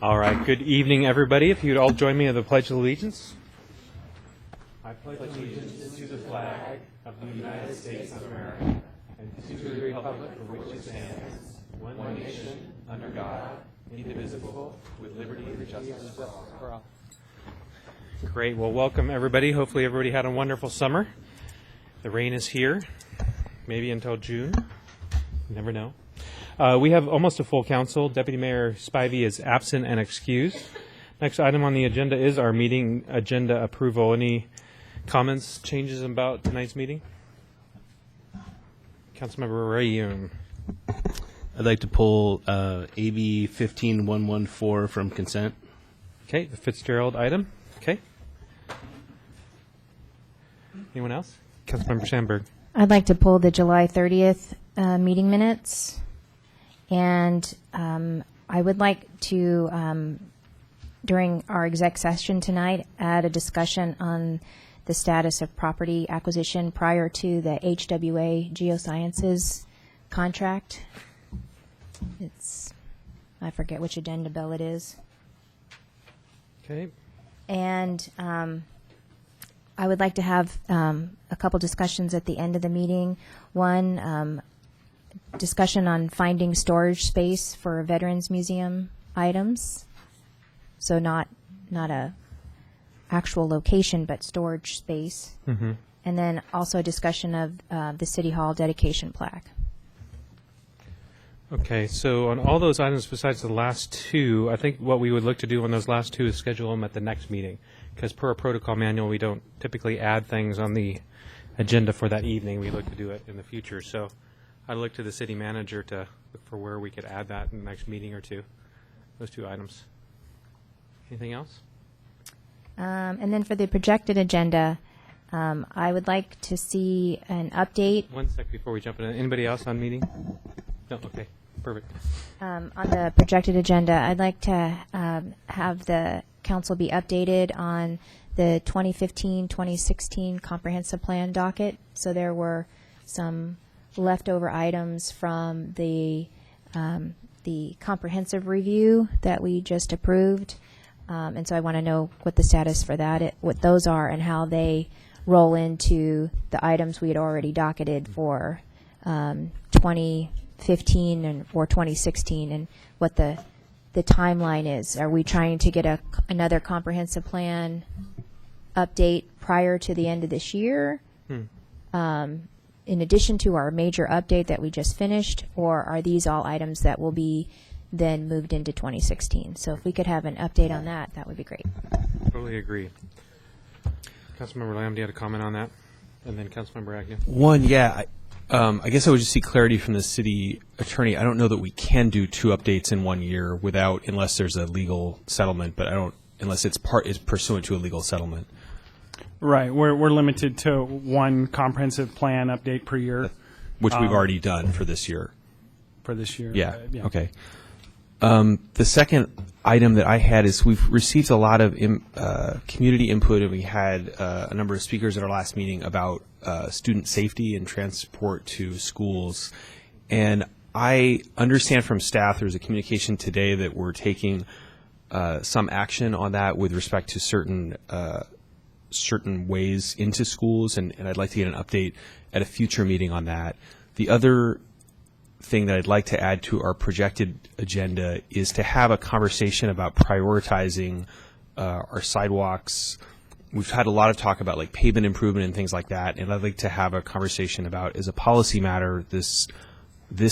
All right, good evening, everybody. If you'd all join me in the Pledge of Allegiance. I pledge allegiance to the flag of the United States of America and to the republic for which it stands, one nation, under God, indivisible, with liberty and justice for all. Great. Well, welcome, everybody. Hopefully everybody had a wonderful summer. The rain is here, maybe until June. You never know. We have almost a full council. Deputy Mayor Spivey is absent and excused. Next item on the agenda is our meeting agenda approval. Any comments, changes about tonight's meeting? Councilmember Rayun. I'd like to pull AB 15114 from consent. Okay, the Fitzgerald item. Okay. Anyone else? Councilmember Sandberg. I'd like to pull the July 30th meeting minutes. And I would like to, during our exec session tonight, add a discussion on the status of property acquisition prior to the HWA Geosciences contract. I forget which addenda bill it is. Okay. And I would like to have a couple discussions at the end of the meeting. One, discussion on finding storage space for Veterans Museum items. So not a actual location, but storage space. Mm-hmm. And then also a discussion of the City Hall dedication plaque. Okay, so on all those items besides the last two, I think what we would look to do on those last two is schedule them at the next meeting. Because per our protocol manual, we don't typically add things on the agenda for that evening. We look to do it in the future. So I'd look to the city manager to look for where we could add that in the next meeting or two, those two items. Anything else? And then for the projected agenda, I would like to see an update. One sec before we jump in. Anybody else on meeting? No, okay, perfect. On the projected agenda, I'd like to have the council be updated on the 2015-2016 comprehensive plan docket. So there were some leftover items from the comprehensive review that we just approved. And so I want to know what the status for that, what those are, and how they roll into the items we had already docketed for 2015 or 2016, and what the timeline is. Are we trying to get another comprehensive plan update prior to the end of this year, in addition to our major update that we just finished, or are these all items that will be then moved into 2016? So if we could have an update on that, that would be great. Totally agree. Councilmember Lamb, do you have a comment on that? And then Councilmember Agnew. I guess I would just see clarity from the city attorney. I don't know that we can do two updates in 1 year unless there's a legal settlement, but unless it's pursuant to a legal settlement. Right. We're limited to one comprehensive plan update per year. Which we've already done for this year. For this year. Yeah. Okay. The second item that I had is we've received a lot of community input, and we had a number of speakers at our last meeting about student safety and transport to schools. And I understand from staff there's a communication today that we're taking some action on that with respect to certain ways into schools, and I'd like to get an update at a future meeting on that. The other thing that I'd like to add to our projected agenda is to have a conversation about prioritizing our sidewalks. We've had a lot of talk about like pavement improvement and things like that, and I'd like to have a conversation about, as a policy matter, this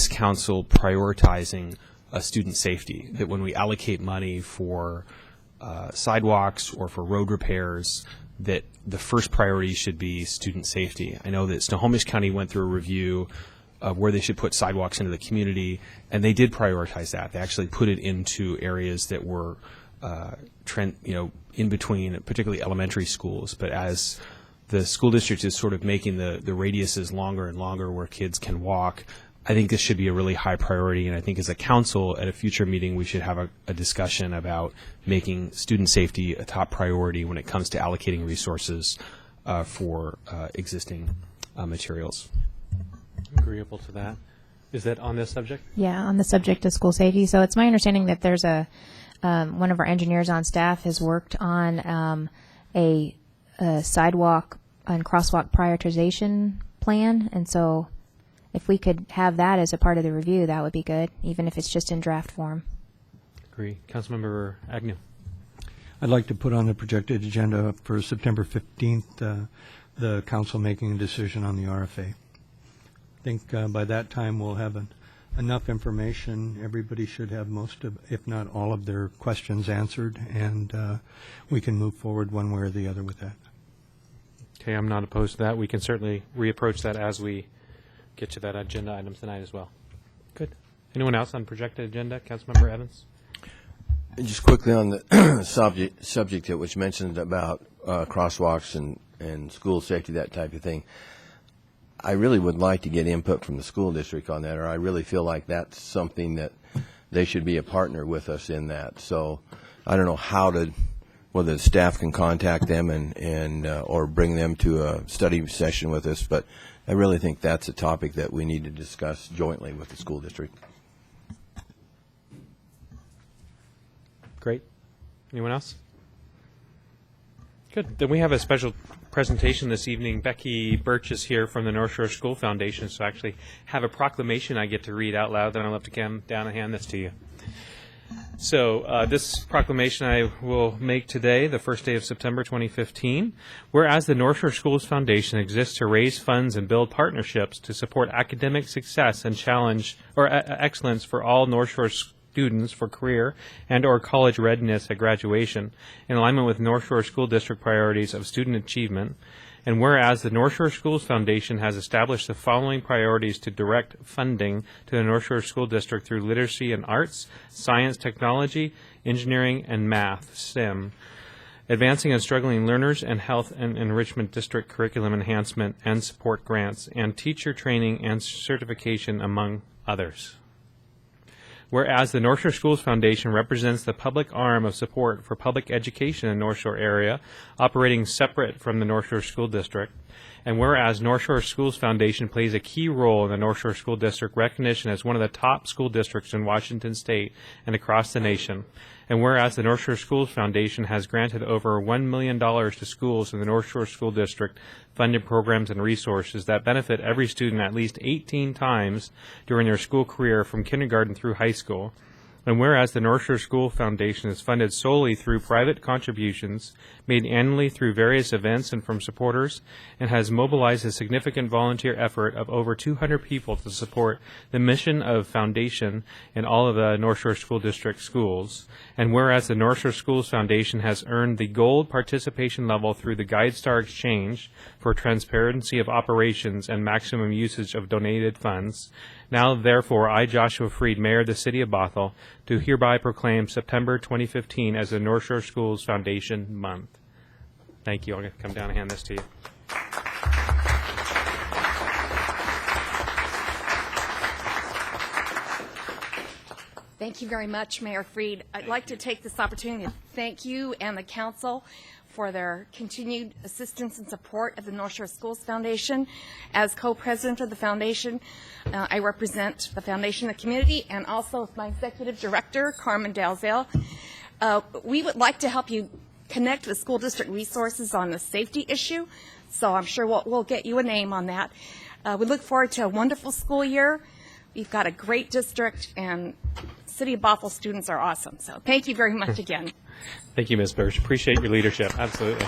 council prioritizing student safety, that when we allocate money for sidewalks or for road repairs, that the first priority should be student safety. I know that Snohomish County went through a review of where they should put sidewalks into the community, and they did prioritize that. They actually put it into areas that were in between, particularly elementary schools. But as the school district is sort of making the radiuses longer and longer where kids can walk, I think this should be a really high priority, and I think as a council at a future meeting we should have a discussion about making student safety a top priority when it comes to allocating resources for existing materials. Agreeable to that. Is that on this subject? Yeah, on the subject of school safety. So it's my understanding that there's a one of our engineers on staff has worked on a sidewalk and crosswalk prioritization plan, and so if we could have that as a part of the review, that would be good, even if it's just in draft form. Agree. Councilmember Agnew. I'd like to put on the projected agenda for September 15th, the council making a decision on the RFA. I think by that time we'll have enough information. Everybody should have most of, if not all of their questions answered, and we can move forward one way or the other with that. Okay, I'm not opposed to that. We can certainly reapproach that as we get to that agenda item tonight as well. Good. Anyone else on projected agenda? Councilmember Evans? Just quickly on the subject that was mentioned about crosswalks and school safety, that type of thing. I really would like to get input from the school district on that, or I really feel like that's something that they should be a partner with us in that. So I don't know whether the staff can contact them and or bring them to a study session with us, but I really think that's a topic that we need to discuss jointly with the school district. Great. Anyone else? Good. Then we have a special presentation this evening. Becky Birch is here from the North Shore School Foundation, so I actually have a proclamation I get to read out loud. Then I'll have to come down and hand this to you. So this proclamation I will make today, the first day of September 2015. Whereas the North Shore Schools Foundation exists to raise funds and build partnerships to support academic success and challenge or excellence for all North Shore students for career and or college readiness at graduation in alignment with North Shore School District priorities of student achievement. And whereas the North Shore Schools Foundation has established the following priorities to direct funding to the North Shore School District through literacy and arts, science, technology, engineering, and math, STEM, advancing and struggling learners, and health and enrichment district curriculum enhancement and support grants, and teacher training and certification, among others. Whereas the North Shore Schools Foundation represents the public arm of support for public education in the North Shore area, operating separate from the North Shore School District. And whereas North Shore Schools Foundation plays a key role in the North Shore School District recognition as one of the top school districts in Washington State and across the nation. And whereas the North Shore Schools Foundation has granted over $1 million to schools in the North Shore School District, funded programs and resources that benefit every student at least 18 times during their school career from kindergarten through high school. And whereas the North Shore School Foundation is funded solely through private contributions made annually through various events and from supporters, and has mobilized a significant volunteer effort of over 200 people to support the mission of Foundation in all of the North Shore School District schools. And whereas the North Shore Schools Foundation has earned the gold participation level through the GuideStar Exchange for transparency of operations and maximum usage of donated funds. Now, therefore, I, Joshua Freed, Mayor of the City of Bothell, do hereby proclaim September 2015 as the North Shore Schools Foundation Month. Thank you. I'm going to come down and hand this to you. Thank you very much, Mayor Freed. I'd like to take this opportunity to thank you and the council for their continued assistance and support of the North Shore Schools Foundation. As co-president of the foundation, I represent the foundation, the community, and also with my executive director, Carmen Dalzell. We would like to help you connect with school district resources on the safety issue, so I'm sure we'll get you a name on that. We look forward to a wonderful school year. We've got a great district, and City of Bothell students are awesome. So thank you very much again. Thank you, Ms. Birch. Appreciate your leadership. Absolutely.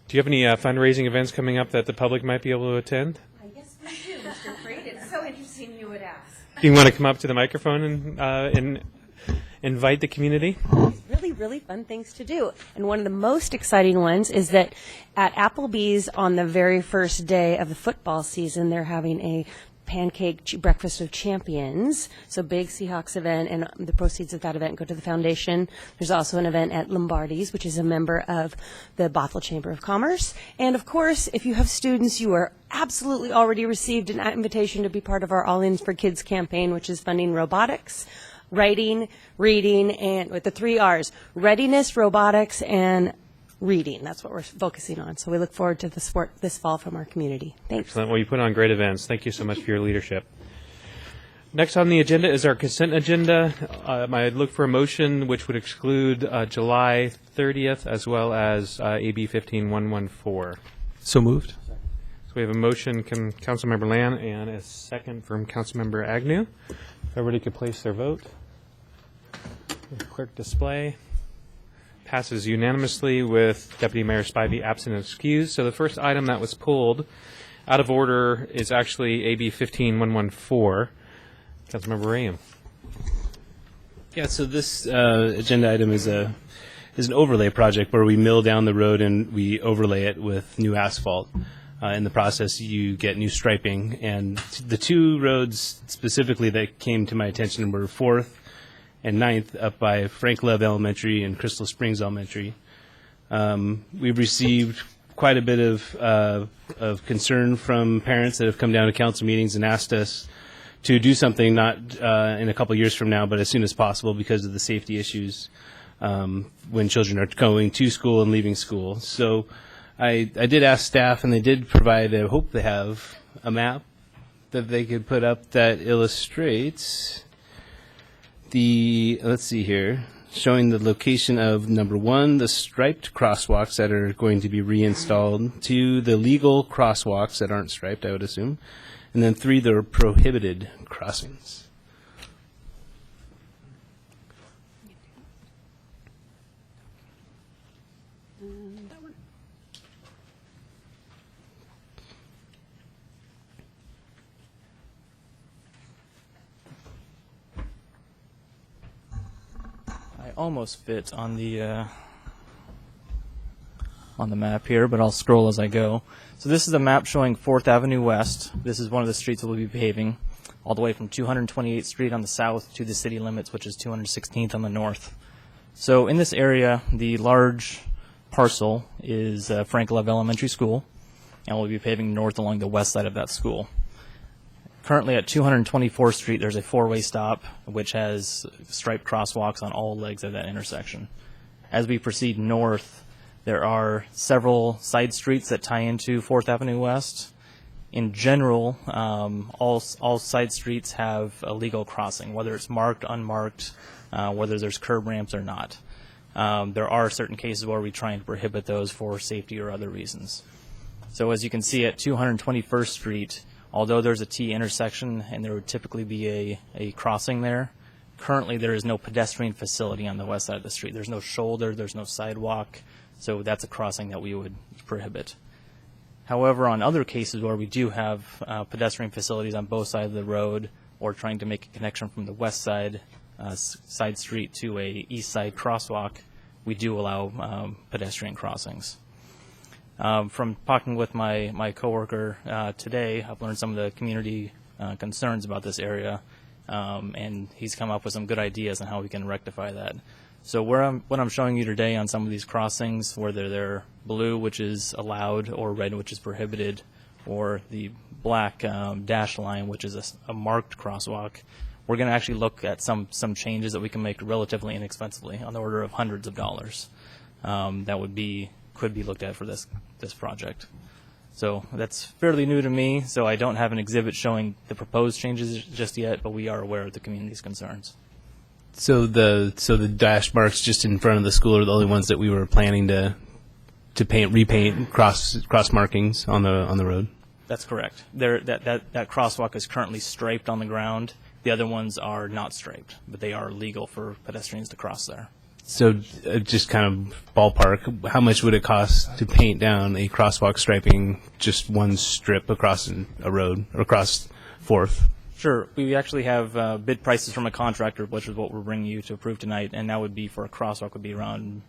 Do you have any fundraising events coming up that the public might be able to attend? Yes, we do, Mr. Freed. It's so interesting you would ask. Do you want to come up to the microphone and invite the community? Really, really fun things to do. And one of the most exciting ones is that at Applebee's on the very first day of the football season, they're having a pancake breakfast of champions. So big Seahawks event, and the proceeds of that event go to the foundation. There's also an event at Lombardi's, which is a member of the Bothell Chamber of Commerce. And of course, if you have students, you are absolutely already received an invitation to be part of our All In for Kids campaign, which is funding robotics, writing, reading, and with the 3 R's, readiness, robotics, and reading. That's what we're focusing on. So we look forward to the support this fall from our community. Thanks. Excellent. Well, you put on great events. Thank you so much for your leadership. Next on the agenda is our consent agenda. I look for a motion which would exclude July 30th as well as AB 15114. So moved. So we have a motion from Councilmember Land and a second from Councilmember Agnew. If everybody could place their vote. Clerk display. Passes unanimously with Deputy Mayor Spivey absent and excused. So the first item that was pulled out of order is actually AB 15114. Councilmember Rayam. Yeah, so this agenda item is an overlay project where we mill down the road and we overlay it with new asphalt. In the process, you get new striping, and the two roads specifically that came to my attention were 4th and 9th up by Frank Love Elementary and Crystal Springs Elementary. We've received quite a bit of concern from parents that have come down to council meetings and asked us to do something not in a couple years from now, but as soon as possible because of the safety issues when children are going to school and leaving school. So I did ask staff, and they did provide, I hope they have, a map that they could put up that illustrates let's see here, showing the location of, number 1, the striped crosswalks that are going to be reinstalled, 2, the legal crosswalks that aren't striped, I would assume, and then 3, the prohibited crossings. I almost fit on the map here, but I'll scroll as I go. So this is a map showing 4th Avenue West. This is one of the streets that we'll be paving, all the way from 228th Street on the south to the city limits, which is 216th on the north. So in this area, the large parcel is Frank Love Elementary School, and we'll be paving north along the west side of that school. Currently at 224th Street, there's a 4-way stop, which has striped crosswalks on all legs of that intersection. As we proceed north, there are several side streets that tie into 4th Avenue West. In general, all side streets have a legal crossing, whether it's marked, unmarked, whether there's curb ramps or not. There are certain cases where we try and prohibit those for safety or other reasons. So as you can see at 221st Street, although there's a T intersection and there would typically be a crossing there, currently there is no pedestrian facility on the west side of the street. There's no shoulder, there's no sidewalk, so that's a crossing that we would prohibit. However, on other cases where we do have pedestrian facilities on both sides of the road or trying to make a connection from the west side side street to a east side crosswalk, we do allow pedestrian crossings. From talking with my coworker today, I've learned some of the community concerns about this area, and he's come up with some good ideas on how we can rectify that. So what I'm showing you today on some of these crossings, whether they're blue, which is allowed, or red, which is prohibited, or the black dash line, which is a marked crosswalk, we're going to actually look at some changes that we can make relatively inexpensively, on the order of hundreds of dollars. That could be looked at for this project. So that's fairly new to me, so I don't have an exhibit showing the proposed changes just yet, but we are aware of the community's concerns. So the dash marks just in front of the school are the only ones that we were planning to repaint cross markings on the road? That's correct. That crosswalk is currently striped on the ground. The other ones are not striped, but they are legal for pedestrians to cross there. So just kind of ballpark, how much would it cost to paint down a crosswalk striping just one strip across a road or across 4th? Sure. We actually have bid prices from a contractor, which is what we're bringing you to approve tonight, and that would be for a crosswalk would be around,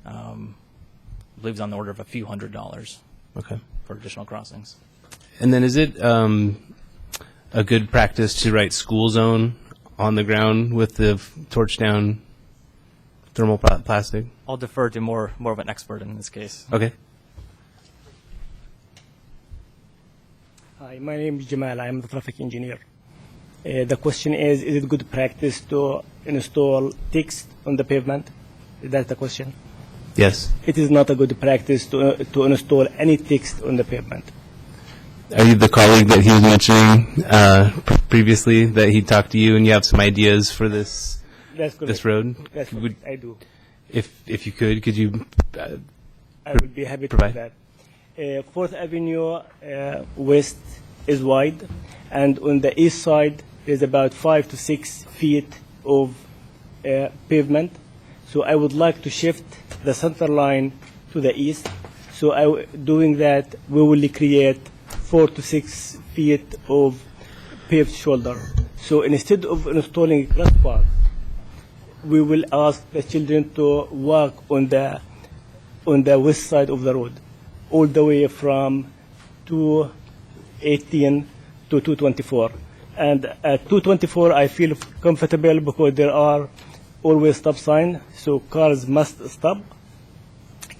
I believe it's on the order of a few $100s. Okay. For additional crossings. And then is it a good practice to write school zone on the ground with the torch down thermal plastic? I'll defer to more of an expert in this case. Okay. Hi, my name is Jamal. I am the traffic engineer. The question is it good practice to install text on the pavement? Is that the question? Yes. It is not a good practice to install any text on the pavement. Are you the colleague that he was mentioning previously that he talked to you and you have some ideas for this That's correct. this road? That's Would- correct. I do. If you could you I will be happy to do Provide. that. 4th Avenue West is wide, and on the east side is about 5 to 6 feet of pavement. So I would like to shift the center line to the east. So doing that, we will create 4 to 6 feet of paved shoulder. So instead of installing a crosswalk, we will ask the children to walk on the west side of the road, all the way from 218 to 224. And at 224, I feel comfortable because there are always stop sign, so cars must stop.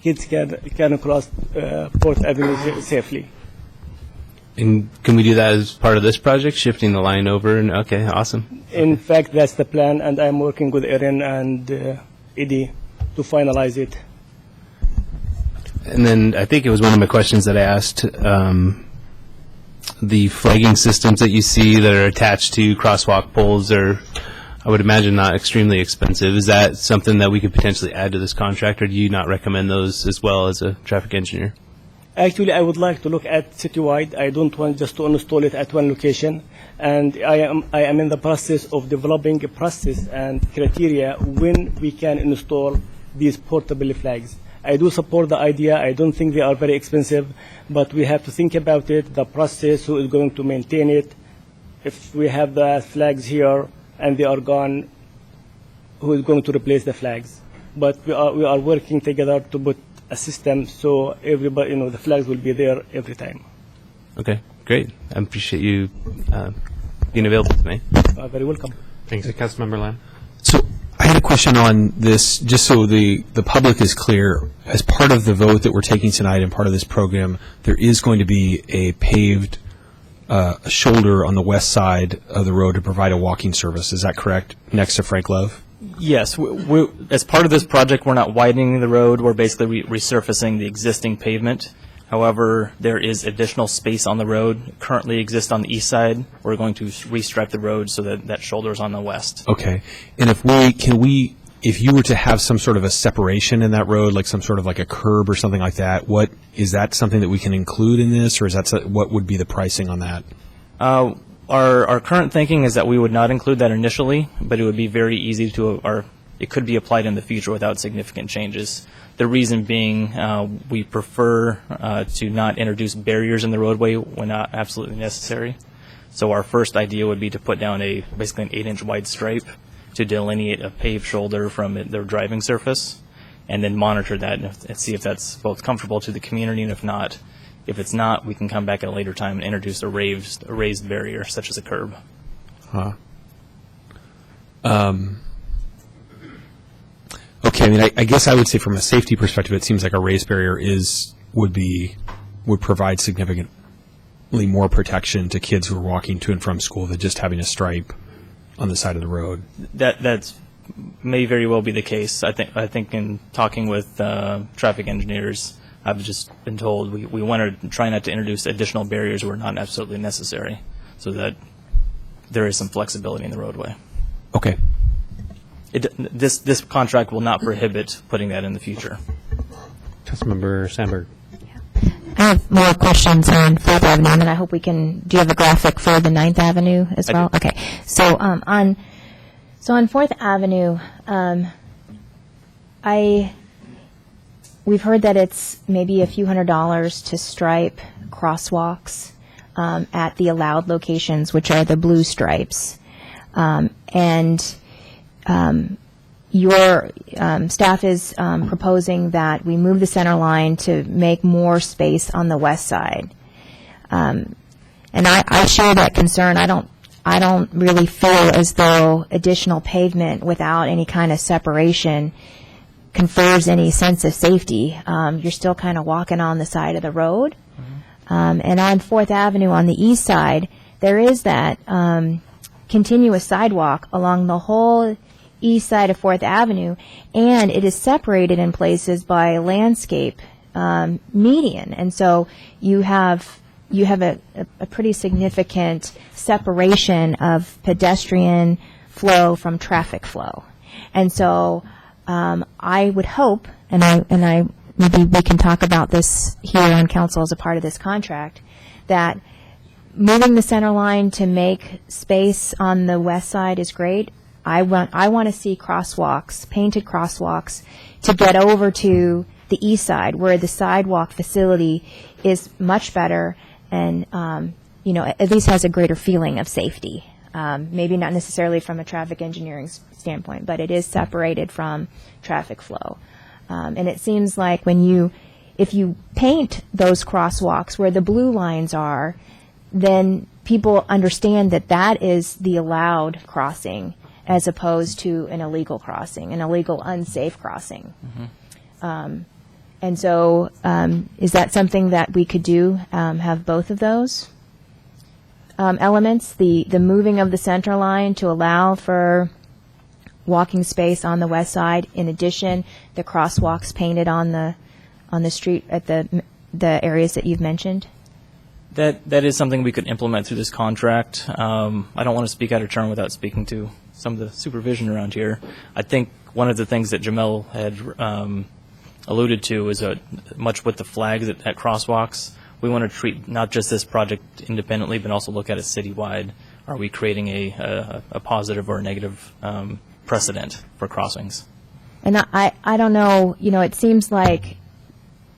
Kids can cross 4th Avenue safely. and can we do that as part of this project, shifting the line over? And okay, awesome. In fact, that's the plan, and I'm working with Erin and Eddie to finalize it. And then I think it was one of my questions that I asked, the flagging systems that you see that are attached to crosswalk poles are, I would imagine, not extremely expensive. Is that something that we could potentially add to this contract, or do you not recommend those as well as a traffic engineer? Actually, I would like to look at citywide. I don't want just to install it at one location. And I am in the process of developing a process and criteria when we can install these portable flags. I do support the idea. I don't think they are very expensive, but we have to think about it, the process, who is going to maintain it. If we have the flags here and they are gone, who is going to replace the flags? But we are working together to put a system so everybody, the flags will be there every time. Okay, great. I appreciate you being available to me. Very welcome. Thanks. Councilmember Lamb. So I had a question on this, just so the public is clear. As part of the vote that we're taking tonight and part of this program, there is going to be a paved shoulder on the west side of the road to provide a walking service. Is that correct? Next to Frank Love? Yes, as part of this project, we're not widening the road. We're basically resurfacing the existing pavement. However, there is additional space on the road currently exists on the east side. We're going to restripe the road so that shoulder is on the west. Okay. And if you were to have some sort of a separation in that road, like some sort of like a curb or something like that, is that something that we can include in this, or is that what would be the pricing on that? Our current thinking is that we would not include that initially, but it would be very easy it could be applied in the future without significant changes. The reason being, we prefer to not introduce barriers in the roadway when not absolutely necessary. So our first idea would be to put down basically an 8-inch wide stripe to delineate a paved shoulder from their driving surface, and then monitor that and see if that's both comfortable to the community, and if it's not, we can come back at a later time and introduce a raised barrier, such as a curb. Okay, I mean, I guess I would say from a safety perspective, it seems like a raised barrier would provide significantly more protection to kids who are walking to and from school than just having a stripe on the side of the road. That's may very well be the case. I think in talking with traffic engineers, I've just been told we want to try not to introduce additional barriers where not absolutely necessary, so that there is some flexibility in the roadway. Okay. This contract will not prohibit putting that in the future. Councilmember Sandberg. I have more questions on 4th Avenue, and then I hope do you have a graphic for the 9th Avenue as well? I do. Okay. So on 4th Avenue, we've heard that it's maybe a few $100s to stripe crosswalks at the allowed locations, which are the blue stripes. Your staff is proposing that we move the center line to make more space on the west side. And I share that concern. I don't really feel as though additional pavement without any kind of separation confers any sense of safety. You're still kind of walking on the side of the road. And on 4th Avenue on the east side, there is that continuous sidewalk along the whole east side of 4th Avenue, and it is separated in places by landscape median. And so you have you have a pretty significant separation of pedestrian flow from traffic flow. And so I would hope, and I maybe we can talk about this here on council as a part of this contract, that moving the center line to make space on the west side is great. I want to see crosswalks, painted crosswalks, to get over to the east side where the sidewalk facility is much better and at least has a greater feeling of safety. Maybe not necessarily from a traffic engineering standpoint, but it is separated from traffic flow. And it seems like if you paint those crosswalks where the blue lines are, then people understand that that is the allowed crossing as opposed to an illegal crossing, an illegal, unsafe crossing. And so is that something that we could do, have both of those elements, the moving of the center line to allow for walking space on the west side, in addition, the crosswalks painted on the street at the areas that you've mentioned? That is something we could implement through this contract. I don't want to speak out of turn without speaking to some of the supervision around here. I think one of the things that Jamel had alluded to is much with the flags at crosswalks. We want to treat not just this project independently, but also look at it citywide. Are we creating a positive or a negative precedent for crossings? And I don't know, it seems like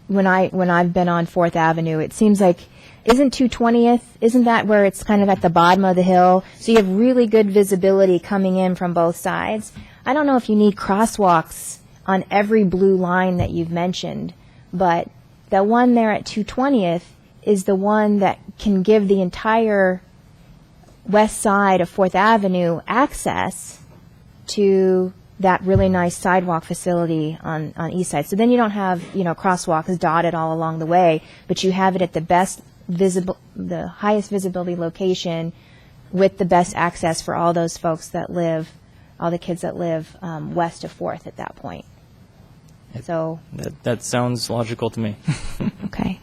when I've been on 4th Avenue, it seems like, isn't 220th, isn't that where it's kind of at the bottom of the hill? So you have really good visibility coming in from both sides. I don't know if you need crosswalks on every blue line that you've mentioned, but the one there at 220th is the one that can give the entire west side of 4th Avenue access to that really nice sidewalk facility on east side. So then you don't have, crosswalks dotted all along the way, but you have it at the highest visibility location with the best access for all those folks that live, all the kids that live west of 4th at that point. So that sounds logical to me. Okay.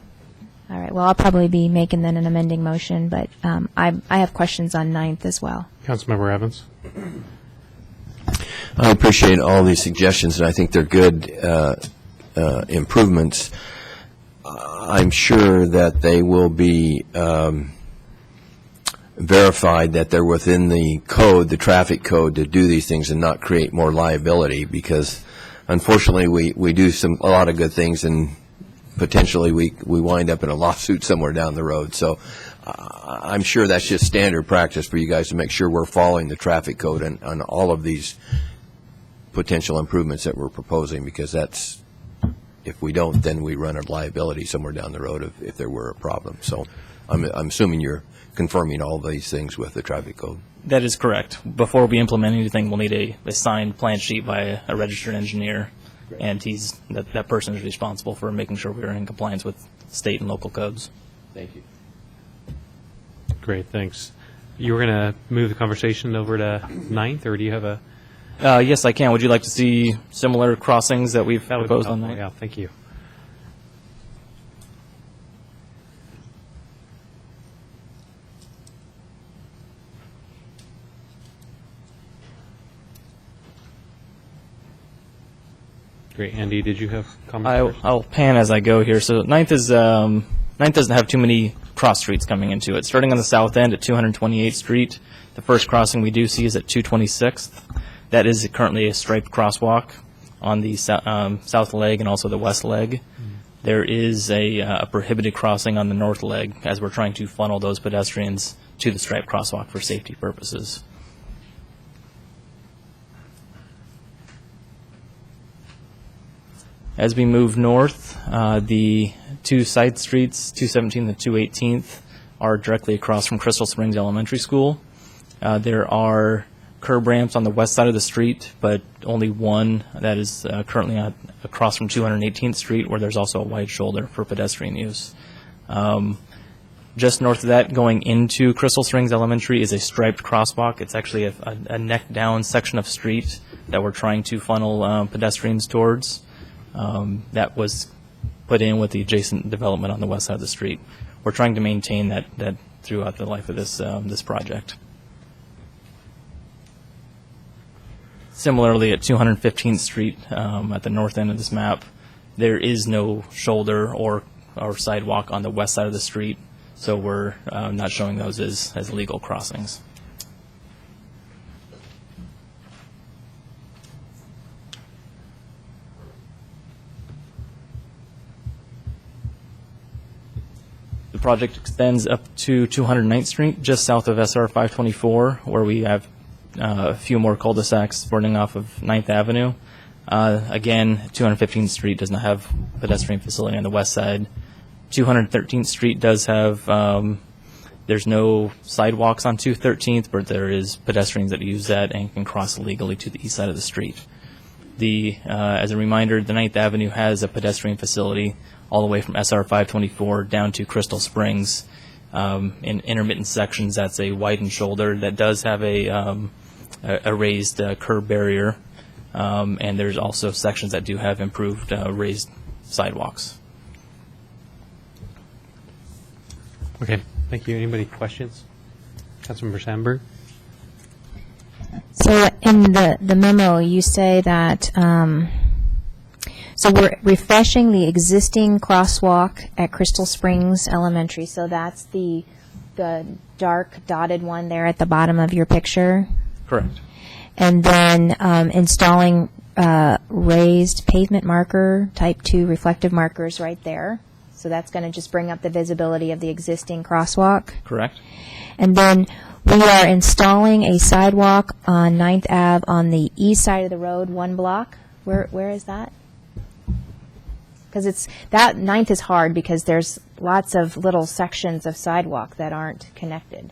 All right. Well, I'll probably be making then an amending motion, but I have questions on 9th as well. Councilmember Evans. I appreciate all these suggestions, and I think they're good improvements. I'm sure that they will be verified that they're within the code, the traffic code, to do these things and not create more liability, because unfortunately we do a lot of good things and potentially we wind up in a lawsuit somewhere down the road. So I'm sure that's just standard practice for you guys to make sure we're following the traffic code on all of these potential improvements that we're proposing, because that's, if we don't, then we run a liability somewhere down the road if there were a problem. So I'm assuming you're confirming all of these things with the traffic code. That is correct. Before we implement anything, we'll need a signed plan sheet by a registered engineer, and that person is responsible for making sure we're in compliance with state and local codes. Thank you. Great, thanks. You were going to move the conversation over to 9th, or do you have a... Yes, I can. Would you like to see similar crossings that we've proposed on that? Yeah, thank you. Great. Andy, did you have comments? I'll pan as I go here. So 9th doesn't have too many cross streets coming into it. Starting on the south end at 228th Street, the first crossing we do see is at 226th. That is currently a striped crosswalk on the south leg and also the west leg. There is a prohibited crossing on the north leg, as we're trying to funnel those pedestrians to the striped crosswalk for safety purposes. As we move north, the two side streets, 217th and 218th, are directly across from Crystal Springs Elementary School. There are curb ramps on the west side of the street, but only one that is currently across from 218th Street, where there's also a wide shoulder for pedestrian use. Just north of that, going into Crystal Springs Elementary, is a striped crosswalk. It's actually a neck-down section of street that we're trying to funnel pedestrians towards. That was put in with the adjacent development on the west side of the street. we're trying to maintain that throughout the life of this project. Similarly, at 215th Street, at the north end of this map, there is no shoulder or sidewalk on the west side of the street, so we're not showing those as legal crossings. The project extends up to 209th Street, just south of SR 524, where we have a few more cul-de-sacs running off of 9th Avenue. Again, 215th Street does not have pedestrian facility on the west side. 213th Street does have, there's no sidewalks on 213th, but there is pedestrians that use that and can cross legally to the east side of the street. As a reminder, the 9th Avenue has a pedestrian facility all the way from SR 524 down to Crystal Springs. In intermittent sections, that's a widened shoulder that does have a raised curb barrier, and there's also sections that do have improved raised sidewalks. Okay, thank you. Anybody questions? Councilmember Sandberg? So in the memo, you say that, so we're refreshing the existing crosswalk at Crystal Springs Elementary. So that's the dark dotted one there at the bottom of your picture. Correct. And then installing raised pavement marker, type 2 reflective markers right there. So that's going to just bring up the visibility of the existing crosswalk. Correct. And then we are installing a sidewalk on 9th Ave on the east side of the road, 1 block. Where is that? Because that 9th is hard because there's lots of little sections of sidewalk that aren't connected.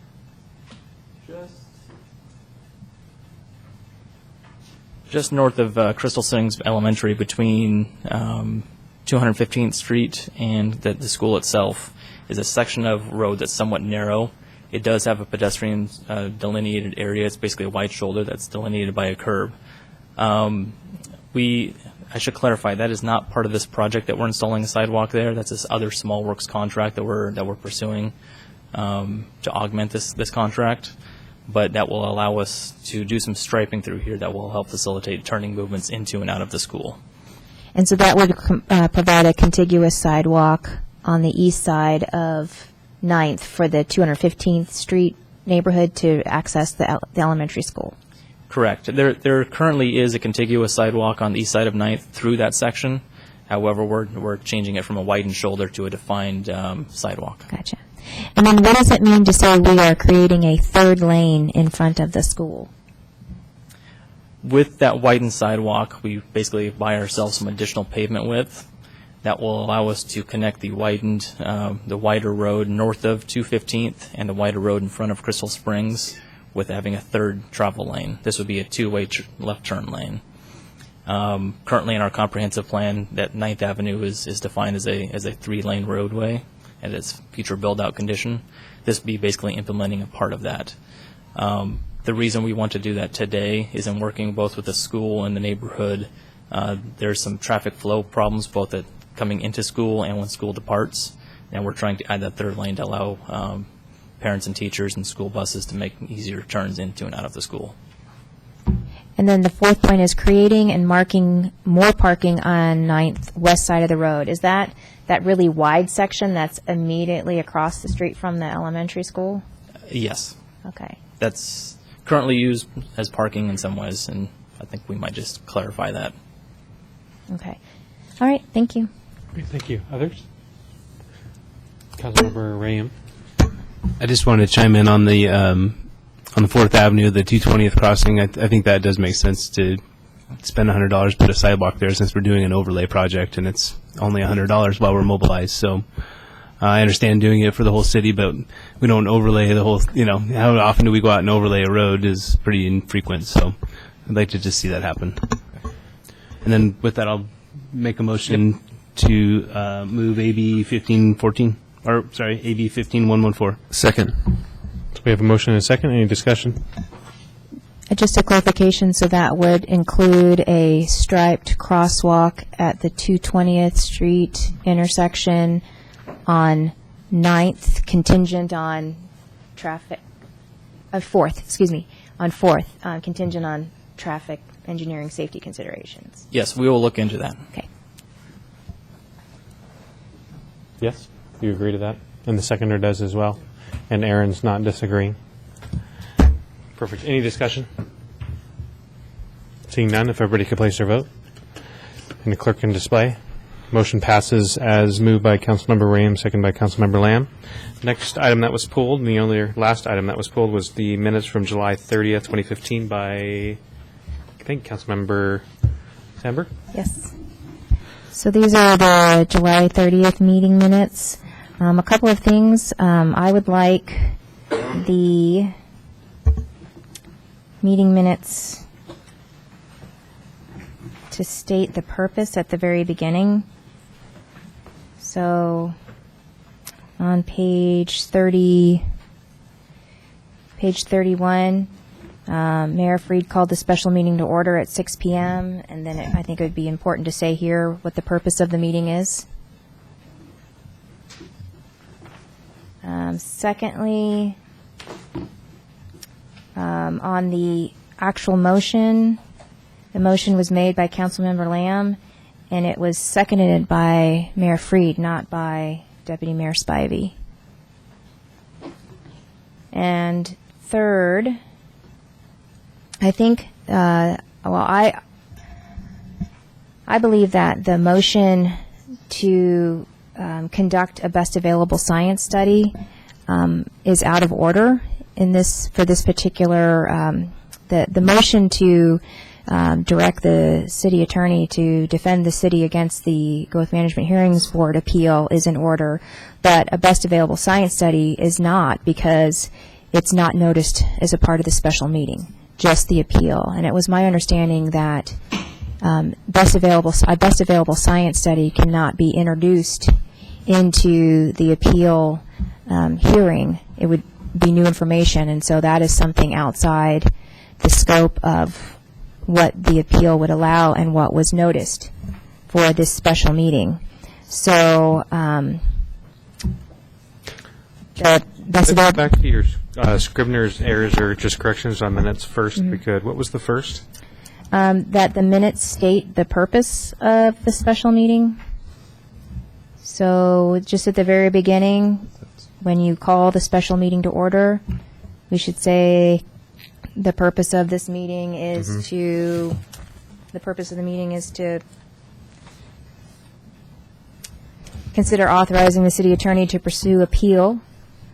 Just north of Crystal Springs Elementary, between 215th Street and the school itself, is a section of road that's somewhat narrow. It does have a pedestrian delineated area. It's basically a wide shoulder that's delineated by a curb. I should clarify, that is not part of this project that we're installing a sidewalk there. That's this other small works contract that we're pursuing to augment this contract. But that will allow us to do some striping through here that will help facilitate turning movements into and out of the school. And so that would provide a contiguous sidewalk on the east side of 9th for the 215th Street neighborhood to access the elementary school. Correct. There currently is a contiguous sidewalk on the east side of 9th through that section. However, we're changing it from a widened shoulder to a defined sidewalk. Gotcha. And then what does it mean to say we are creating a third lane in front of the school? With that widened sidewalk, we basically buy ourselves some additional pavement width that will allow us to connect the wider road north of 215th and the wider road in front of Crystal Springs with having a third travel lane. This would be a two-way left turn lane. Currently in our comprehensive plan, that 9th Avenue is defined as a 3-lane roadway at its future build-out condition. This would be basically implementing a part of that. The reason we want to do that today is in working both with the school and the neighborhood. There's some traffic flow problems both at coming into school and when school departs, and we're trying to add that third lane to allow parents and teachers and school buses to make easier turns into and out of the school. And then the fourth point is creating and marking more parking on 9th west side of the road. Is that really wide section that's immediately across the street from the elementary school? Yes. Okay. That's currently used as parking in some ways, and I think we might just clarify that. Okay. All right. Thank you. Great, thank you. Others? Councilmember Rayam. I just wanted to chime in on the 4th Avenue, the 220th crossing. I think that does make sense to spend $100, put a sidewalk there since we're doing an overlay project, and it's only $100 while we're mobilized. So I understand doing it for the whole city, but we don't overlay the whole, how often do we go out and overlay a road is pretty infrequent. So I'd like to just see that happen. And then with that, I'll make a motion to move AB 1514, or sorry, AB 15114. Second. So we have a motion and a second. Any discussion? Just a clarification, so that would include a striped crosswalk at the 220th Street intersection on 9th, contingent on traffic, 4th, excuse me, on 4th, contingent on traffic engineering safety considerations. Yes, we will look into that. Okay. Yes? You agree to that? And the seconder does as well? And Aaron's not disagreeing? Perfect. Any discussion? Seeing none, if everybody could place their vote. And the clerk can display. Motion passes as moved by Councilmember Williams, second by Councilmember Lamb. Next item that was pulled, and the only last item that was pulled, was the minutes from July 30th, 2015 by, I think, Councilmember Sandberg? Yes. So these are the July 30th meeting minutes. A couple of things. I would like the meeting minutes to state the purpose at the very beginning. So on page 31, Mayor Freed called the special meeting to order at 6 p.m. And then I think it would be important to say here what the purpose of the meeting is. Secondly, on the actual motion, the motion was made by Councilmember Lamb, and it was seconded by Mayor Freed, not by Deputy Mayor Spivey. And third, I think, I believe that the motion to conduct a best available science study is out of order in this, for this particular, the motion to direct the city attorney to defend the city against the Growth Management Hearings Board appeal is in order, but a best available science study is not, because it's not noticed as a part of the special meeting, just the appeal. And it was my understanding that a best available science study cannot be introduced into the appeal hearing. It would be new information, and so that is something outside the scope of what the appeal would allow and what was noticed for this special meeting. So the best available... Back to your Scribner's errors or just corrections on minutes first, if we could. What was the first? That the minutes state the purpose of the special meeting. So just at the very beginning, when you call the special meeting to order, we should say the purpose of this meeting is to, the purpose of the meeting is to consider authorizing the city attorney to pursue appeal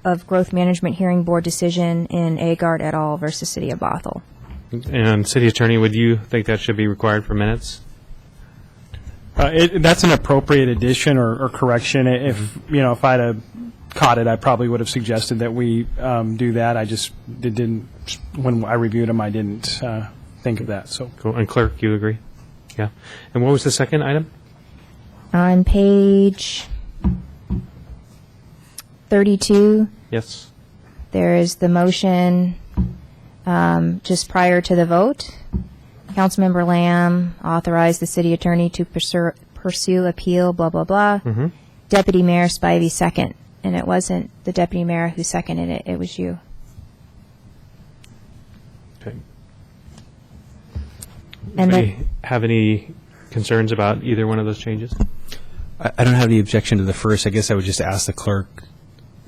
of Growth Management Hearing Board decision in Agard et al. Versus City of Bothell. And City Attorney, would you think that should be required for minutes? That's an appropriate addition or correction. If if I'd have caught it, I probably would have suggested that we do that. I just didn't. When I reviewed them, I didn't think of that. So Cool. And Clerk, you agree? Yeah. And what was the second item? On page 32, Yes. there is the motion just prior to the vote. Councilmember Lamb authorized the city attorney to pursue appeal, blah, blah, blah. Deputy Mayor Spivey second, and it wasn't the deputy mayor who seconded it, it was you. Okay. And Anybody have any concerns about either one of those changes? I don't have any objection to the first. I guess I would just ask the clerk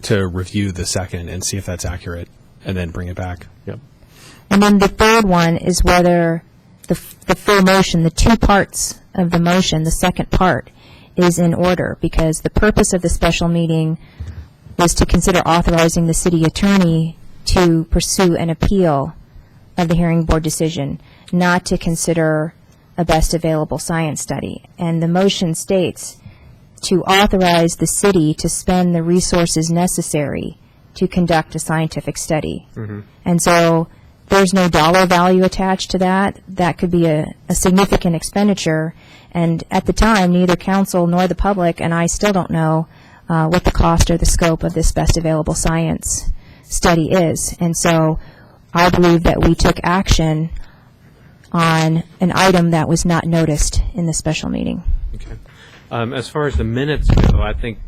to review the second and see if that's accurate, and then bring it back. Yep. And then the third one is whether the full motion, the two parts of the motion, the second part, is in order, because the purpose of the special meeting was to consider authorizing the city attorney to pursue an appeal of the hearing board decision, not to consider a best available science study. And the motion states to authorize the city to spend the resources necessary to conduct a scientific study. And so there's no dollar value attached to that. That could be a significant expenditure. And at the time, neither council nor the public, and I still don't know what the cost or the scope of this best available science study is. And so I believe that we took action on an item that was not noticed in the special meeting. Okay. As far as the minutes go, I think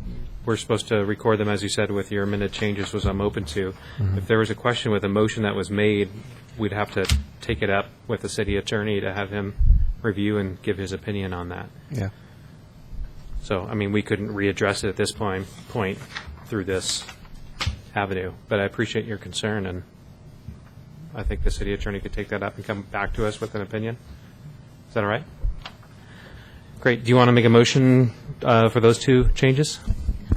we're supposed to record them, as you said, with your minute changes, which I'm open to. If there was a question with a motion that was made, we'd have to take it up with the city attorney to have him review and give his opinion on that. Yeah. So, I mean, we couldn't readdress it at this point through this avenue, but I appreciate your concern, and I think the city attorney could take that up and come back to us with an opinion. Is that all right? Great. Do you want to make a motion for those two changes?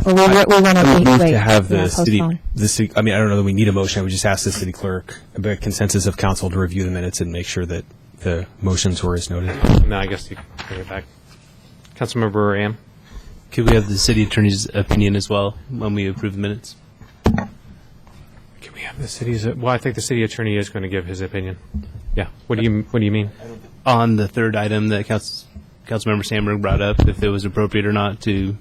Or we want to move wait, to have yeah, the city, postpone. I mean, I don't know that we need a motion. I would just ask the city clerk, a consensus of council to review the minutes and make sure that the motions were as noted. No, I guess you can bring it back. Councilmember Am? Could we have the city attorney's opinion as well when we approve the minutes? Can we have the city's? Well, I think the city attorney is going to give his opinion. Yeah. What do you mean? On the third item that Councilmember Sandberg brought up, if it was appropriate or not to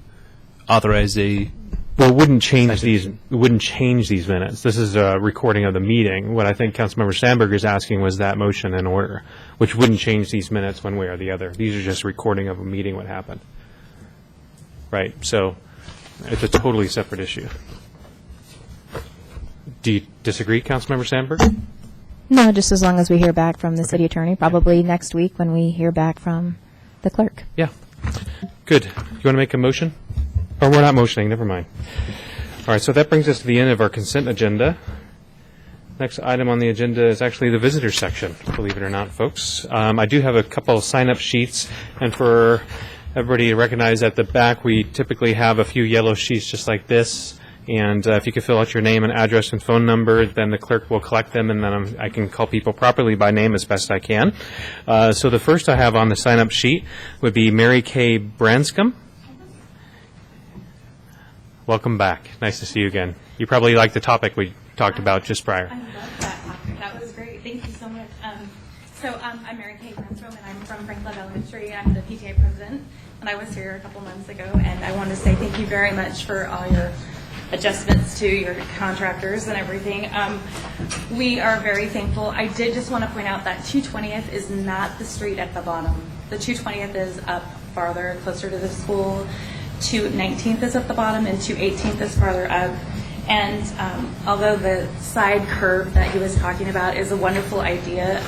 authorize a. Well, it wouldn't change these. It wouldn't change these minutes. This is a recording of the meeting. What I think Councilmember Sandberg is asking was that motion in order, which wouldn't change these minutes one way or the other. These are just recording of a meeting. What happened? Right. So it's a totally separate issue. Do you disagree, Councilmember Sandberg? No, just as long as we hear back from the city attorney, probably next week when we hear back from the clerk. Yeah. Good. You want to make a motion? Or we're not motioning. Never mind. All right. So that brings us to the end of our consent agenda. Next item on the agenda is actually the visitor section, believe it or not, folks. I do have a couple of sign-up sheets, and for everybody to recognize at the back, we typically have a few yellow sheets just like this. And if you could fill out your name and address and phone number, then the clerk will collect them, and then I can call people properly by name as best I can. So the first I have on the sign-up sheet would be Mary Kay Branscombe. Welcome back. Nice to see you again. You probably like the topic we talked about just prior. I love that topic. That was great. Thank you so much. I'm Mary Kay Branscombe, and I'm from Franklin Elementary. I'm the PTA president, and I was here a couple months ago, and I want to say thank you very much for all your adjustments to your contractors and everything. We are very thankful. I did just want to point out that 220th is not the street at the bottom. The 220th is up farther, closer to the school. 219th is at the bottom, and 218th is farther up. And although the side curve that he was talking about is a wonderful idea,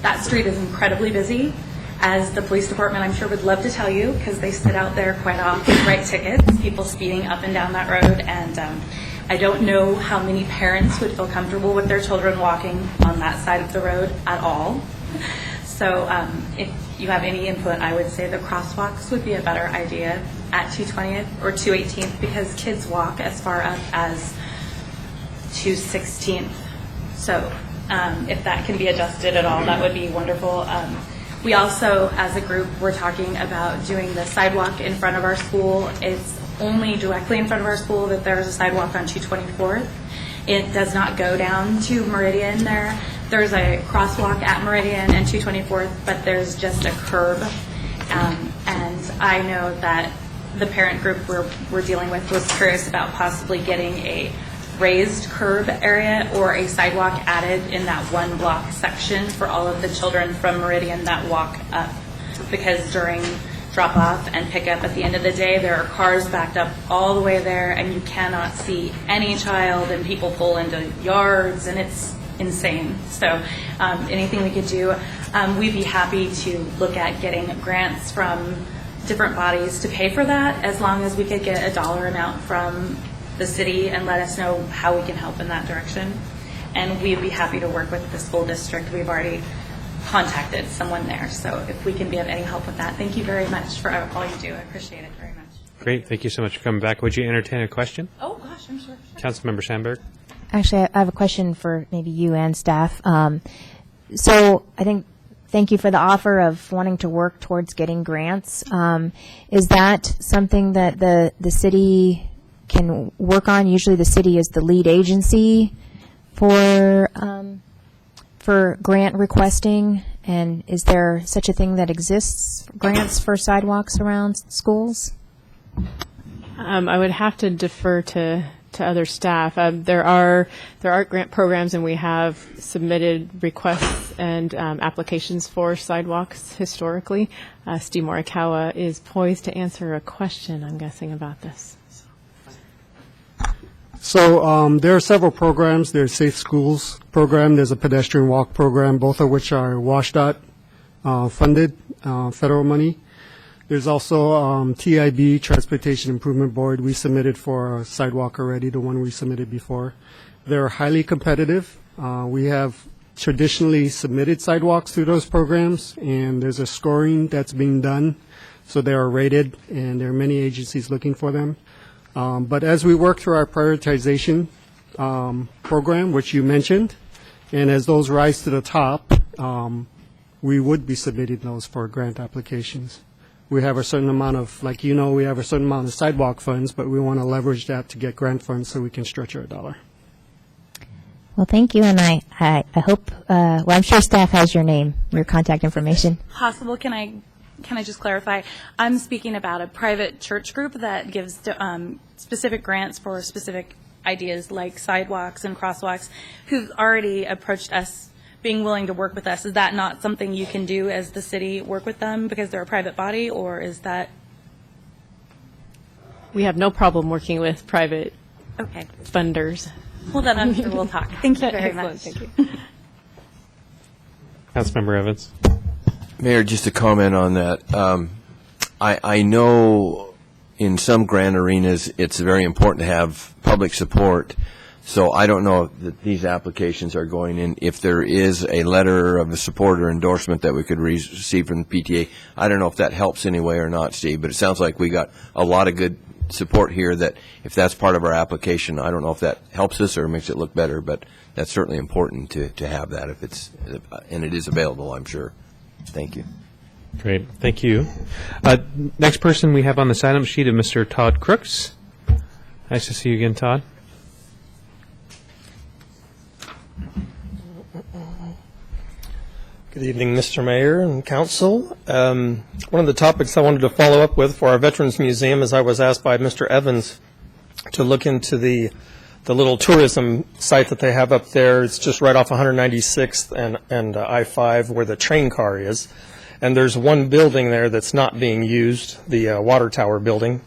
that street is incredibly busy, as the police department, I'm sure, would love to tell you, because they sit out there quite often, write tickets, people speeding up and down that road, and I don't know how many parents would feel comfortable with their children walking on that side of the road at all. So if you have any input, I would say the crosswalks would be a better idea at 220th or 218th, because kids walk as far up as 216th. So if that can be adjusted at all, that would be wonderful. We also, as a group, we're talking about doing the sidewalk in front of our school. It's only directly in front of our school that there's a sidewalk on 224th. It does not go down to Meridian there. There's a crosswalk at Meridian and 224th, but there's just a curb. And I know that the parent group we're dealing with was curious about possibly getting a raised curb area or a sidewalk added in that one block section for all of the children from Meridian that walk up, because during drop off and pick up at the end of the day there are cars backed up all the way there, and you cannot see any child, and people pull into yards, and it's insane. So anything we could do, we'd be happy to look at getting grants from different bodies to pay for that, as long as we could get a dollar amount from the city and let us know how we can help in that direction. And we'd be happy to work with the school district. We've already contacted someone there. So if we can be of any help with that, thank you very much for all you do. I appreciate it very much. Great. Thank you so much for coming back. Would you entertain a question? Oh, gosh, I'm sure. Councilmember Sandberg? Actually, I have a question for maybe you and staff. So I think, thank you for the offer of wanting to work towards getting grants. Is that something that the city can work on? Usually the city is the lead agency for grant requesting, and is there such a thing that exists, grants for sidewalks around schools? I would have to defer to other staff. There are grant programs, and we have submitted requests and applications for sidewalks historically. Steve Morikawa is poised to answer a question, I'm guessing, about this. So there are several programs. There's Safe Schools program. There's a pedestrian walk program, both of which are WashDOT funded, federal money. There's also TIB, Transportation Improvement Board. We submitted for a sidewalk already, the one we submitted before. They're highly competitive. We have traditionally submitted sidewalks through those programs, and there's a scoring that's being done. So they are rated, and there are many agencies looking for them. But as we work through our prioritization program, which you mentioned, and as those rise to the top, we would be submitting those for grant applications. We have a certain amount of, like you know, we have a certain amount of sidewalk funds, but we want to leverage that to get grant funds so we can stretch our dollar. Well, thank you, and I hope, well, I'm sure staff has your name, your contact information. Possible, can I just clarify? I'm speaking about a private church group that gives specific grants for specific ideas like sidewalks and crosswalks, who've already approached us being willing to work with us. Is that not something you can do as the city, work with them because they're a private body, or is that? We have no problem working with private funders. Well, then I'm sure we'll talk. Thank you very Excellent, much. thank you. Councilmember Evans. Mayor, just to comment on that, I know in some grant arenas it's very important to have public support. So I don't know that these applications are going in. If there is a letter of support or endorsement that we could receive from the PTA, I don't know if that helps anyway or not, Steve. But it sounds like we got a lot of good support here. That if that's part of our application, I don't know if that helps us or makes it look better. But that's certainly important to have that if it's and it is available, I'm sure. Thank you. Great, thank you. Next person we have on the sign-up sheet is Mr. Todd Crooks. Nice to see you again, Todd. Good evening, Mr. Mayor and Council. One of the topics I wanted to follow up with for our Veterans Museum is I was asked by Mr. Evans to look into the little tourism site that they have up there. It's just right off 196th and I-5 where the train car is. And there's one building there that's not being used, the water tower building,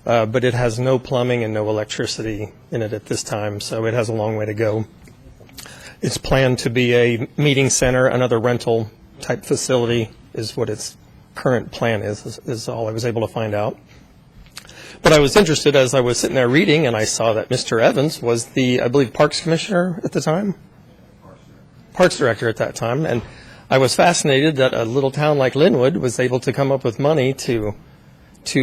but it has no plumbing and no electricity in it at this time, so it has a long way to go. It's planned to be a meeting center, another rental type facility is what its current plan is all I was able to find out. But I was interested as I was sitting there reading, and I saw that Mr. Evans was the, I believe, Parks Commissioner at the time? Parks Director at that time. And I was fascinated that a little town like Linwood was able to come up with money to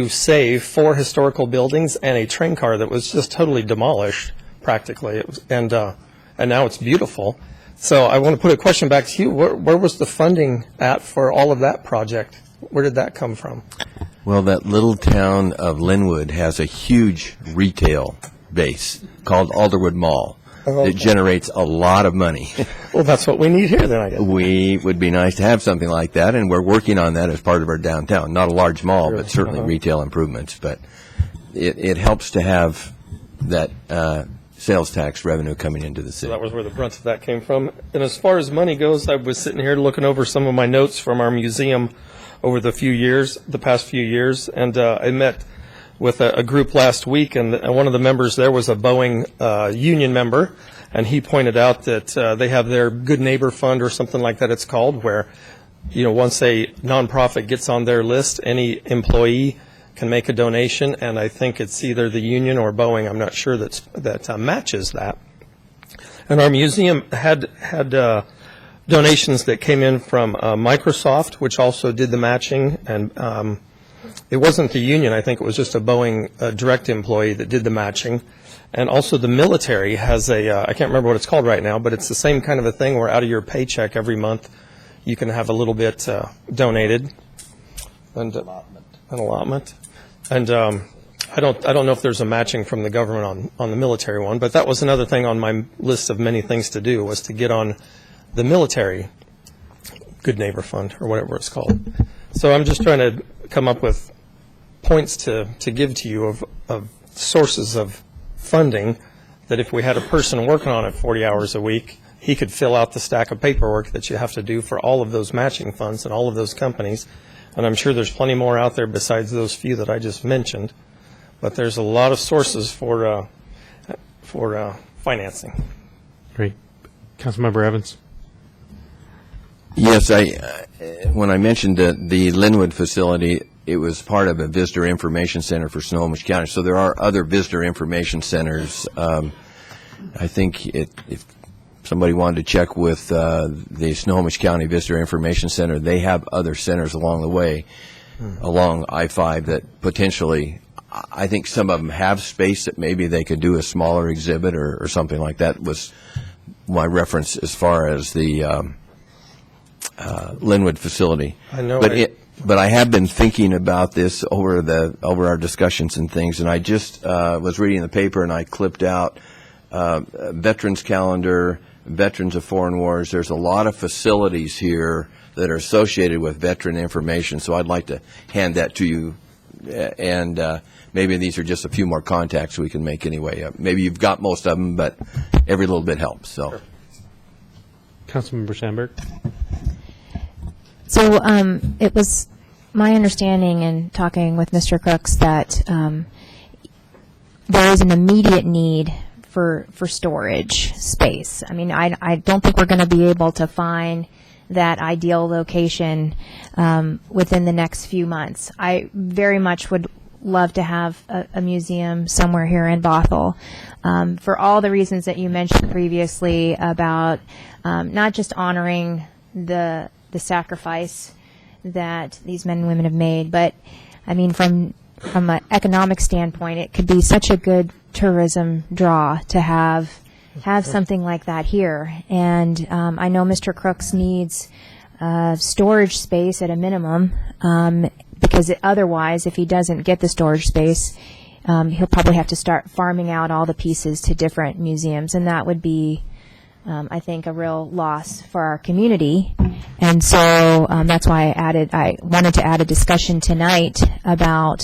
save 4 historical buildings and a train car that was just totally demolished, practically. It was, and now it's beautiful. So I want to put a question back to you. Where was the funding at for all of that project? Where did that come from? Well, that little town of Linwood has a huge retail base called Alderwood Mall. It generates a lot of money. Well, that's what we need here then, I guess. We would be nice to have something like that, and we're working on that as part of our downtown. Not a large mall, but certainly retail improvements. But it helps to have that sales tax revenue coming into the city. So that was where the brunt of that came from. And as far as money goes, I was sitting here looking over some of my notes from our museum over the past few years, and I met with a group last week, and one of the members there was a Boeing union member, and he pointed out that they have their Good Neighbor Fund or something like that it's called, where once a nonprofit gets on their list, any employee can make a donation, and I think it's either the union or Boeing, I'm not sure, that matches that. And our museum had donations that came in from Microsoft, which also did the matching, and it wasn't the union. I think it was just a Boeing direct employee that did the matching. And also the military has I can't remember what it's called right now, but it's the same kind of a thing where out of your paycheck every month you can have a little bit donated. And an allotment. And I don't know if there's a matching from the government on the military one, but that was another thing on my list of many things to do, was to get on the military Good Neighbor Fund or whatever it's called. So I'm just trying to come up with points to give to you of sources of funding that if we had a person working on it 40 hours a week, he could fill out the stack of paperwork that you have to do for all of those matching funds and all of those companies. And I'm sure there's plenty more out there besides those few that I just mentioned. But there's a lot of sources for for financing. Great. Councilmember Evans. Yes, when I mentioned the Linwood facility, it was part of a visitor information center for Snohomish County. So there are other visitor information centers. I think if somebody wanted to check with the Snohomish County Visitor Information Center, they have other centers along the way, along I-5 that potentially, I think some of them have space that maybe they could do a smaller exhibit or something like that was my reference as far as the Linwood facility. I know. But I have been thinking about this over our discussions and things, and I just was reading the paper and I clipped out Veterans Calendar, Veterans of Foreign Wars. There's a lot of facilities here that are associated with veteran information, so I'd like to hand that to you, and maybe these are just a few more contacts we can make anyway. Maybe you've got most of them, but every little bit helps. So, Councilmember Sandberg. So it was my understanding in talking with Mr. Crooks that there is an immediate need for storage space. I mean, I don't think we're going to be able to find that ideal location within the next few months. I very much would love to have a museum somewhere here in Bothell for all the reasons that you mentioned previously about not just honoring the sacrifice that these men and women have made, but I mean from an economic standpoint, it could be such a good tourism draw to have something like that here. And I know Mr. Crooks needs storage space at a minimum because otherwise, if he doesn't get the storage space, he'll probably have to start farming out all the pieces to different museums, and that would be I think a real loss for our community. And so that's why I wanted to add a discussion tonight about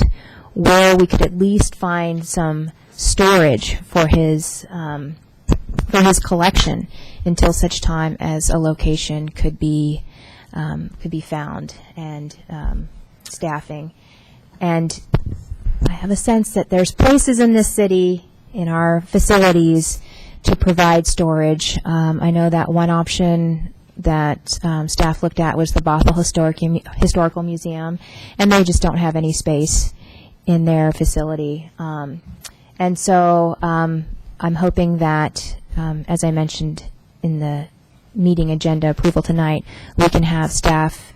where we could at least find some storage for his collection until such time as a location could be found and staffing. And I have a sense that there's places in this city, in our facilities, to provide storage. I know that one option that staff looked at was the Bothell Historical Museum, and they just don't have any space in their facility. And so I'm hoping that, as I mentioned in the meeting agenda approval tonight, we can have staff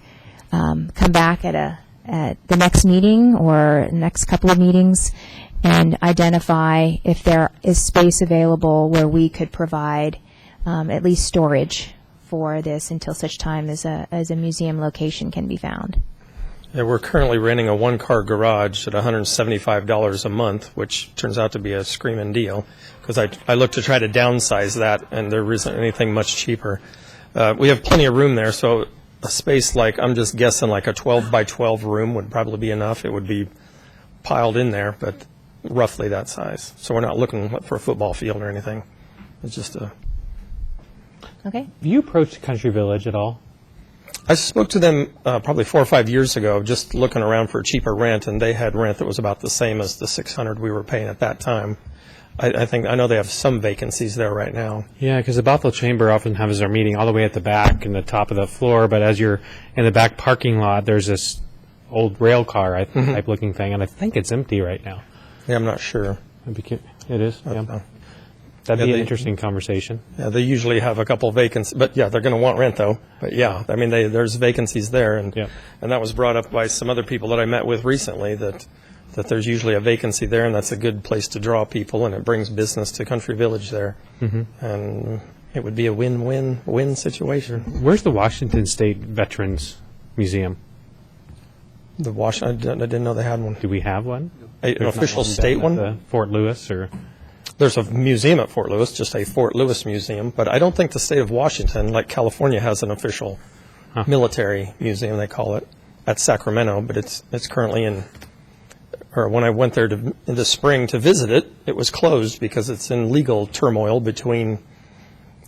come back at the next meeting or next couple of meetings and identify if there is space available where we could provide at least storage for this until such time as a museum location can be found. Yeah, we're currently renting a one-car garage at $175 a month, which turns out to be a screaming deal because I looked to try to downsize that, and there isn't anything much cheaper. We have plenty of room there, so a space like, I'm just guessing, like a 12 by 12 room would probably be enough. It would be piled in there, but roughly that size. So we're not looking for a football field or anything. It's just a... Okay. Have you approached Country Village at all? I spoke to them probably 4 or 5 years ago, just looking around for cheaper rent, and they had rent that was about the same as the $600 we were paying at that time. I know they have some vacancies there right now. Yeah, because the Bothell Chamber often has their meeting all the way at the back in the top of the floor, but as you're in the back parking lot, there's this old rail car type looking thing, and I think it's empty right now. Yeah, I'm not sure. It is, yeah. That'd be an interesting conversation. Yeah, they usually have a couple vacancies, but yeah, they're going to want rent though. But yeah, I mean, there's vacancies there, and that was brought up by some other people that I met with recently that there's usually a vacancy there, and that's a good place to draw people, and it brings business to Country Village there, and it would be a win-win-win situation. Where's the Washington State Veterans Museum? I didn't know they had one. Do we have one? An official state one? Fort Lewis or? There's a museum at Fort Lewis, just a Fort Lewis museum, but I don't think the state of Washington, like California, has an official military museum, they call it, at Sacramento, but it's currently when I went there in the spring to visit it, it was closed because it's in legal turmoil between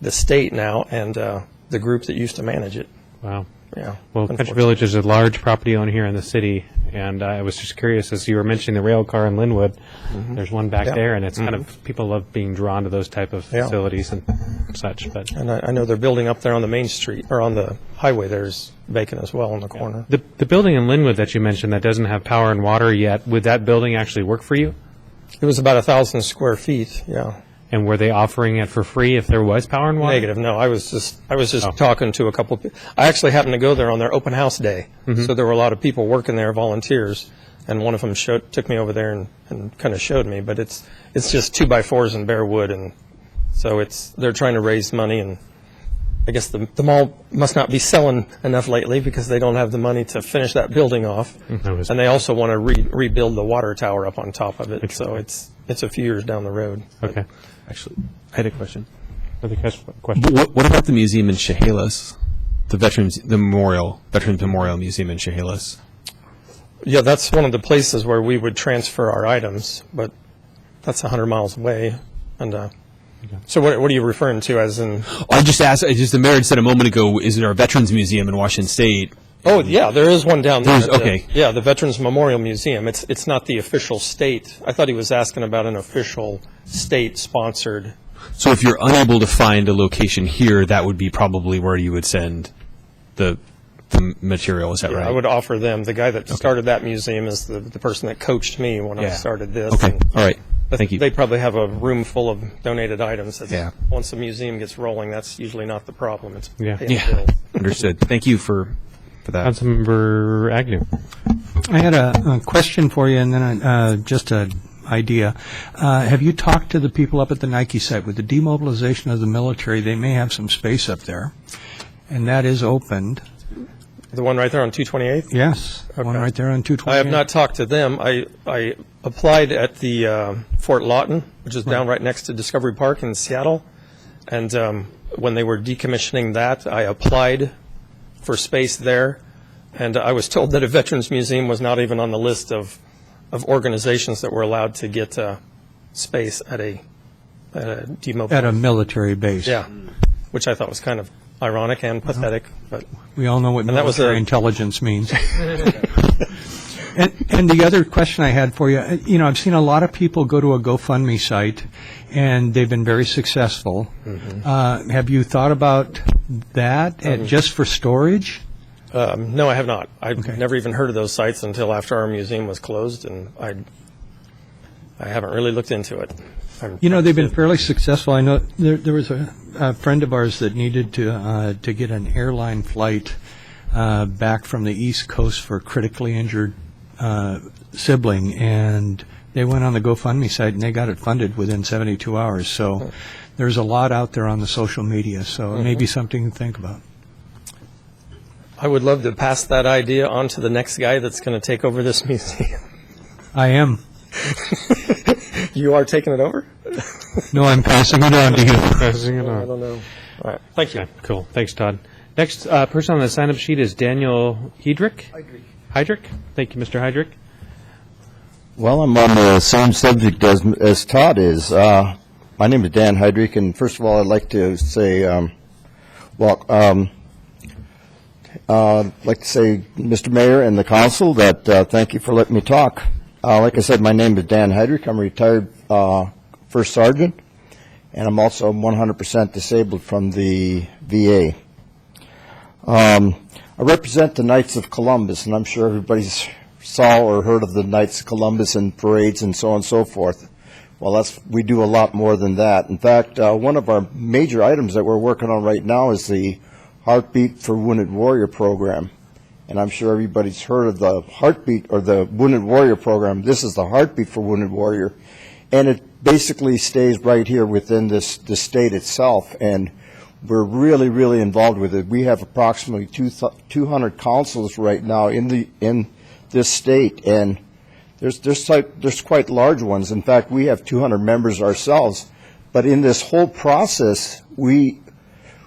the state now and the group that used to manage it. Wow. Yeah. Well, Country Village is a large property owner here in the city, and I was just curious, as you were mentioning the rail car in Linwood, there's one back Yeah. there, and it's kind of, people love being drawn to those type of Yeah. facilities and such, but And I know they're building up there on the main street, or on the highway, there's vacant as well in the corner. the building in Linwood that you mentioned that doesn't have power and water yet, would that building actually work for you? It was about 1,000 square feet, yeah. And were they offering it for free if there was power and water? Negative, no, I was just talking to a couple, I actually happened to go there on their open house day. So there were a lot of people working there, volunteers, and one of them took me over there and kind of showed me, but it's just 2x4s and bare wood, and so they're trying to raise money, and I guess the mall must not be selling enough lately because they don't have the money to finish that building off. And they also want to rebuild the water tower up on top of it, so it's a few years down the road. Okay. Actually, I had a question. Another question. What about the museum in Chehalis? The Veterans Memorial Museum in Chehalis? Yeah, that's one of the places where we would transfer our items, but that's 100 miles away. And so what are you referring to as in? I just asked, the mayor had said a moment ago, is there a Veterans Museum in Washington State? Oh, yeah, there is one down there. Okay. Yeah, the Veterans Memorial Museum. It's not the official state. I thought he was asking about an official state-sponsored. So if you're unable to find a location here, that would be probably where you would send the material, is that right? I would offer them. The guy that started that museum is the person that coached me when I started this. Okay, all right. Thank you. They probably have a room full of donated items. Once the museum gets rolling, that's usually not the problem. It's paying the bills. Understood. Thank you for that. Councilmember Agnew. I had a question for you, and then just an idea. Have you talked to the people up at the Nike site? With the demobilization of the military, they may have some space up there, and that is opened. The one right there on 228th? Yes, one right there on 228th. I have not talked to them. I applied at the Fort Lawton, which is down right next to Discovery Park in Seattle, and when they were decommissioning that, I applied for space there, and I was told that a Veterans Museum was not even on the list of organizations that were allowed to get space at a demobilization. At a military base. Yeah, which I thought was kind of ironic and pathetic. But we all know what military intelligence means. And And the other question I had for you, I've seen a lot of people go to a GoFundMe site, and they've been very successful. Have you thought about that just for storage? No, I have not. I've never even heard of those sites until after our museum was closed, and I haven't really looked into it. They've been fairly successful. I know there was a friend of ours that needed to get an airline flight back from the East Coast for a critically injured sibling, and they went on the GoFundMe site and they got it funded within 72 hours. So there's a lot out there on the social media, so it may be something to think about. I would love to pass that idea on to the next guy that's going to take over this museum. I am. You are taking it over? No, I'm passing it on to you. Passing it on. I don't know. All right. Thank you. Okay, cool. Thanks, Todd. Next person on the sign-up sheet is Daniel Heydrich. Heydrich. Thank you, Mr. Heydrich. Well, I'm on the same subject as Todd is. My name is Dan Heydrich, and first of all, I'd like to say, Mr. Mayor and the council, that thank you for letting me talk. Like I said, my name is Dan Heydrich. I'm a retired first sergeant, and I'm also 100% disabled from the VA. I represent the Knights of Columbus, and I'm sure everybody's saw or heard of the Knights of Columbus and parades and so on and so forth. Well, we do a lot more than that. In fact, one of our major items that we're working on right now is the Heartbeat for Wounded Warrior program. And I'm sure everybody's heard of the Heartbeat or the Wounded Warrior program. This is the Heartbeat for Wounded Warrior. And it basically stays right here within the state itself. And we're really, really involved with it. We have approximately 200 councils right now in this state, and there's quite large ones. In fact, we have 200 members ourselves. But in this whole process, we've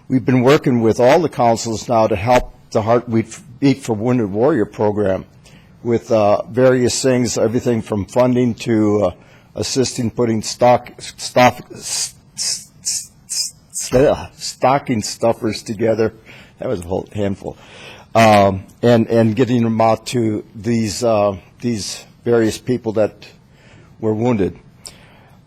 been working with all the councils now to help the Heartbeat for Wounded Warrior program with various things, everything from funding to assisting putting stocking stuffers together. That was a whole handful. And getting them out to these various people that were wounded.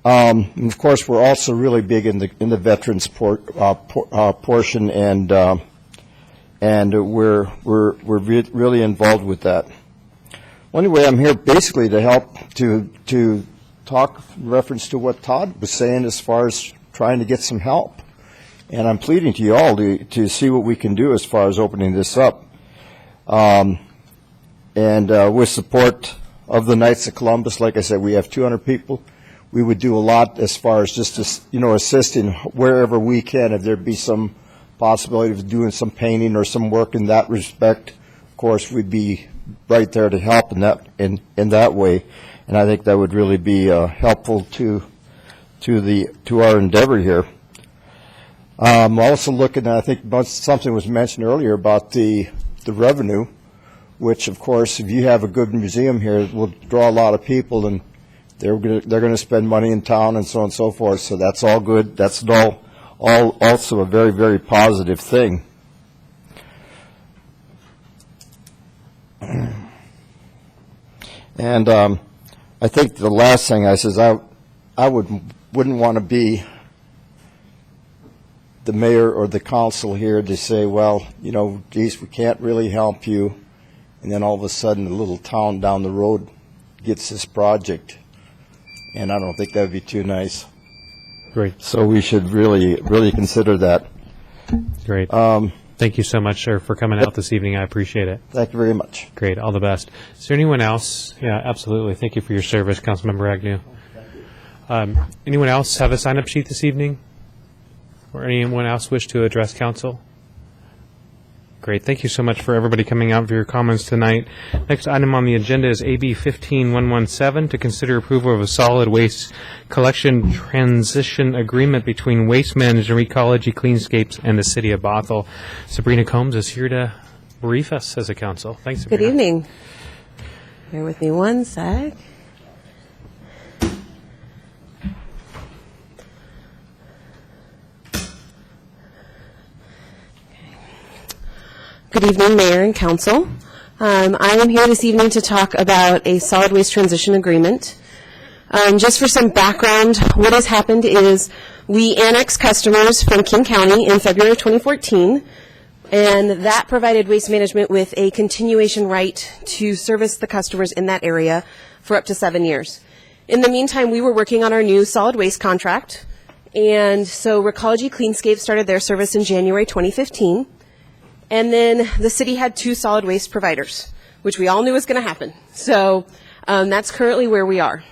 And of course, we're also really big in the veterans portion, and we're really involved with that. Well, anyway, I'm here basically to help to talk in reference to what Todd was saying as far as trying to get some help, and I'm pleading to you all to see what we can do as far as opening this up, and with support of the Knights of Columbus. Like I said, we have 200 people. We would do a lot as far as just assisting wherever we can. If there'd be some possibility of doing some painting or some work in that respect, of course, we'd be right there to help in that way. And I think that would really be helpful to our endeavor here. I'm also looking at, I think something was mentioned earlier about the revenue, which of course, if you have a good museum here, it will draw a lot of people, and they're going to spend money in town and so on and so forth. So that's all good. That's all also a very, very positive thing. And I think the last thing I says, I wouldn't want to be the mayor or the council here to say, well, geez, we can't really help you, and then all of a sudden a little town down the road gets this project. And I don't think that would be too nice. Great. So we should really, really consider that. Great. Thank you so much, sir, for coming out this evening. I appreciate it. Thank you very much. Great. All the best. Is there anyone else? Yeah, absolutely. Thank you for your service, Councilmember Agnew. Anyone else have a sign-up sheet this evening? Or anyone else wish to address council? Great. Thank you so much for everybody coming out for your comments tonight. Next item on the agenda is AB 15117 to consider approval of a solid waste collection transition agreement between Waste Management, Ecology, Cleanscapes, and the City of Bothell. Sabrina Combs is here to brief us as a council. Thanks, Sabrina. Good evening. Bear with me one sec. Good evening, Mayor and Council. I am here this evening to talk about a solid waste transition agreement. Just for some background, what has happened is we annexed customers from King County in February of 2014, and that provided Waste Management with a continuation right to service the customers in that area for up to 7 years. In the meantime, we were working on our new solid waste contract, and so Recology Cleanscape started their service in January 2015. And then the city had 2 solid waste providers, which we all knew was going to happen. So that's currently where we are.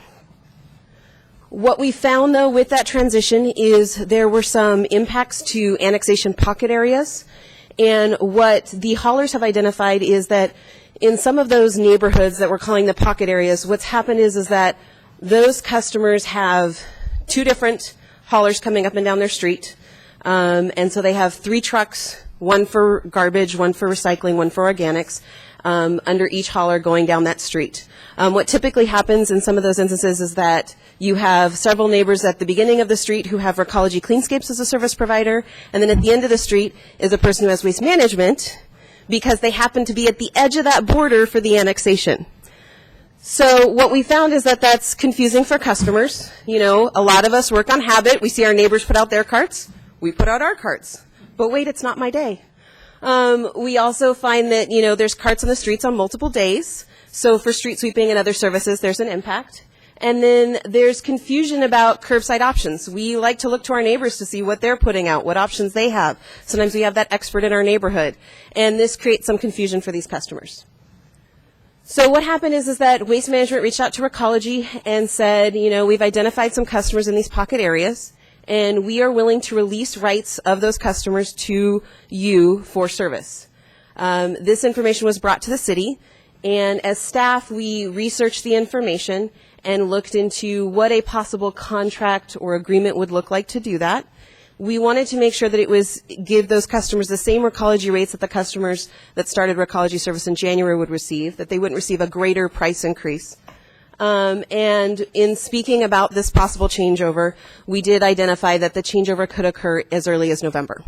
What we found, though, with that transition is there were some impacts to annexation pocket areas. And what the haulers have identified is that in some of those neighborhoods that we're calling the pocket areas, what's happened is that those customers have 2 different haulers coming up and down their street. And so they have 3 trucks, one for garbage, one for recycling, one for organics, under each hauler going down that street. What typically happens in some of those instances is that you have several neighbors at the beginning of the street who have Recology Cleanscapes as a service provider, and then at the end of the street is a person who has Waste Management, because they happen to be at the edge of that border for the annexation. So what we found is that that's confusing for customers. A lot of us work on habit. We see our neighbors put out their carts. We put out our carts. But wait, it's not my day. We also find that, there's carts on the streets on multiple days. So for street sweeping and other services, there's an impact. And then there's confusion about curbside options. We like to look to our neighbors to see what they're putting out, what options they have. Sometimes we have that expert in our neighborhood. And this creates some confusion for these customers. So what happened is that Waste Management reached out to Recology and said, we've identified some customers in these pocket areas, and we are willing to release rights of those customers to you for service. This information was brought to the city, and as staff, we researched the information and looked into what a possible contract or agreement would look like to do that. We wanted to make sure that it was give those customers the same Recology rates that the customers that started Recology service in January would receive, that they wouldn't receive a greater price increase. And in speaking about this possible changeover, we did identify that the changeover could occur as early as November.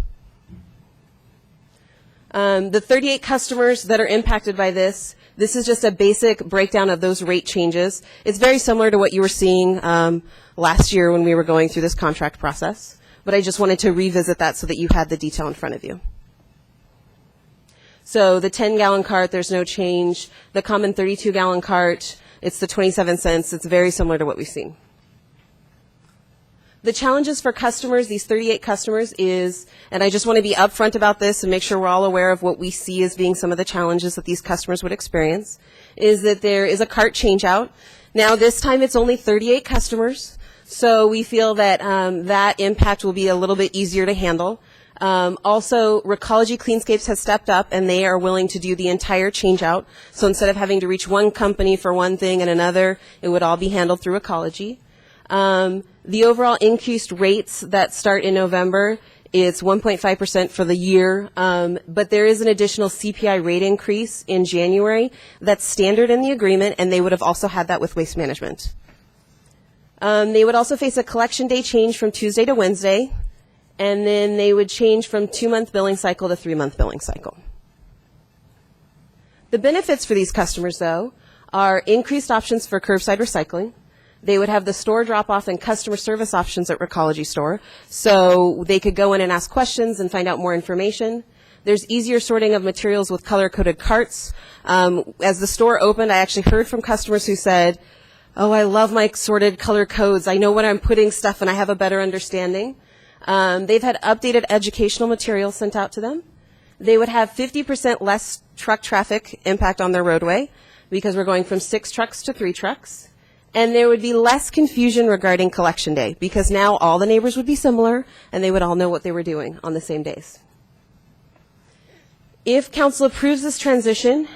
The 38 customers that are impacted by this is just a basic breakdown of those rate changes. It's very similar to what you were seeing last year when we were going through this contract process, but I just wanted to revisit that so that you had the detail in front of you. So the 10-gallon cart, there's no change. The common 32-gallon cart, it's the 27 cents. It's very similar to what we've seen. The challenges for customers, these 38 customers, is, and I just want to be upfront about this and make sure we're all aware of what we see as being some of the challenges that these customers would experience, is that there is a cart changeout. Now, this time it's only 38 customers, so we feel that that impact will be a little bit easier to handle. Also, Recology Cleanscapes has stepped up, and they are willing to do the entire changeout. So instead of having to reach one company for one thing and another, it would all be handled through Recology. The overall increased rates that start in November, it's 1.5% for the year, but there is an additional CPI rate increase in January that's standard in the agreement, and they would have also had that with Waste Management. They would also face a collection day change from Tuesday to Wednesday, and then they would change from 2-month billing cycle to 3-month billing cycle. The benefits for these customers, though, are increased options for curbside recycling. They would have the store drop-off and customer service options at Recology Store, so they could go in and ask questions and find out more information. There's easier sorting of materials with color-coded carts. As the store opened, I actually heard from customers who said, "Oh, I love my sorted color codes. I know when I'm putting stuff and I have a better understanding." They've had updated educational materials sent out to them. They would have 50% less truck traffic impact on their roadway because we're going from 6 trucks to 3 trucks. And there would be less confusion regarding collection day because now all the neighbors would be similar and they would all know what they were doing on the same days. If council approves this transition,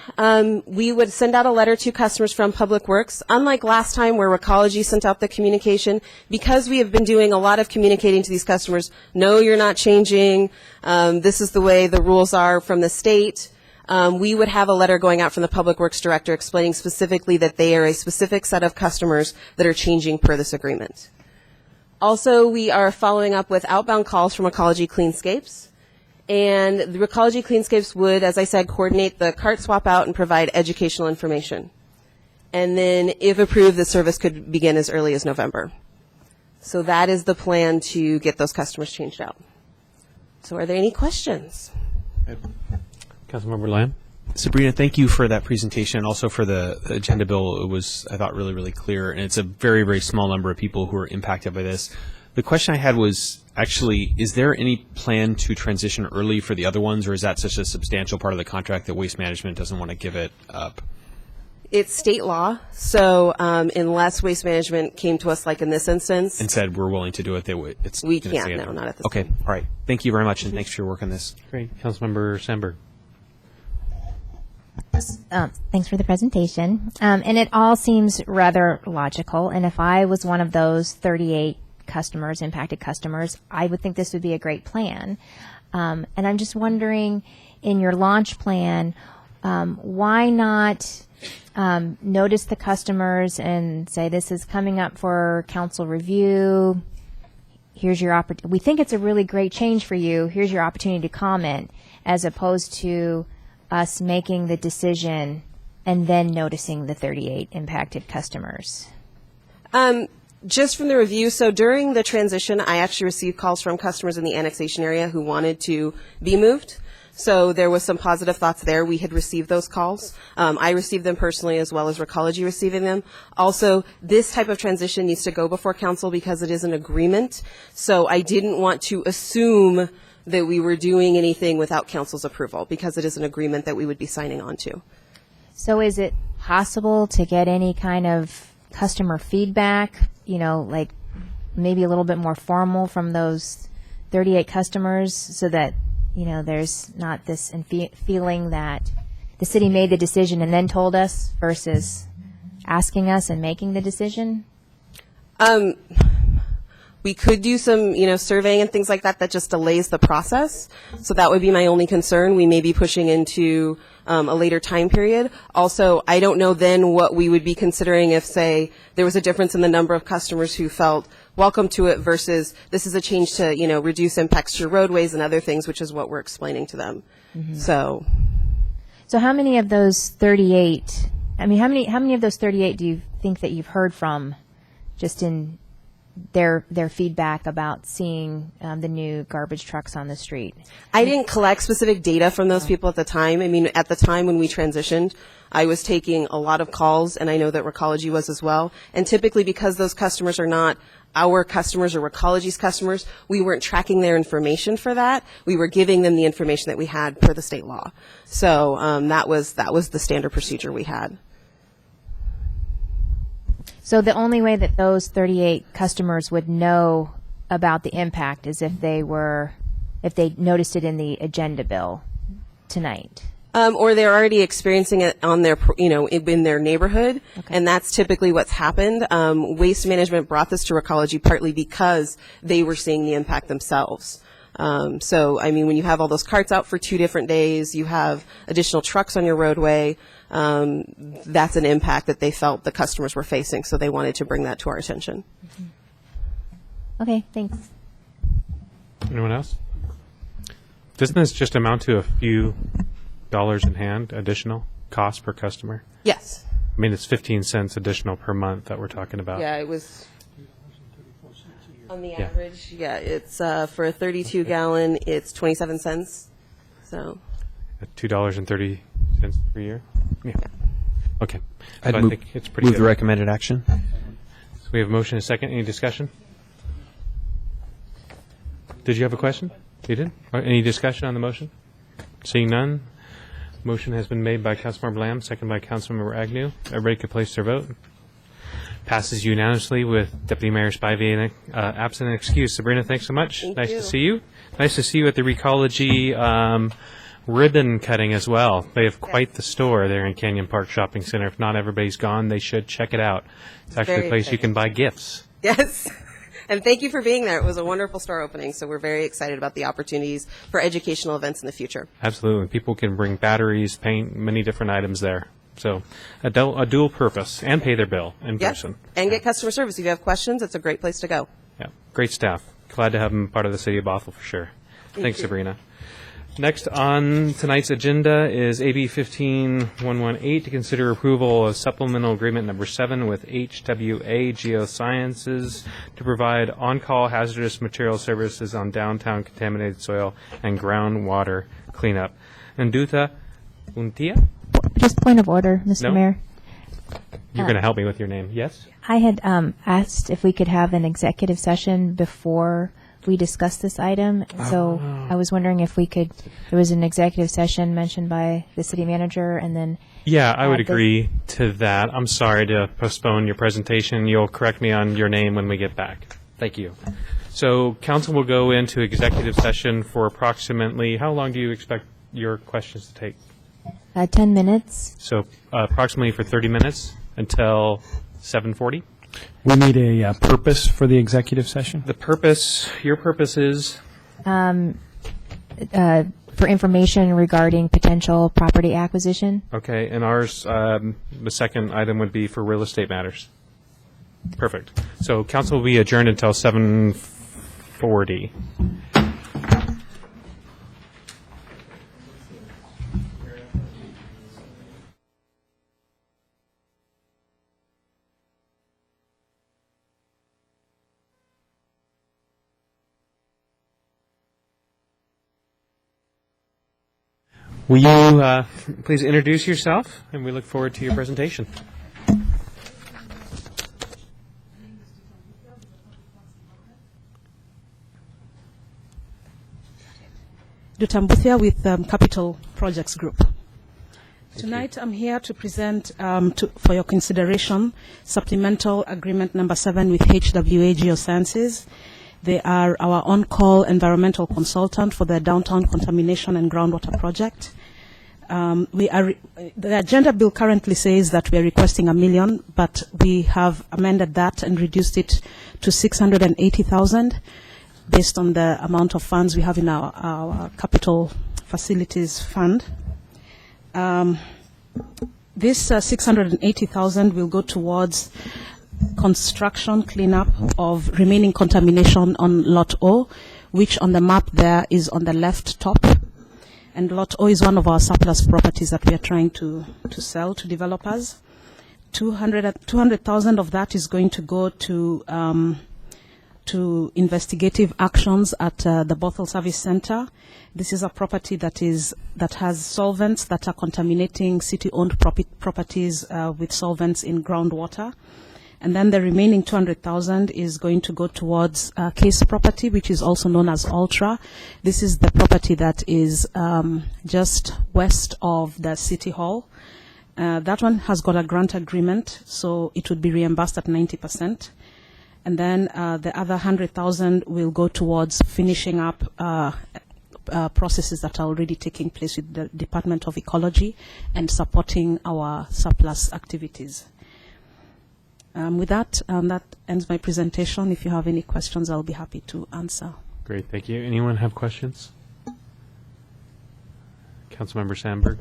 we would send out a letter to customers from Public Works. Unlike last time where Recology sent out the communication, because we have been doing a lot of communicating to these customers, no, you're not changing, this is the way the rules are from the state, we would have a letter going out from the Public Works Director explaining specifically that they are a specific set of customers that are changing per this agreement. Also, we are following up with outbound calls from Recology Cleanscapes. And the Recology Cleanscapes would, as I said, coordinate the cart swap out and provide educational information. And then, if approved, the service could begin as early as November. So that is the plan to get those customers changed out. So are there any questions? Councilmember Lamb? Sabrina, thank you for that presentation and also for the agenda bill. It was, I thought, really, really clear. And it's a very, very small number of people who are impacted by this. The question I had was, actually, is there any plan to transition early for the other ones, or is that such a substantial part of the contract that Waste Management doesn't want to give it up? It's state law, so unless Waste Management came to us, like in this instance, And said we're willing to do it, they would. we can't, no, not at this Okay, time. all right. Thank you very much, and thanks for your work on this. Great. Councilmember Sandberg. Thanks for the presentation. And it all seems rather logical. And if I was one of those 38 customers, impacted customers, I would think this would be a great plan. And I'm just wondering, in your launch plan, why not notice the customers and say, this is coming up for council review. Here's your opportunity. We think it's a really great change for you. Here's your opportunity to comment, as opposed to us making the decision and then noticing the 38 impacted customers. Just from the review, so during the transition, I actually received calls from customers in the annexation area who wanted to be moved. So there was some positive thoughts there. We had received those calls. I received them personally as well as Recology receiving them. Also, this type of transition needs to go before council because it is an agreement. So I didn't want to assume that we were doing anything without council's approval because it is an agreement that we would be signing on to. So is it possible to get any kind of customer feedback, like maybe a little bit more formal from those 38 customers so that, there's not this feeling that the city made the decision and then told us versus asking us and making the decision? We could do some, surveying and things like that just delays the process. So that would be my only concern. We may be pushing into a later time period. Also, I don't know then what we would be considering if, say, there was a difference in the number of customers who felt welcome to it versus this is a change to, reduce impacts to your roadways and other things, which is what we're explaining to them. Mm-hmm. So how many of those 38, how many of those 38 do you think that you've heard from just in their feedback about seeing the new garbage trucks on the street? I didn't collect specific data from those people at the time. I mean, at the time when we transitioned, I was taking a lot of calls, and I know that Recology was as well. And typically, because those customers are not our customers or Recology's customers, we weren't tracking their information for that. We were giving them the information that we had per the state law. So that was the standard procedure we had. So the only way that those 38 customers would know about the impact is if they noticed it in the agenda bill tonight. Or they're already experiencing it on their, in their neighborhood, and that's typically what's happened. Waste Management brought this to Recology partly because they were seeing the impact themselves. So, when you have all those carts out for 2 different days, you have additional trucks on your roadway, that's an impact that they felt the customers were facing, so they wanted to bring that to our attention. Okay, thanks. Anyone else? Doesn't this just amount to a few dollars in hand additional cost per customer? Yes. It's 15 cents additional per month that we're talking about. Yeah, it was on the average. Yeah, it's for a 32 gallon, it's 27 cents. So $2.30 per year. Yeah. Okay. I'd So I move, think it's pretty move good. the recommended action. So we have a motion and a second. Any discussion? Did you have a question? You did? Any discussion on the motion? Seeing none. Motion has been made by Councilmember Lamb, second by Councilmember Agnew. Everybody could place their vote. Passes unanimously with Deputy Mayor Spivey absent and excused. Sabrina, thanks so much. Thank nice you. to see you. Nice to see you at the Recology ribbon cutting as well. They have quite the store there in Canyon Park Shopping Center. If not everybody's gone, they should check it out. It's actually very a place you exciting. can buy gifts. yes. And thank you for being there. It was a wonderful store opening, so we're very excited about the opportunities for educational events in the future. Absolutely. People can bring batteries, paint, many different items there. So a dual purpose, and pay their bill in Yes. person. And get customer service. If you have questions, it's a great place to go. Yeah, great staff. Glad to have them part of the city of Bothell for sure. Thanks, you. Sabrina. Next on tonight's agenda is AB 15118 to consider approval of supplemental agreement number 7 with HWA Geosciences to provide on-call hazardous material services on downtown contaminated soil and groundwater cleanup. Nduta Untia? Just point of order, Mr. No? Mayor. You're going to help me with your name, yes? I had asked if we could have an executive session before we discuss this item. So I was wondering if we could, there was an executive session mentioned by the city manager and then. Yeah, I would add the- agree to that. I'm sorry to postpone your presentation. You'll correct me on your name when we get back. Thank you. So council will go into executive session for approximately, how long do you expect your questions to take? 10 minutes. So approximately for 30 minutes until 7:40. We need a purpose for the executive session. The purpose, your purpose is? For information regarding potential property acquisition. Okay, and ours, the second item would be for real estate matters. Perfect. So council will be adjourned until 7:40. Will you please introduce yourself, and we look forward to your presentation. Dutambuthia with Capital Projects Group. Tonight I'm here to present for your consideration supplemental agreement number 7 with HWA Geosciences. They are our on-call environmental consultant for the downtown contamination and groundwater project. The agenda bill currently says that we are requesting $1 million, but we have amended that and reduced it to $680,000 based on the amount of funds we have in our capital facilities fund. This $680,000 will go towards construction cleanup of remaining contamination on Lot O, which on the map there is on the left top. And Lot O is one of our surplus properties that we are trying to sell to developers. 200,000 of that is going to go to investigative actions at the Bothell Service Center. This is a property that has solvents that are contaminating city-owned properties with solvents in groundwater. And then the remaining 200,000 is going to go towards Case property, which is also known as Ultra. This is the property that is just west of the City Hall. That one has got a grant agreement, so it would be reimbursed at 90%. And then the other 100,000 will go towards finishing up processes that are already taking place with the Department of Ecology and supporting our surplus activities. With that, that ends my presentation. If you have any questions, I'll be happy to answer. Great, thank you. Anyone have questions? Councilmember Sandberg.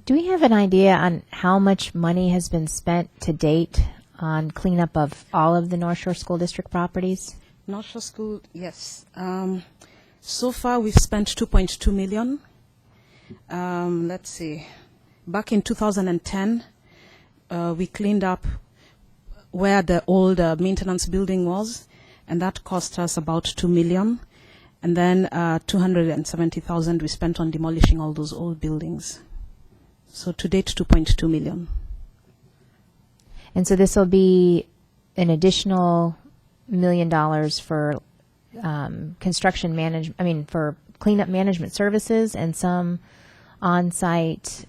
Do we have an idea on how much money has been spent to date on cleanup of all of the North Shore School District properties? North Shore School, yes. So far, we've spent $2.2 million. Let's see. Back in 2010, we cleaned up where the old maintenance building was, and that cost us about $2 million. And then $270,000 we spent on demolishing all those old buildings. So to date, $2.2 million. And so this will be an additional $1 million for construction management, for cleanup management services and some on-site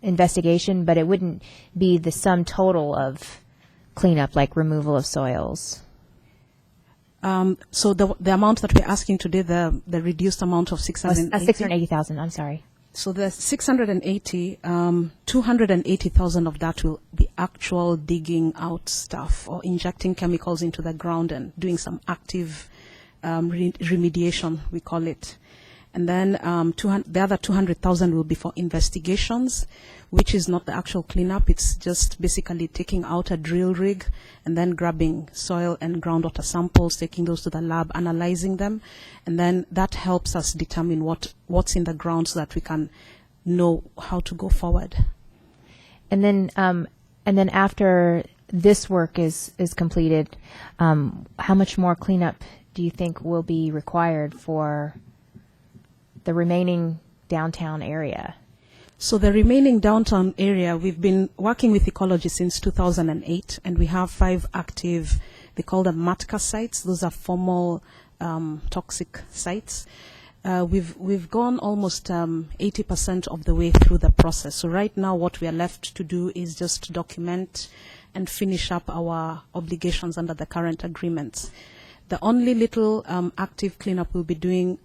investigation, but it wouldn't be the sum total of cleanup, like removal of soils. So the amount that we're asking today, the reduced amount of $680,000, I'm sorry. So the 680, 280,000 of that will be actual digging out stuff or injecting chemicals into the ground and doing some active remediation, we call it. And then the other 200,000 will be for investigations, which is not the actual cleanup. It's just basically taking out a drill rig and then grabbing soil and groundwater samples, taking those to the lab, analyzing them, and then that helps us determine what's in the ground so that we can know how to go forward. And then after this work is completed, how much more cleanup do you think will be required for the remaining downtown area? So the remaining downtown area, we've been working with ecology since 2008, and we have 5 active, they call them MATCA sites. Those are formal toxic sites. We've gone almost 80% of the way through the process. So right now what we are left to do is just document and finish up our obligations under the current agreements. The only little active cleanup we'll be doing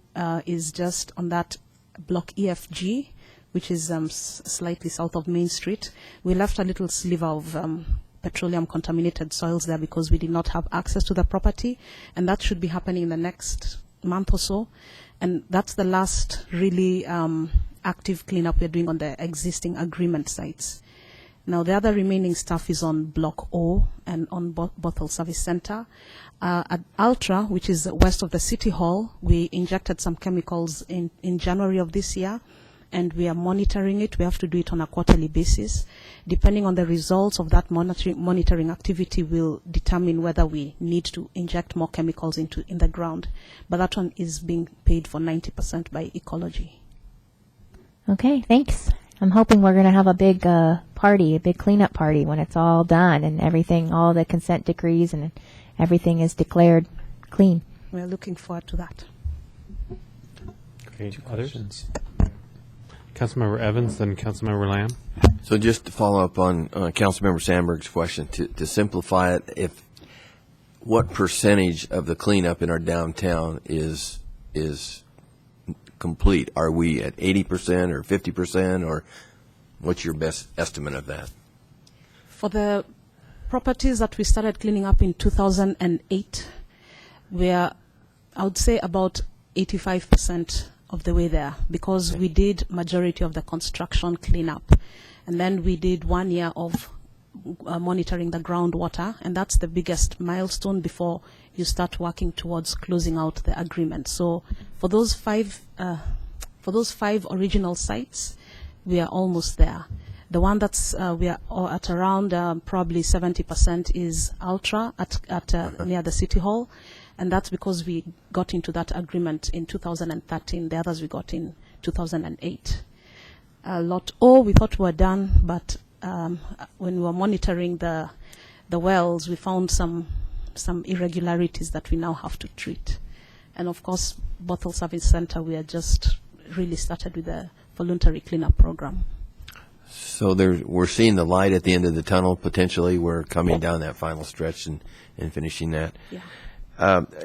is just on that block EFG, which is slightly south of Main Street. We left a little sliver of petroleum contaminated soils there because we did not have access to the property, and that should be happening in the next month or so. And that's the last really active cleanup we're doing on the existing agreement sites. Now the other remaining stuff is on Block O and on Bothell Service Center. At Ultra, which is west of the City Hall, we injected some chemicals in January of this year, and we are monitoring it. We have to do it on a quarterly basis. Depending on the results of that monitoring activity, will determine whether we need to inject more chemicals in the ground. But that one is being paid for 90% by ecology. Okay, thanks. I'm hoping we're going to have a big party, a big cleanup party when it's all done and everything, all the consent decrees and everything is declared clean. We're looking forward to that. Okay, others? Councilmember Evans, then Councilmember Lamb. So just to follow up on Councilmember Sandberg's question, to simplify it, if what percentage of the cleanup in our downtown is complete? Are we at 80% or 50%, or what's your best estimate of that? For the properties that we started cleaning up in 2008, we are, I would say, about 85% of the way there, because we did majority of the construction cleanup. And then we did 1 year of monitoring the groundwater, and that's the biggest milestone before you start working towards closing out the agreement. So for those five original sites, we are almost there. The one that's we are at around probably 70% is Ultra at near the City Hall, and that's because we got into that agreement in 2013. The others we got in 2008. Lot O, we thought we were done, but when we were monitoring the wells, we found some irregularities that we now have to treat. And of course, Bothell Service Center, we are just really started with the voluntary cleanup program. So we're seeing the light at the end of the tunnel, potentially. We're coming down that final stretch and finishing that. Yeah.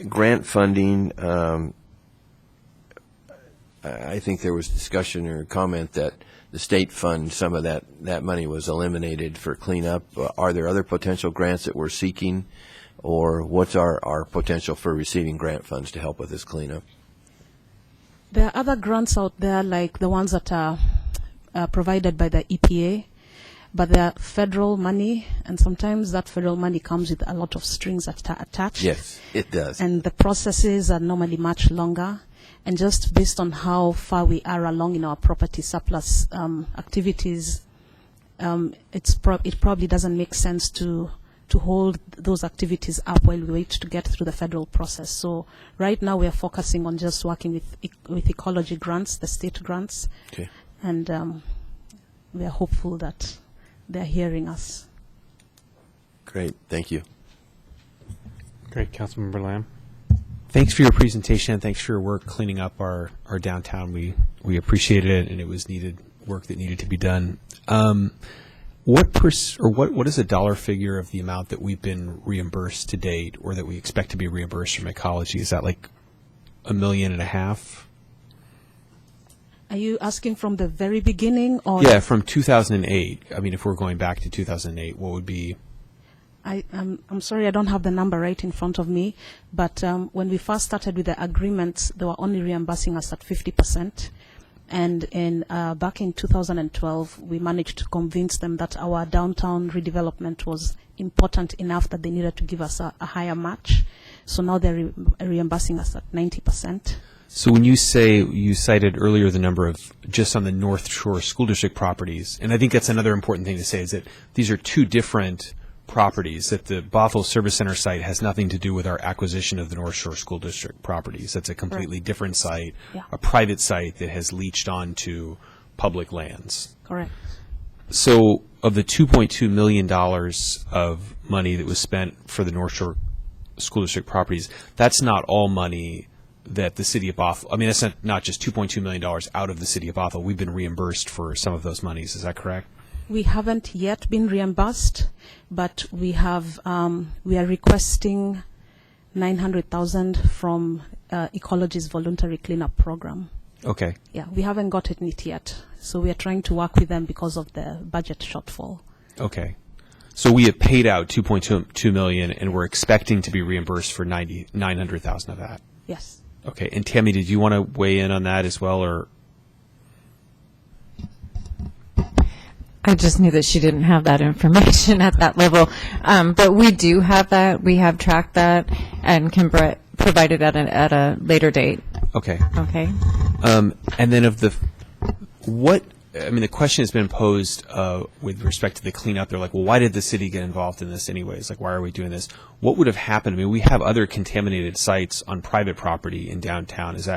Grant funding, I think there was discussion or comment that the state fund, some of that money was eliminated for cleanup. Are there other potential grants that we're seeking, or what's our potential for receiving grant funds to help with this cleanup? There are other grants out there, like the ones that are provided by the EPA, but they're federal money, and sometimes that federal money comes with a lot of strings attached. Yes, it does. And the processes are normally much longer. And just based on how far we are along in our property surplus activities, it probably doesn't make sense to hold those activities up while we wait to get through the federal process. So right now we are focusing on just working with ecology grants, the state grants. Okay. And we are hopeful that they're hearing us. Great, thank you. Great, Councilmember Lamb. Thanks for your presentation. Thanks for your work cleaning up our downtown. We appreciated it, and it was needed work that needed to be done. What is the dollar figure of the amount that we've been reimbursed to date, or that we expect to be reimbursed from ecology? Is that like $1.5 million? Are you asking from the very beginning, or? Yeah, from 2008. I mean, if we're going back to 2008, what would be? I'm sorry, I don't have the number right in front of me, but when we first started with the agreements, they were only reimbursing us at 50%. And back in 2012, we managed to convince them that our downtown redevelopment was important enough that they needed to give us a higher match. So now they're reimbursing us at 90%. So when you say, you cited earlier the number of just on the North Shore School District properties, and I think that's another important thing to say, is that these are two different properties, that the Bothell Service Center site has nothing to do with our acquisition of the North Shore School District properties. That's a completely different site, a private site that has leached onto public lands. Correct. So of the $2.2 million of money that was spent for the North Shore School District properties, that's not all money that the city of Bothell, I mean, that's not just $2.2 million out of the city of Bothell. We've been reimbursed for some of those monies. Is that correct? We haven't yet been reimbursed, but we have. We are requesting $900,000 from Ecology's voluntary cleanup program. Okay. Yeah, we haven't gotten it yet, so we are trying to work with them because of the budget shortfall. Okay. So we have paid out $2.2 million, and we're expecting to be reimbursed for $900,000 of that. Yes. Okay. And Tammy, did you want to weigh in on that as well, or? I just knew that she didn't have that information at that level. But we do have that. We have tracked that and can provide it at a later date. Okay. Okay. And then the question has been posed with respect to the cleanup. They're like, well, why did the city get involved in this anyways? Like, why are we doing this? What would have happened? I mean, we have other contaminated sites on private property in downtown. It's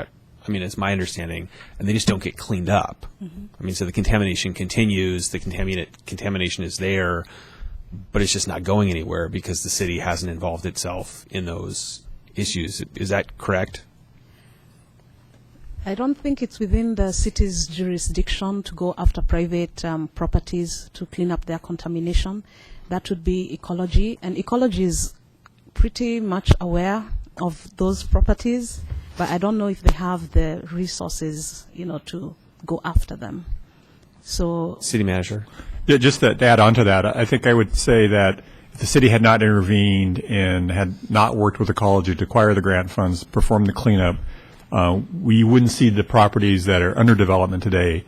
my understanding, and they just don't get cleaned up. Mm-hmm. I mean, so the contamination continues, the contamination is there, but it's just not going anywhere because the city hasn't involved itself in those issues. Is that correct? I don't think it's within the city's jurisdiction to go after private properties to clean up their contamination. That would be Ecology, and Ecology is pretty much aware of those properties, but I don't know if they have the resources, to go after them. So, City Manager. Yeah, just to add on to that, I think I would say that if the city had not intervened and had not worked with ecology to acquire the grant funds, perform the cleanup, we wouldn't see the properties that are under development today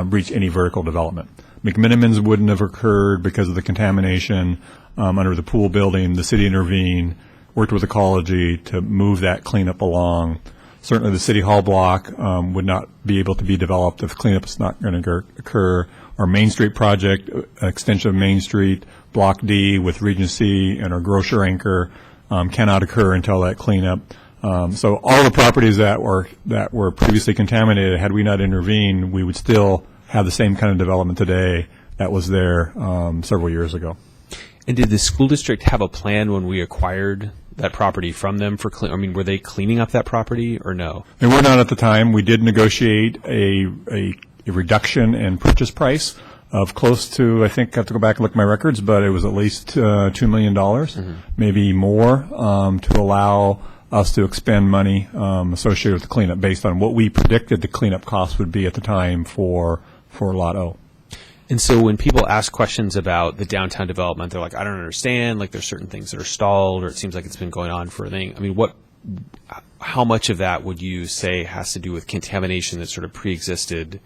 reach any vertical development. McMinimans wouldn't have occurred because of the contamination under the pool building. The city intervened, worked with ecology to move that cleanup along. Certainly the City Hall block would not be able to be developed if cleanup is not going to occur. Our Main Street project, extension of Main Street, Block D with Regency and our grocer anchor cannot occur until that cleanup. So all the properties that were previously contaminated, had we not intervened, we would still have the same kind of development today that was there several years ago. And did the school district have a plan when we acquired that property from them for were they cleaning up that property or no? They were not at the time. We did negotiate a reduction in purchase price of close to, I think I have to go back and look at my records, but it was at least $2 million, maybe more, to allow us to expend money associated with the cleanup based on what we predicted the cleanup costs would be at the time for Lot O. And so when people ask questions about the downtown development, they're like, I don't understand, like there's certain things that are stalled or it seems like it's been going on for a thing. I mean, how much of that would you say has to do with contamination that sort of pre-existed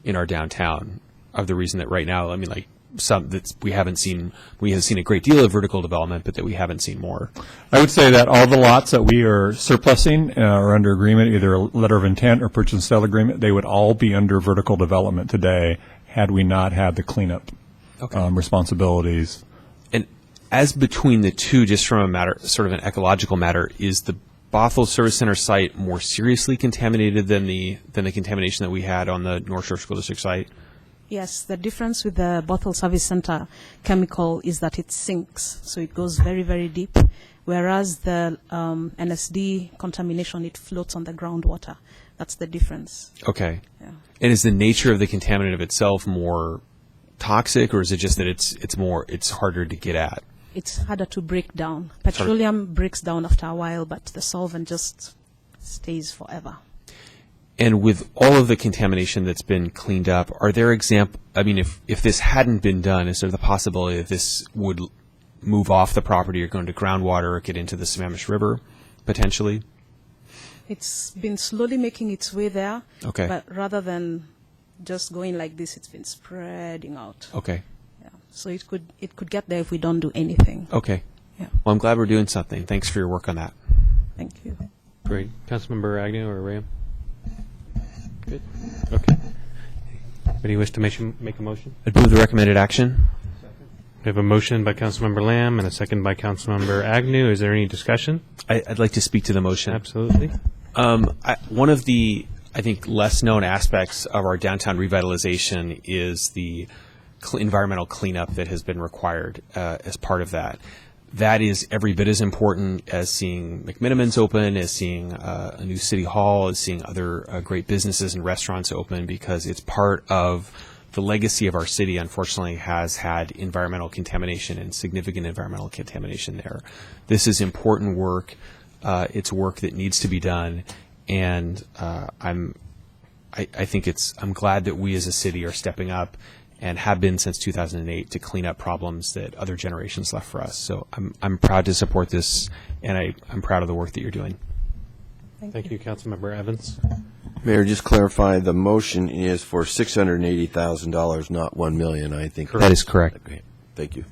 in our downtown of the reason that right now, I mean, like some that we have seen a great deal of vertical development, but that we haven't seen more? I would say that all the lots that we are surplusing are under agreement, either a letter of intent or purchase and sale agreement. They would all be under vertical development today had we not had the cleanup responsibilities. And as between the two, just from a matter, sort of an ecological matter, is the Bothell Service Center site more seriously contaminated than the contamination that we had on the North Shore School District site? yes, the difference with the Bothell Service Center chemical is that it sinks, so it goes very, very deep, whereas the NSD contamination, it floats on the groundwater. That's the difference. Okay. Yeah. And is the nature of the contaminant of itself more toxic, or is it just that it's harder to get at? It's harder to break down. Petroleum breaks down after a while, but the solvent just stays forever. And with all of the contamination that's been cleaned up, are there if this hadn't been done, is there the possibility that this would move off the property or go into groundwater or get into the Sammamish River, potentially? It's been slowly making its way there. Okay. But rather than just going like this, it's been spreading out. Okay. Yeah. So it could get there if we don't do anything. Okay. Yeah. Well, I'm glad we're doing something. Thanks for your work on that. Thank you. Great. Councilmember Agnew or Ram? Good. Okay. Anybody wish to make a motion? I'd move the recommended action. We have a motion by Councilmember Lamb and a second by Councilmember Agnew. Is there any discussion? I'd like to speak to the motion. Absolutely. One of the, I think, less known aspects of our downtown revitalization is the environmental cleanup that has been required as part of that. That is every bit as important as seeing McMinimans open, as seeing a new city hall, as seeing other great businesses and restaurants open, because it's part of the legacy of our city. Unfortunately, has had environmental contamination and significant environmental contamination there. This is important work. It's work that needs to be done, and I'm glad that we as a city are stepping up and have been since 2008 to clean up problems that other generations left for us. So I'm proud to support this, and I'm proud of the work that you're doing. Thank you, Councilmember Evans. Mayor, just clarify, the motion is for $680,000, not $1 million, I think. That is correct. Okay. Thank you.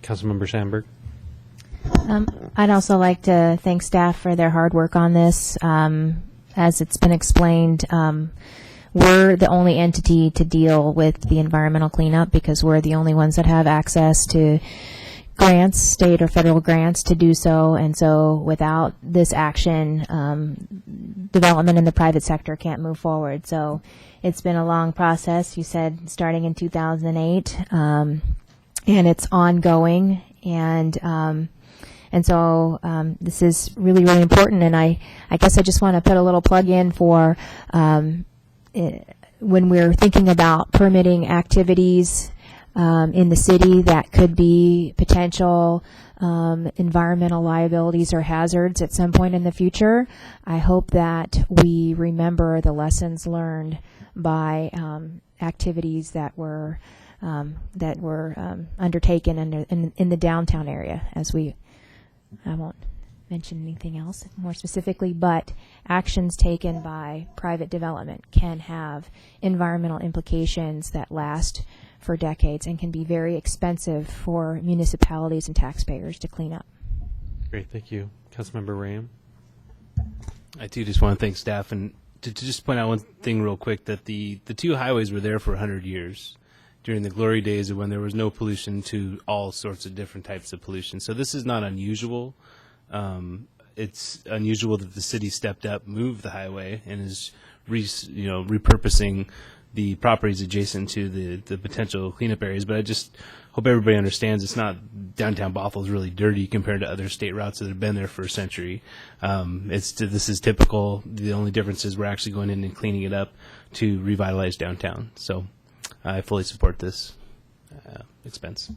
Councilmember Sandberg. I'd also like to thank staff for their hard work on this. As it's been explained, we're the only entity to deal with the environmental cleanup because we're the only ones that have access to grants, state or federal grants to do so. And so without this action, development in the private sector can't move forward. So it's been a long process, you said, starting in 2008, and it's ongoing. And so this is really, really important. And I guess I just want to put a little plug in for when we're thinking about permitting activities, in the city that could be potential environmental liabilities or hazards at some point in the future. I hope that we remember the lessons learned by activities that were undertaken in the downtown area. I won't mention anything else more specifically, but actions taken by private development can have environmental implications that last for decades and can be very expensive for municipalities and taxpayers to clean up. Great, thank you. Councilmember Ram. I do just want to thank staff and to just point out one thing real quick, that the two highways were there for 100 years during the glory days of when there was no pollution to all sorts of different types of pollution. So this is not unusual. It's unusual that the city stepped up, moved the highway, and is repurposing the properties adjacent to the potential cleanup areas. But I just hope everybody understands it's not downtown Bothell is really dirty compared to other state routes that have been there for a century. This is typical. The only difference is we're actually going in and cleaning it up to revitalize downtown. So I fully support this expense.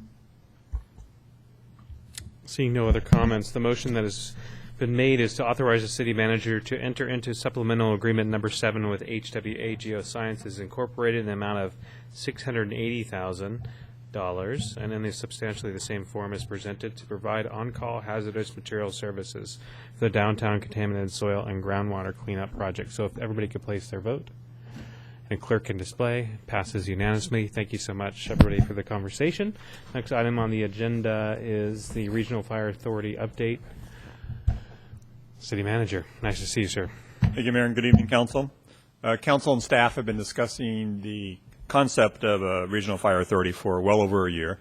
Seeing no other comments, the motion that has been made is to authorize the city manager to enter into supplemental agreement number 7 with HWA Geosciences Incorporated in the amount of $680,000 and in substantially the same form as presented to provide on-call hazardous material services for the downtown contaminated soil and groundwater cleanup project. So if everybody could place their vote. And clerk can display. Passes unanimously. Thank you so much, everybody, for the conversation. Next item on the agenda is the Regional Fire Authority update. City Manager, nice to see you, sir. Thank you, Mayor, and good evening, Council. Council and staff have been discussing the concept of a Regional Fire Authority for well over a year.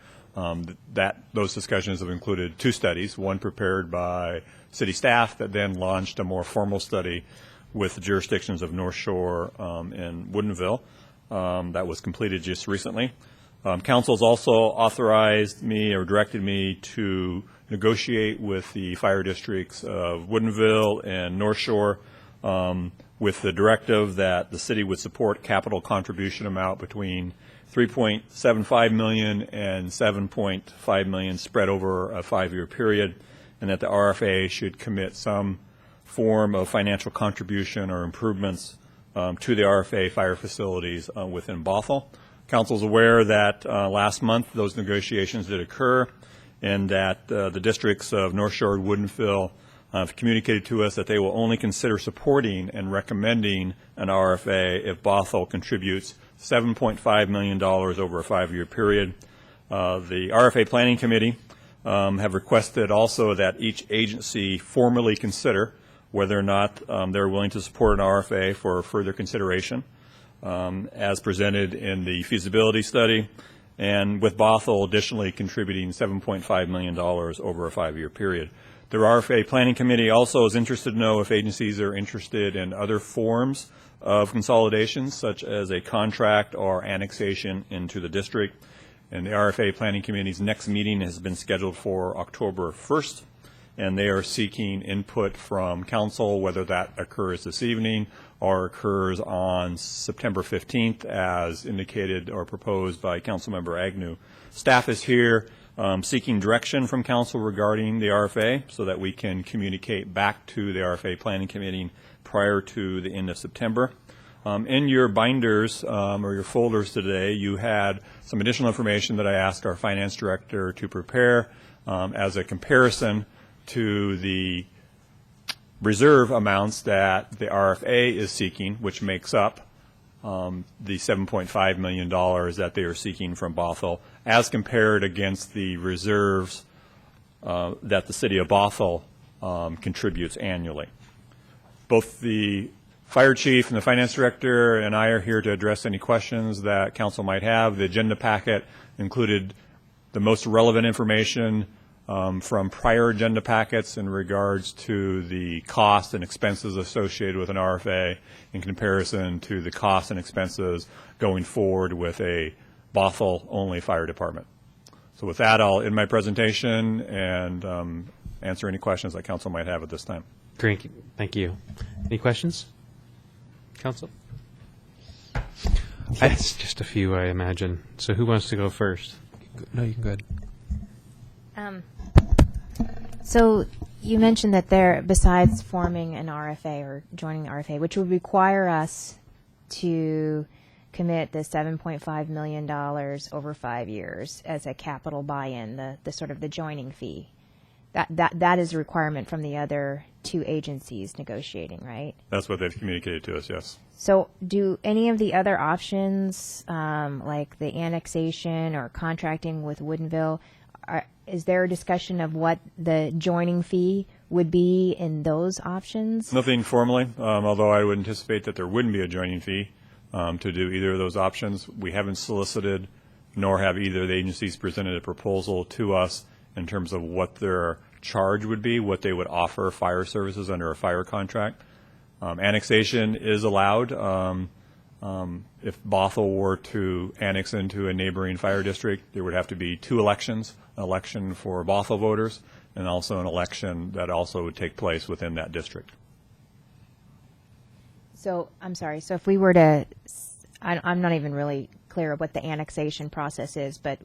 Those discussions have included 2 studies, one prepared by city staff that then launched a more formal study with the jurisdictions of North Shore and Woodinville. That was completed just recently. Council's also authorized me or directed me to negotiate with the fire districts of Woodinville and North Shore with the directive that the city would support capital contribution amount between $3.75 million and $7.5 million spread over a 5-year period, and that the RFA should commit some form of financial contribution or improvements to the RFA fire facilities within Bothell. Council is aware that last month those negotiations did occur, and that the districts of North Shore and Woodinville have communicated to us that they will only consider supporting and recommending an RFA if Bothell contributes $7.5 million over a 5-year period. The RFA Planning Committee have requested also that each agency formally consider whether or not they're willing to support an RFA for further consideration, as presented in the feasibility study, and with Bothell additionally contributing $7.5 million over a 5-year period. The RFA Planning Committee also is interested to know if agencies are interested in other forms of consolidation, such as a contract or annexation into the district. And the RFA Planning Committee's next meeting has been scheduled for October 1st, and they are seeking input from council, whether that occurs this evening or occurs on September 15th, as indicated or proposed by Councilmember Agnew. Staff is here seeking direction from council regarding the RFA so that we can communicate back to the RFA Planning Committee prior to the end of September. In your binders or your folders today, you had some additional information that I asked our finance director to prepare as a comparison to the reserve amounts that the RFA is seeking, which makes up the $7.5 million that they are seeking from Bothell, as compared against the reserves that the city of Bothell contributes annually. Both the fire chief and the finance director and I are here to address any questions that council might have. The agenda packet included the most relevant information from prior agenda packets in regards to the cost and expenses associated with an RFA in comparison to the costs and expenses going forward with a Bothell-only fire department. So with that, I'll end my presentation and answer any questions that council might have at this time. Great, thank you. Any questions, council? That's just a few, I imagine. So who wants to go first? No, you can go ahead. So you mentioned that there, besides forming an RFA or joining the RFA, which would require us to commit the $7.5 million over 5 years as a capital buy-in, the sort of the joining fee. That is a requirement from the other two agencies negotiating, right? That's what they've communicated to us, yes. So do any of the other options, like the annexation or contracting with Woodinville, is there a discussion of what the joining fee would be in those options? Nothing formally, although I would anticipate that there wouldn't be a joining fee to do either of those options. We haven't solicited, nor have either of the agencies presented a proposal to us in terms of what their charge would be, what they would offer fire services under a fire contract. Annexation is allowed. If Bothell were to annex into a neighboring fire district, there would have to be two elections, an election for Bothell voters and also an election that also would take place within that district. So, I'm sorry, so if we were to, I'm not even really clear of what the annexation process is, but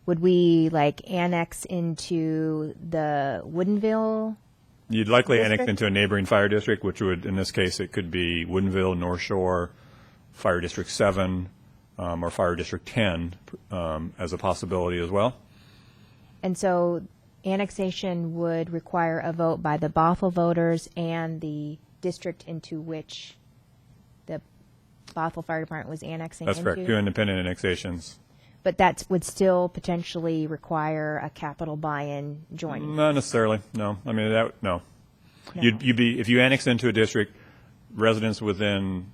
would we like annex into the Woodinville? You'd likely annex district? into a neighboring fire district, which would, in this case, it could be Woodinville, North Shore, Fire District 7, or Fire District 10 as a possibility as well. And so annexation would require a vote by the Bothell voters and the district into which the Bothell Fire Department was annexing That's into? correct, two independent annexations. But that would still potentially require a capital buy-in joining? Not necessarily, no. I mean, no. You'd be, if you annex into a district, residents within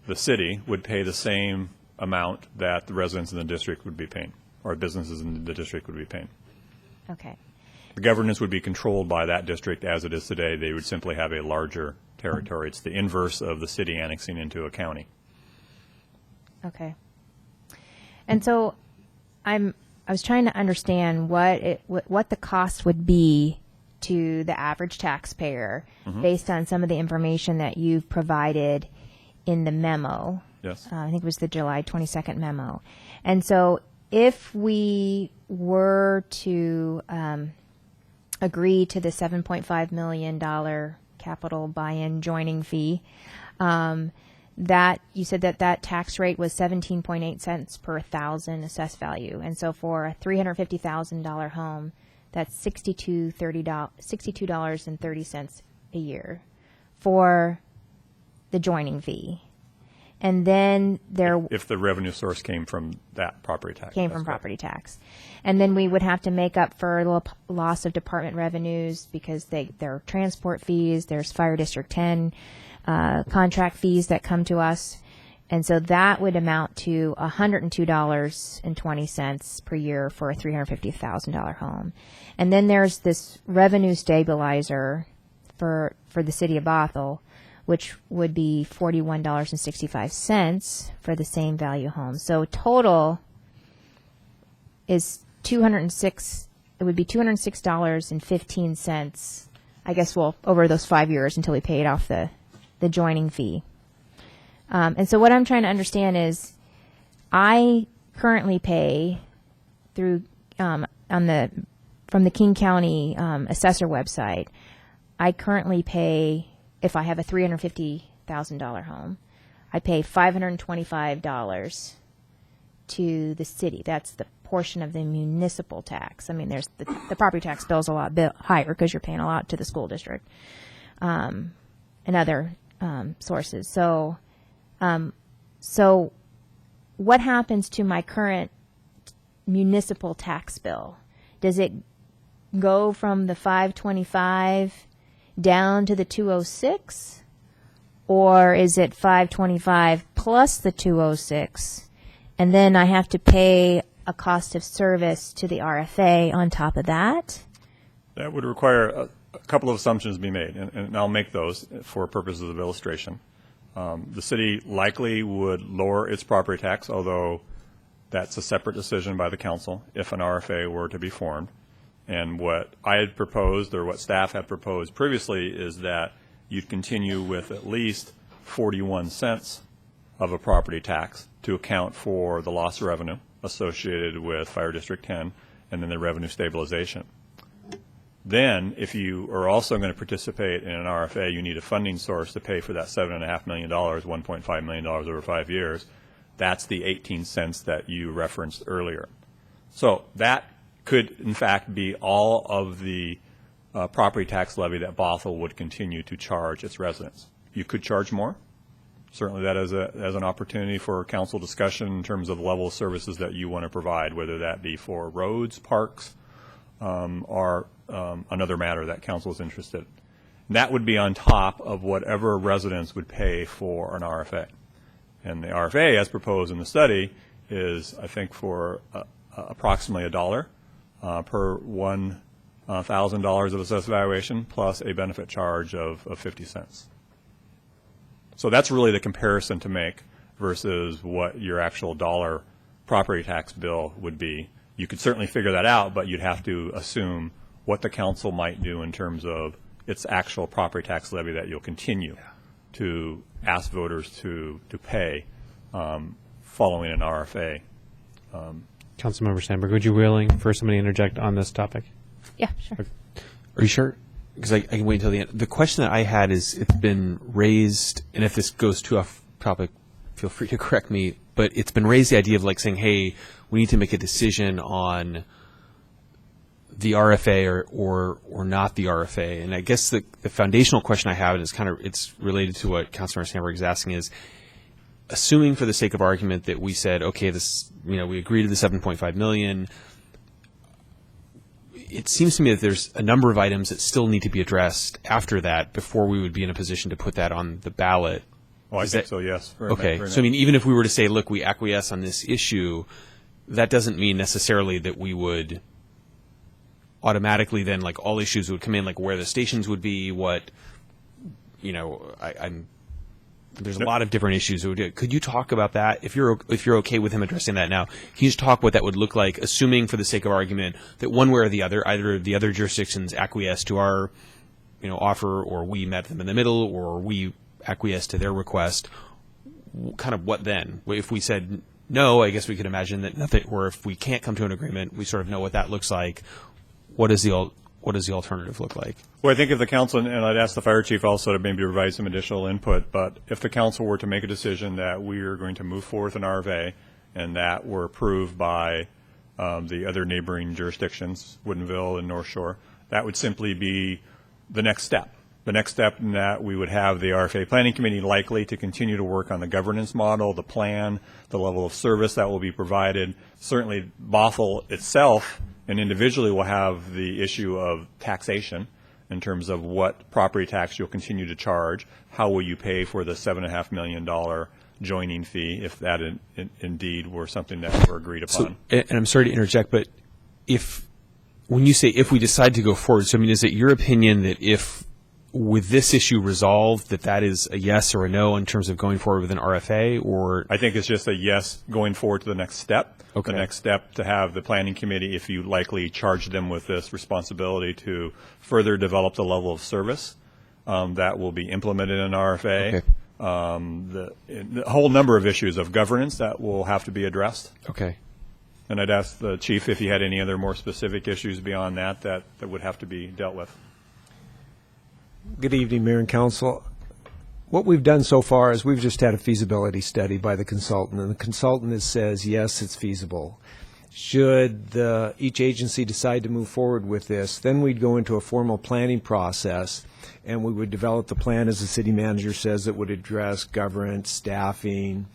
the city would pay the same amount that the residents in the district would be paying, or businesses in the district would be paying. Okay. The governance would be controlled by that district as it is today. They would simply have a larger territory. It's the inverse of the city annexing into a county. Okay. And so I was trying to understand what the cost would be to the average taxpayer based on some of the information that you've provided in the memo. Yes. I think it was the July 22nd memo. And so if we were to agree to the $7.5 million capital buy-in joining fee, that you said that tax rate was 17.8 cents per thousand assessed value. And so for a $350,000 home, that's $62.30 a year for the joining fee. And then if the revenue source came from that property tax. Came from property tax. And then we would have to make up for loss of department revenues because there are transport fees, there's Fire District 10 contract fees that come to us. And so that would amount to $102.20 per year for a $350,000 home. And then there's this revenue stabilizer for the city of Bothell, which would be $41.65 for the same value home. So total is $206. It would be $206.15. I guess over those 5 years until we paid off the joining fee. And so what I'm trying to understand is, I currently pay through from the King County assessor website. I currently pay, if I have a $350,000 home, I pay $525 to the city. That's the portion of the municipal tax. I mean, there's the property tax bill's a lot higher because you're paying a lot to the school district and other sources. So what happens to my current municipal tax bill? Does it go from the $525 down to the $206, or is it $525 plus the $206, and then I have to pay a cost of service to the RFA on top of that? That would require a couple of assumptions to be made, and I'll make those for purposes of illustration. The city likely would lower its property tax, although that's a separate decision by the council if an RFA were to be formed. And what I had proposed, or what staff had proposed previously, is that you'd continue with at least 41 cents of a property tax to account for the loss of revenue associated with Fire District 10, and then the revenue stabilization. Then, if you are also going to participate in an RFA, you need a funding source to pay for that $7.5 million, $1.5 million over 5 years. That's the 18 cents that you referenced earlier. So that could, in fact, be all of the property tax levy that Bothell would continue to charge its residents. You could charge more. Certainly that is an opportunity for council discussion in terms of the level of services that you want to provide, whether that be for roads, parks, or another matter that council is interested in. And that would be on top of whatever residents would pay for an RFA. And the RFA, as proposed in the study, is, I think, for approximately $1 per $1,000 of assessed valuation, plus a benefit charge of 50 cents. So that's really the comparison to make versus what your actual dollar property tax bill would be. You could certainly figure that out, but you'd have to assume what the council might do in terms of its actual property tax levy that you'll continue to ask voters to pay following an RFA. Councilmember Sandberg, would you be willing for somebody to interject on this topic? Yeah, sure. Are you sure? Because I can wait until the end. The question that I had is, it's been raised, and if this goes too off topic, feel free to correct me, but it's been raised the idea of like saying, hey, we need to make a decision on the RFA or not the RFA. And I guess the foundational question I have, and it's related to what Councilmember Sandberg is asking, is assuming for the sake of argument that we said, okay, we agree to the 7.5 million. It seems to me that there's a number of items that still need to be addressed after that before we would be in a position to put that on the ballot. Oh, I think so, yes. Okay. So, I mean, even if we were to say, look, we acquiesce on this issue, that doesn't mean necessarily that we would automatically then, like, all issues would come in, like where the stations would be, what, there's a lot of different issues. Could you talk about that? If you're okay with him addressing that now, can you just talk what that would look like, assuming for the sake of argument that one way or the other, either the other jurisdictions acquiesce to our, offer, or we met them in the middle, or we acquiesce to their request, kind of what then? If we said no, I guess we could imagine that nothing, or if we can't come to an agreement, we sort of know what that looks like. What does the alternative look like? Well, I think if the council, and I'd ask the fire chief also to maybe provide some additional input, but if the council were to make a decision that we are going to move forward with an RFA and that were approved by the other neighboring jurisdictions, Woodinville and North Shore, that would simply be the next step. The next step in that we would have the RFA Planning Committee likely to continue to work on the governance model, the plan, the level of service that will be provided. Certainly Bothell itself and individually will have the issue of taxation in terms of what property tax you'll continue to charge, how will you pay for the $7.5 million joining fee, if that indeed were something that were agreed upon. So, and I'm sorry to interject, but when you say if we decide to go forward, so I mean, is it your opinion that if with this issue resolved, that is a yes or a no in terms of going forward with an RFA, or? I think it's just a yes going forward to the next step. Okay. The next step to have the planning committee, if you likely charge them with this responsibility to further develop the level of service that will be implemented in RFA. Okay. The whole number of issues of governance that will have to be addressed. Okay. And I'd ask the chief if he had any other more specific issues beyond that would have to be dealt with. Good evening, Mayor and Council. What we've done so far is we've just had a feasibility study by the consultant, and the consultant says, yes, it's feasible. Should each agency decide to move forward with this, then we'd go into a formal planning process, and we would develop the plan, as the city manager says, that would address governance, staffing,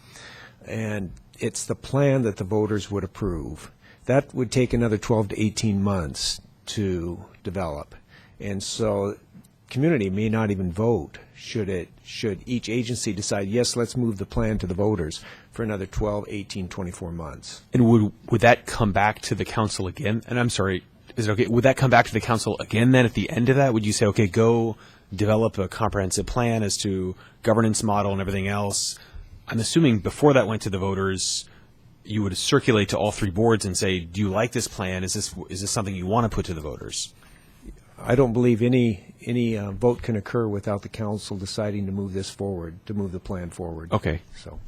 and it's the plan that the voters would approve. That would take another 12 to 18 months to develop. And so community may not even vote should each agency decide, yes, let's move the plan to the voters for another 12, 18, 24 months. And would that come back to the council again? And I'm sorry, is it okay? Would that come back to the council again then at the end of that? Would you say, okay, go develop a comprehensive plan as to governance model and everything else? I'm assuming before that went to the voters, you would circulate to all three boards and say, do you like this plan? Is this something you want to put to the voters? I don't believe any vote can occur without the council deciding to move this forward, to move the plan forward. Okay. So,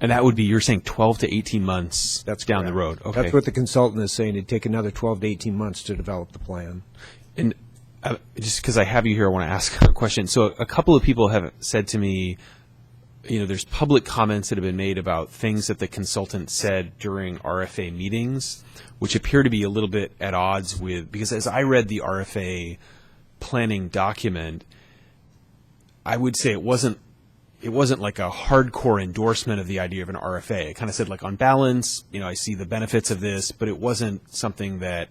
And that would be, you're saying 12 to 18 months down the road. Okay. That's what the consultant is saying. It'd take another 12 to 18 months to develop the plan. And just because I have you here, I want to ask a question. So a couple of people have said to me, there's public comments that have been made about things that the consultant said during RFA meetings, which appear to be a little bit at odds with, because as I read the RFA planning document, I would say it wasn't like a hardcore endorsement of the idea of an RFA. It kind of said, like, on balance, I see the benefits of this, but it wasn't something that,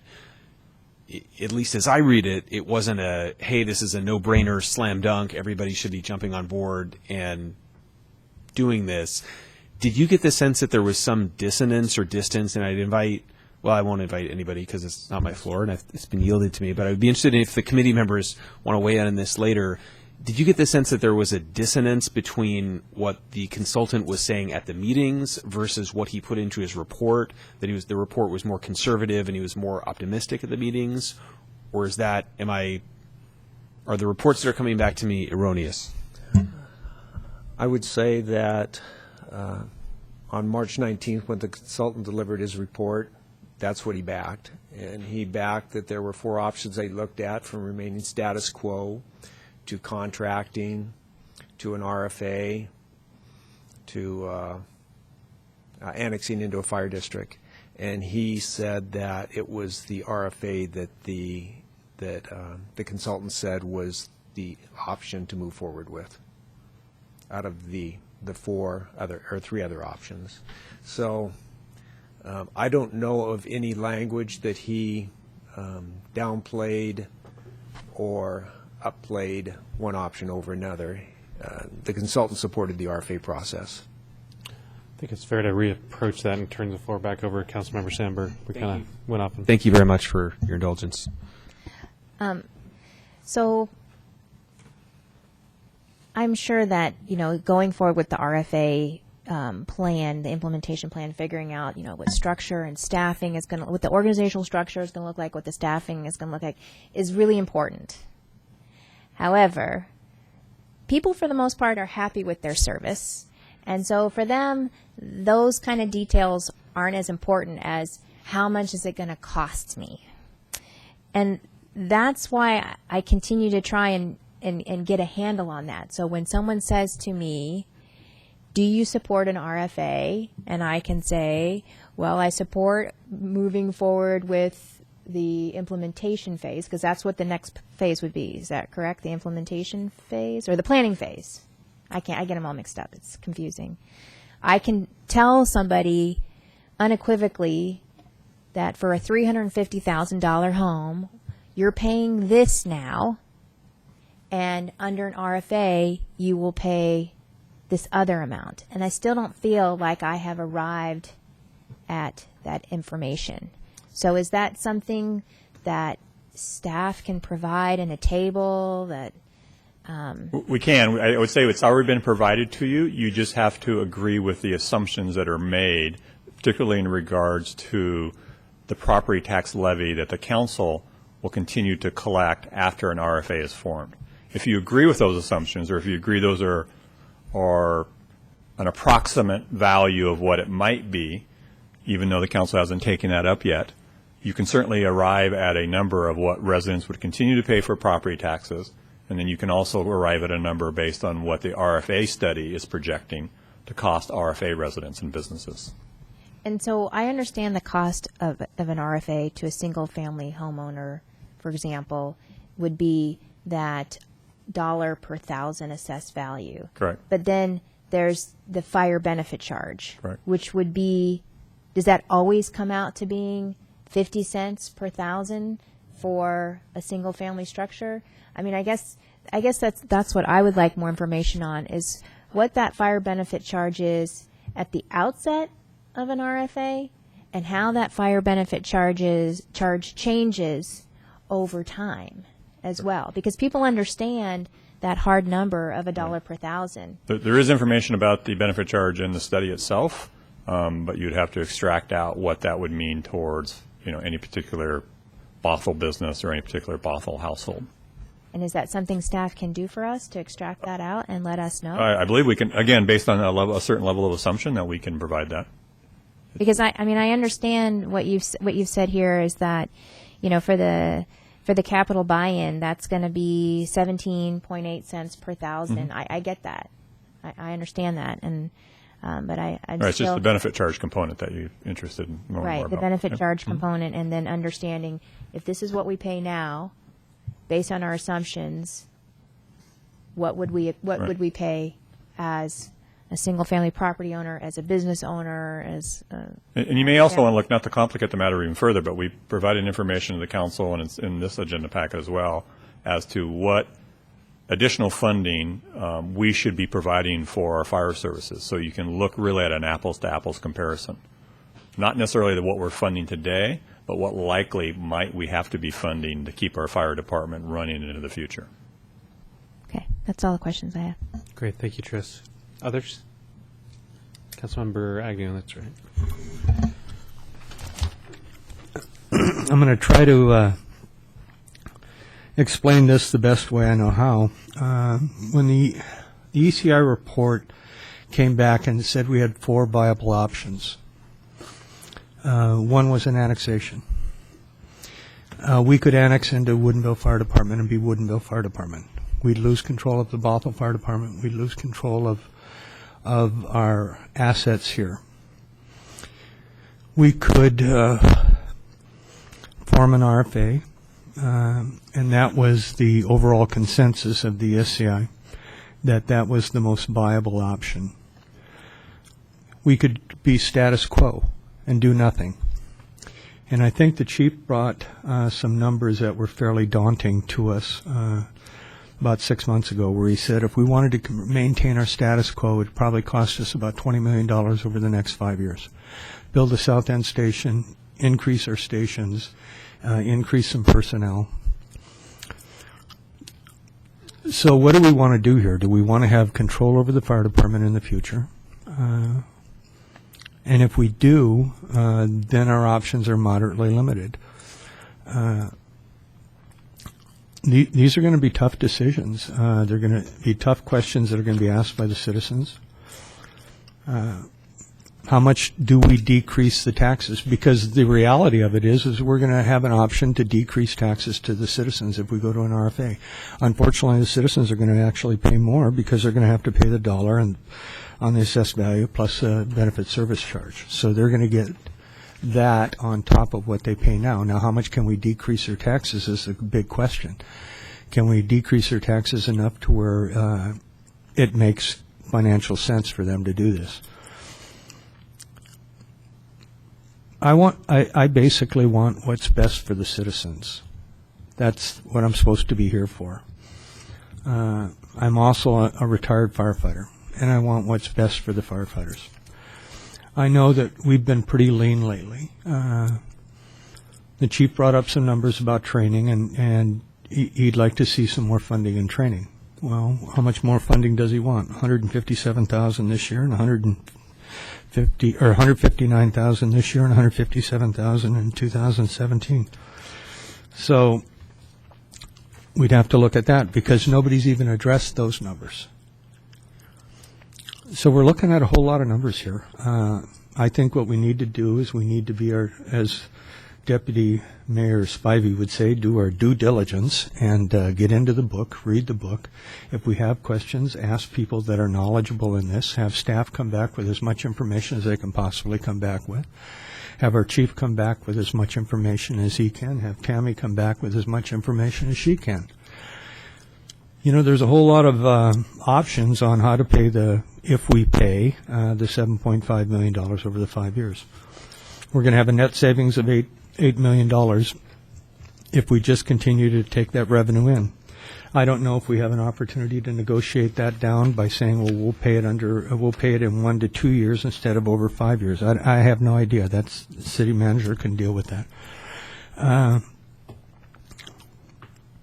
at least as I read it, it wasn't a, hey, this is a no-brainer, slam dunk, everybody should be jumping on board and doing this. Did you get the sense that there was some dissonance or distance? And I won't invite anybody because it's not my floor and it's been yielded to me, but I would be interested if the committee members want to weigh in on this later. Did you get the sense that there was a dissonance between what the consultant was saying at the meetings versus what he put into his report, that the report was more conservative and he was more optimistic at the meetings? Or is that, are the reports that are coming back to me erroneous? I would say that on March 19th, when the consultant delivered his report, that's what he backed. And he backed that there were 4 options they looked at, from remaining status quo to contracting to an RFA to annexing into a fire district. And he said that it was the RFA that the consultant said was the option to move forward with, out of the 3 other options. So I don't know of any language that he downplayed or upplayed one option over another. The consultant supported the RFA process. I think it's fair to reapproach that and turn the floor back over to Councilmember Sandberg. We kind of went off. Thank you very much for your indulgence. So I'm sure that, going forward with the RFA plan, the implementation plan, figuring out, what structure and staffing is going to, what the organizational structure is going to look like, what the staffing is going to look like, is really important. However, people for the most part are happy with their service. And so for them, those kind of details aren't as important as how much is it going to cost me. And that's why I continue to try and get a handle on that. So when someone says to me, do you support an RFA? And I can say, well, I support moving forward with the implementation phase, because that's what the next phase would be. Is that correct? The implementation phase or the planning phase? I get them all mixed up. It's confusing. I can tell somebody unequivocally that for a $350,000 home, you're paying this now, and under an RFA, you will pay this other amount. And I still don't feel like I have arrived at that information. So is that something that staff can provide in a table that? We can. I would say it's already been provided to you. You just have to agree with the assumptions that are made, particularly in regards to the property tax levy that the council will continue to collect after an RFA is formed. If you agree with those assumptions, or if you agree those are an approximate value of what it might be, even though the council hasn't taken that up yet, you can certainly arrive at a number of what residents would continue to pay for property taxes, and then you can also arrive at a number based on what the RFA study is projecting to cost RFA residents and businesses. And so I understand the cost of an RFA to a single-family homeowner, for example, would be that $1 per thousand assessed value. Correct. But then there's the fire benefit charge, Correct. Which would be, does that always come out to being 50 cents per thousand for a single-family structure? I mean, I guess that's what I would like more information on, is what that fire benefit charge is at the outset of an RFA, and how that fire benefit charge changes over time as well, because people understand that hard number of $1 per thousand. There is information about the benefit charge in the study itself, but you'd have to extract out what that would mean towards any particular Bothell business or any particular Bothell household. And is that something staff can do for us to extract that out and let us know? I believe we can, again, based on a certain level of assumption, that we can provide that. Because I mean, I understand what you've said here is that, for the capital buy-in, that's going to be 17.8 cents per thousand. Mm-hmm. I get that. I understand that, and but I'm Right, it's still, just the benefit charge component that you're interested in knowing more right, about. the benefit Yep. charge Mhm. component, and then understanding if this is what we pay now, based on our assumptions, what would we pay as a single-family property owner, as a business owner, as And you may also want to look, not to complicate the matter even further, but we provided information to the council, and it's in this agenda packet as well, as to what additional funding we should be providing for our fire services. So you can look really at an apples-to-apples comparison. Not necessarily what we're funding today, but what likely might we have to be funding to keep our fire department running into the future. Okay, that's all the questions I have. Great, thank you, Tris. Others? Councilmember Agnew, that's right. I'm going to try to explain this the best way I know how. When the ECI report came back and said we had 4 viable options, one was an annexation. We could annex into Woodinville Fire Department and be Woodinville Fire Department. We'd lose control of the Bothell Fire Department. We'd lose control of our assets here. We could form an RFA, and that was the overall consensus of the SCI, that was the most viable option. We could be status quo and do nothing. And I think the chief brought some numbers that were fairly daunting to us about 6 months ago, where he said if we wanted to maintain our status quo, it would probably cost us about $20 million over the next 5 years. Build a South End station, increase our stations, increase some personnel. So what do we want to do here? Do we want to have control over the fire department in the future? And if we do, then our options are moderately limited. These are going to be tough decisions. They're going to be tough questions that are going to be asked by the citizens. How much do we decrease the taxes? Because the reality of it is we're going to have an option to decrease taxes to the citizens if we go to an RFA. Unfortunately, the citizens are going to actually pay more because they're going to have to pay the dollar and on the assessed value plus a benefit service charge. So they're going to get that on top of what they pay now. Now, how much can we decrease their taxes is a big question. Can we decrease their taxes enough to where it makes financial sense for them to do this? I basically want what's best for the citizens. That's what I'm supposed to be here for. I'm also a retired firefighter, and I want what's best for the firefighters. I know that we've been pretty lean lately. The chief brought up some numbers about training, and he'd like to see some more funding in training. Well, how much more funding does he want? $157,000 this year and $159,000 this year and $157,000 in 2017. So we'd have to look at that because nobody's even addressed those numbers. So we're looking at a whole lot of numbers here. I think what we need to do is we need to be as Deputy Mayor Spivey would say, do our due diligence and get into the book, read the book. If we have questions, ask people that are knowledgeable in this. Have staff come back with as much information as they can possibly come back with. Have our chief come back with as much information as he can. Have Tammy come back with as much information as she can. You know, there's a whole lot of options on how to pay if we pay the $7.5 million over the 5 years. We're going to have a net savings of $8 million if we just continue to take that revenue in. I don't know if we have an opportunity to negotiate that down by saying, well, we'll pay it in 1 to 2 years instead of over 5 years. I have no idea. The city manager can deal with that.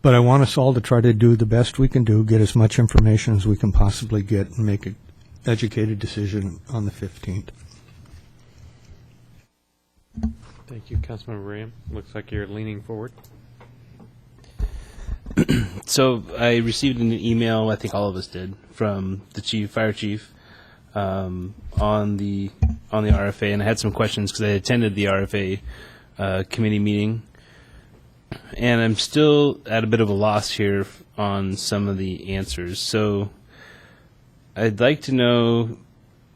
But I want us all to try to do the best we can do, get as much information as we can possibly get, and make an educated decision on the 15th. Thank you, Councilmember Graham. Looks like you're leaning forward. So I received an email, I think all of us did, from the fire chief, on the RFA, and I had some questions because I attended the RFA committee meeting, and I'm still at a bit of a loss here on some of the answers. So I'd like to know.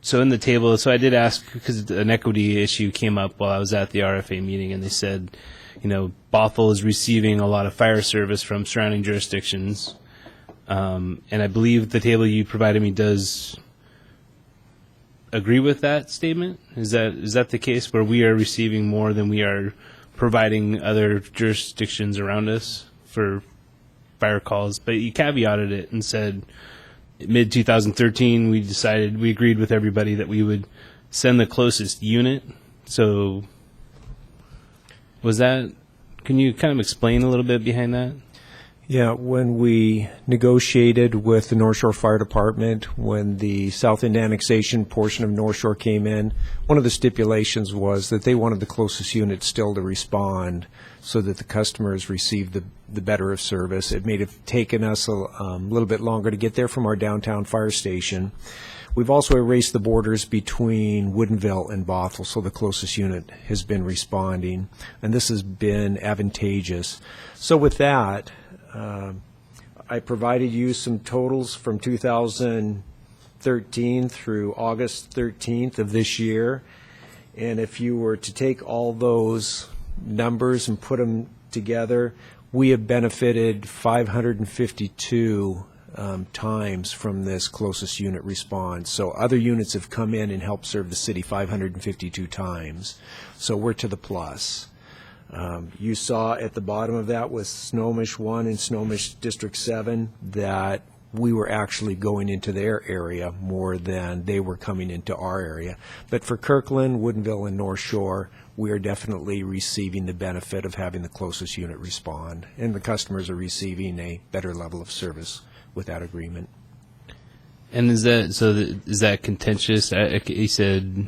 So in the table, so I did ask because an equity issue came up while I was at the RFA meeting, and they said, Bothell is receiving a lot of fire service from surrounding jurisdictions, and I believe the table you provided me does agree with that statement. Is that the case, where we are receiving more than we are providing other jurisdictions around us for fire calls? But you caveated it and said, mid-2013, we agreed with everybody that we would send the closest unit. So can you kind of explain a little bit behind that? Yeah, when we negotiated with the North Shore Fire Department, when the South End annexation portion of North Shore came in, one of the stipulations was that they wanted the closest unit still to respond so that the customers received the better of service. It may have taken us a little bit longer to get there from our downtown fire station. We've also erased the borders between Woodinville and Bothell, so the closest unit has been responding, and this has been advantageous. So with that, I provided you some totals from 2013 through August 13th of this year, and if you were to take all those numbers and put them together, we have benefited 552 times from this closest unit response. So other units have come in and helped serve the city 552 times. So we're to the plus. You saw at the bottom of that with Snohomish 1 and Snohomish District 7 that we were actually going into their area more than they were coming into our area. But for Kirkland, Woodinville, and North Shore, we are definitely receiving the benefit of having the closest unit respond, and the customers are receiving a better level of service with that agreement. And is that contentious? He said,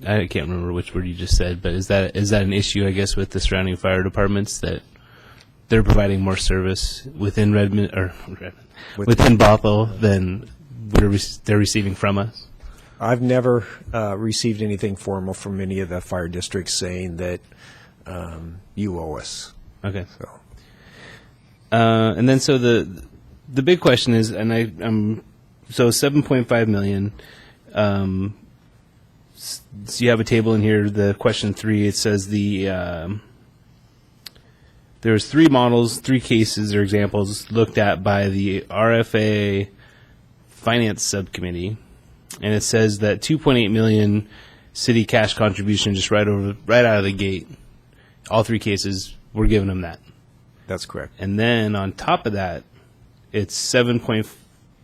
I can't remember which word you just said, but is that an issue, I guess, with the surrounding fire departments, that they're providing more service within within Bothell than they're receiving from us? I've never received anything formal from any of the fire districts saying that you owe us. Okay. And then so the big question is, and so $7.5 million. So you have a table in here. The question 3, it says there's 3 models, 3 cases or examples looked at by the RFA Finance Subcommittee, and it says that $2.8 million city cash contribution just right out of the gate. All 3 cases, we're giving them that. That's correct. And then on top of that, it's 7.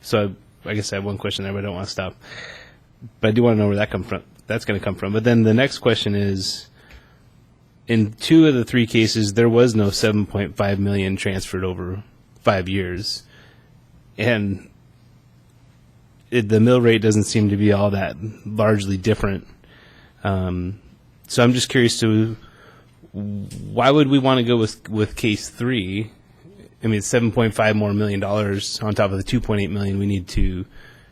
So I guess I have one question there, but I don't want to stop. But I do want to know where that that's going to come from. But then the next question is, in 2 of the 3 cases, there was no $7.5 million transferred over 5 years, and the mill rate doesn't seem to be all that largely different. So I'm just curious to why would we want to go with case 3? I mean, it's $7.5 more million on top of the $2.8 million we need to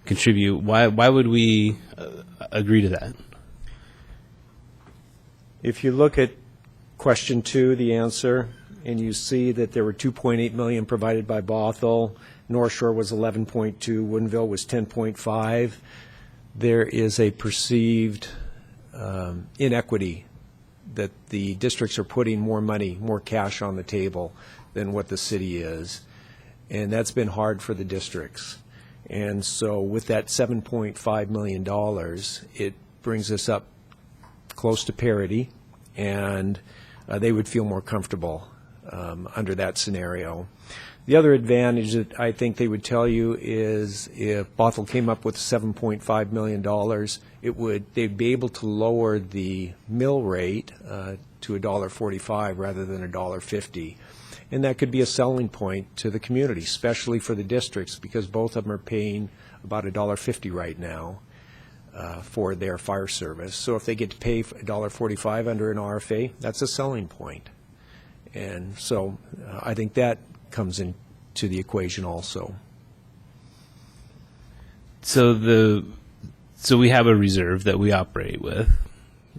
contribute. Why would we agree to that? If you look at question 2, the answer, and you see that there were $2.8 million provided by Bothell, North Shore was 11.2, Woodinville was 10.5. There is a perceived inequity that the districts are putting more money, more cash on the table than what the city is, and that's been hard for the districts. And so with that $7.5 million, it brings us up close to parity, and they would feel more comfortable under that scenario. The other advantage that I think they would tell you is if Bothell came up with $7.5 million, they'd be able to lower the mill rate to $1.45 rather than $1.50. And that could be a selling point to the community, especially for the districts, because both of them are paying about $1.50 right now for their fire service. So if they get to pay $1.45 under an RFA, that's a selling point. And so I think that comes to the equation also. So we have a reserve that we operate with.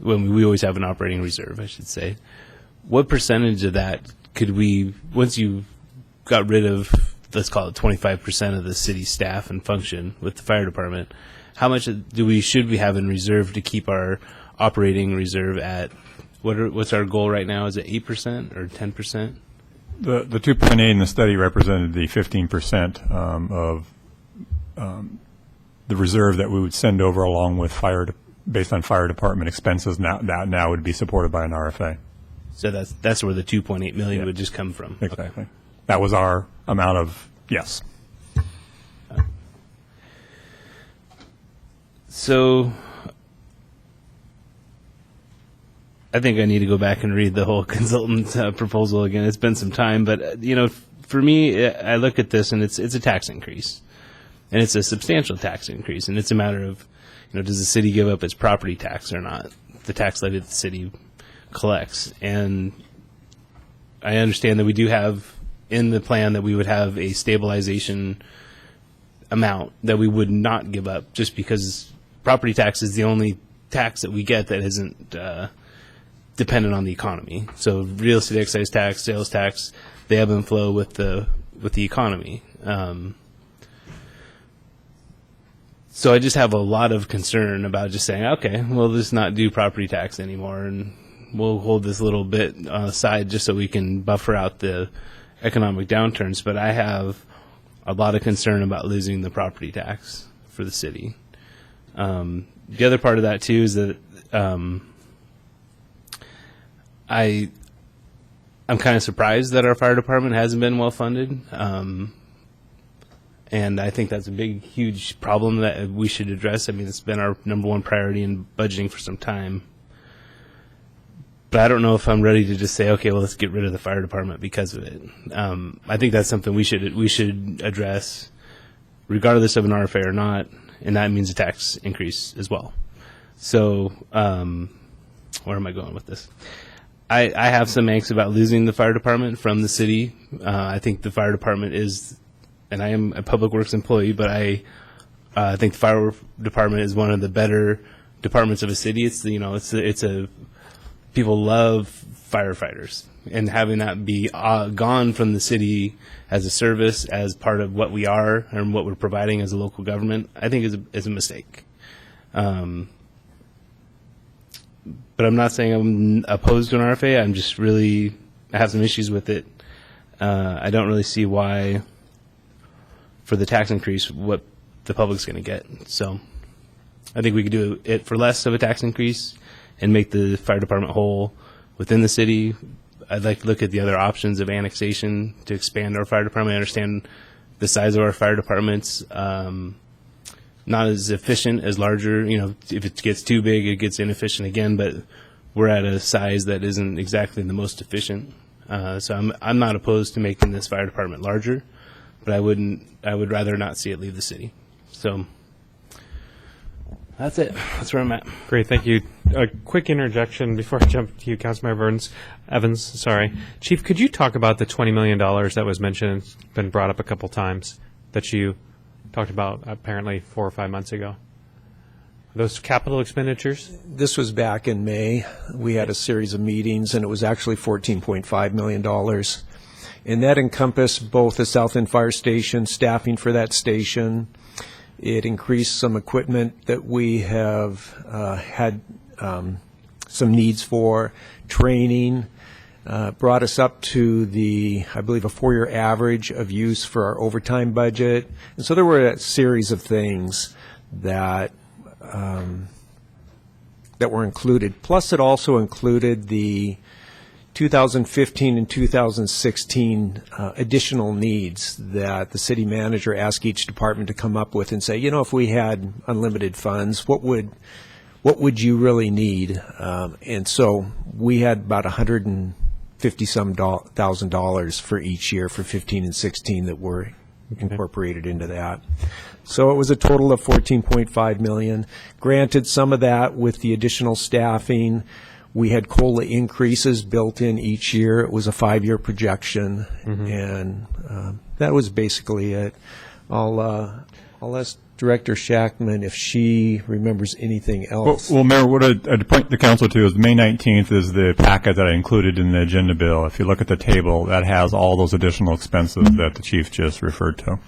When we always have an operating reserve, I should say. What percentage of that could we, once you got rid of, let's call it 25% of the city staff and function with the fire department, how much should we have in reserve to keep our operating reserve at? What's our goal right now? Is it 8% or 10%? The 2.8 in the study represented the 15% of the reserve that we would send over along with based on fire department expenses. Now would be supported by an RFA. So that's where the 2.8 million would just come from. Exactly. Okay. That was our amount of, yes. So I think I need to go back and read the whole consultant proposal again. It's been some time, but for me, I look at this and it's a tax increase, and it's a substantial tax increase, and it's a matter of, does the city give up its property tax or not? The tax levy that the city collects, and I understand that we do have in the plan that we would have a stabilization amount that we would not give up, just because property tax is the only tax that we get that isn't dependent on the economy. So real estate excise tax, sales tax, they ebb and flow with the economy. So I just have a lot of concern about just saying, okay, we'll just not do property tax anymore, and we'll hold this little bit aside just so we can buffer out the economic downturns. But I have a lot of concern about losing the property tax for the city. The other part of that too is that I'm kind of surprised that our fire department hasn't been well funded. And I think that's a big, huge problem that we should address. I mean, it's been our number one priority in budgeting for some time. But I don't know if I'm ready to just say, okay, well, let's get rid of the fire department because of it. I think that's something we should address, regardless of an RFA or not, and that means a tax increase as well. So, where am I going with this? I have some angst about losing the fire department from the city. I think the fire department is, and I am a public works employee, but I think the fire department is one of the better departments of a city. It's people love firefighters, and having that be gone from the city as a service, as part of what we are and what we're providing as a local government, I think is a mistake. But I'm not saying I'm opposed to an RFA. I'm just I have some issues with it. I don't really see why, for the tax increase, what the public's going to get. So I think we could do it for less of a tax increase and make the fire department whole within the city. I'd like to look at the other options of annexation to expand our fire department. I understand the size of our fire departments, not as efficient as larger. If it gets too big, it gets inefficient again, but we're at a size that isn't exactly the most efficient. So I'm not opposed to making this fire department larger, but I would rather not see it leave the city. So that's it. That's where I'm at. Great, thank you. A quick interjection before I jump to you, Councilmember Evans. Sorry. Chief, could you talk about the $20 million that was mentioned, been brought up a couple times, that you talked about apparently 4 or 5 months ago? Those capital expenditures? This was back in May. We had a series of meetings, and it was actually $14.5 million. And that encompassed both the South End Fire Station, staffing for that station. It increased some equipment that we have had some needs for, training, brought us up to I believe, a 4-year average of use for our overtime budget. And so there were a series of things that were included. Plus, it also included the 2015 and 2016 additional needs that the city manager asked each department to come up with and say, if we had unlimited funds, what would you really need? And so we had about $150,000 for each year for 15 and 16 that were incorporated into that. So it was a total of $14.5 million. Granted, some of that with the additional staffing. We had COLA increases built in each year. It was a 5-year projection, and that was basically it. I'll ask Director Shackman if she remembers anything else. Well, Mayor, what I'd point the council to is May 19th is the packet that I included in the agenda bill. If you look at the table, that has all those additional expenses that the chief just referred to.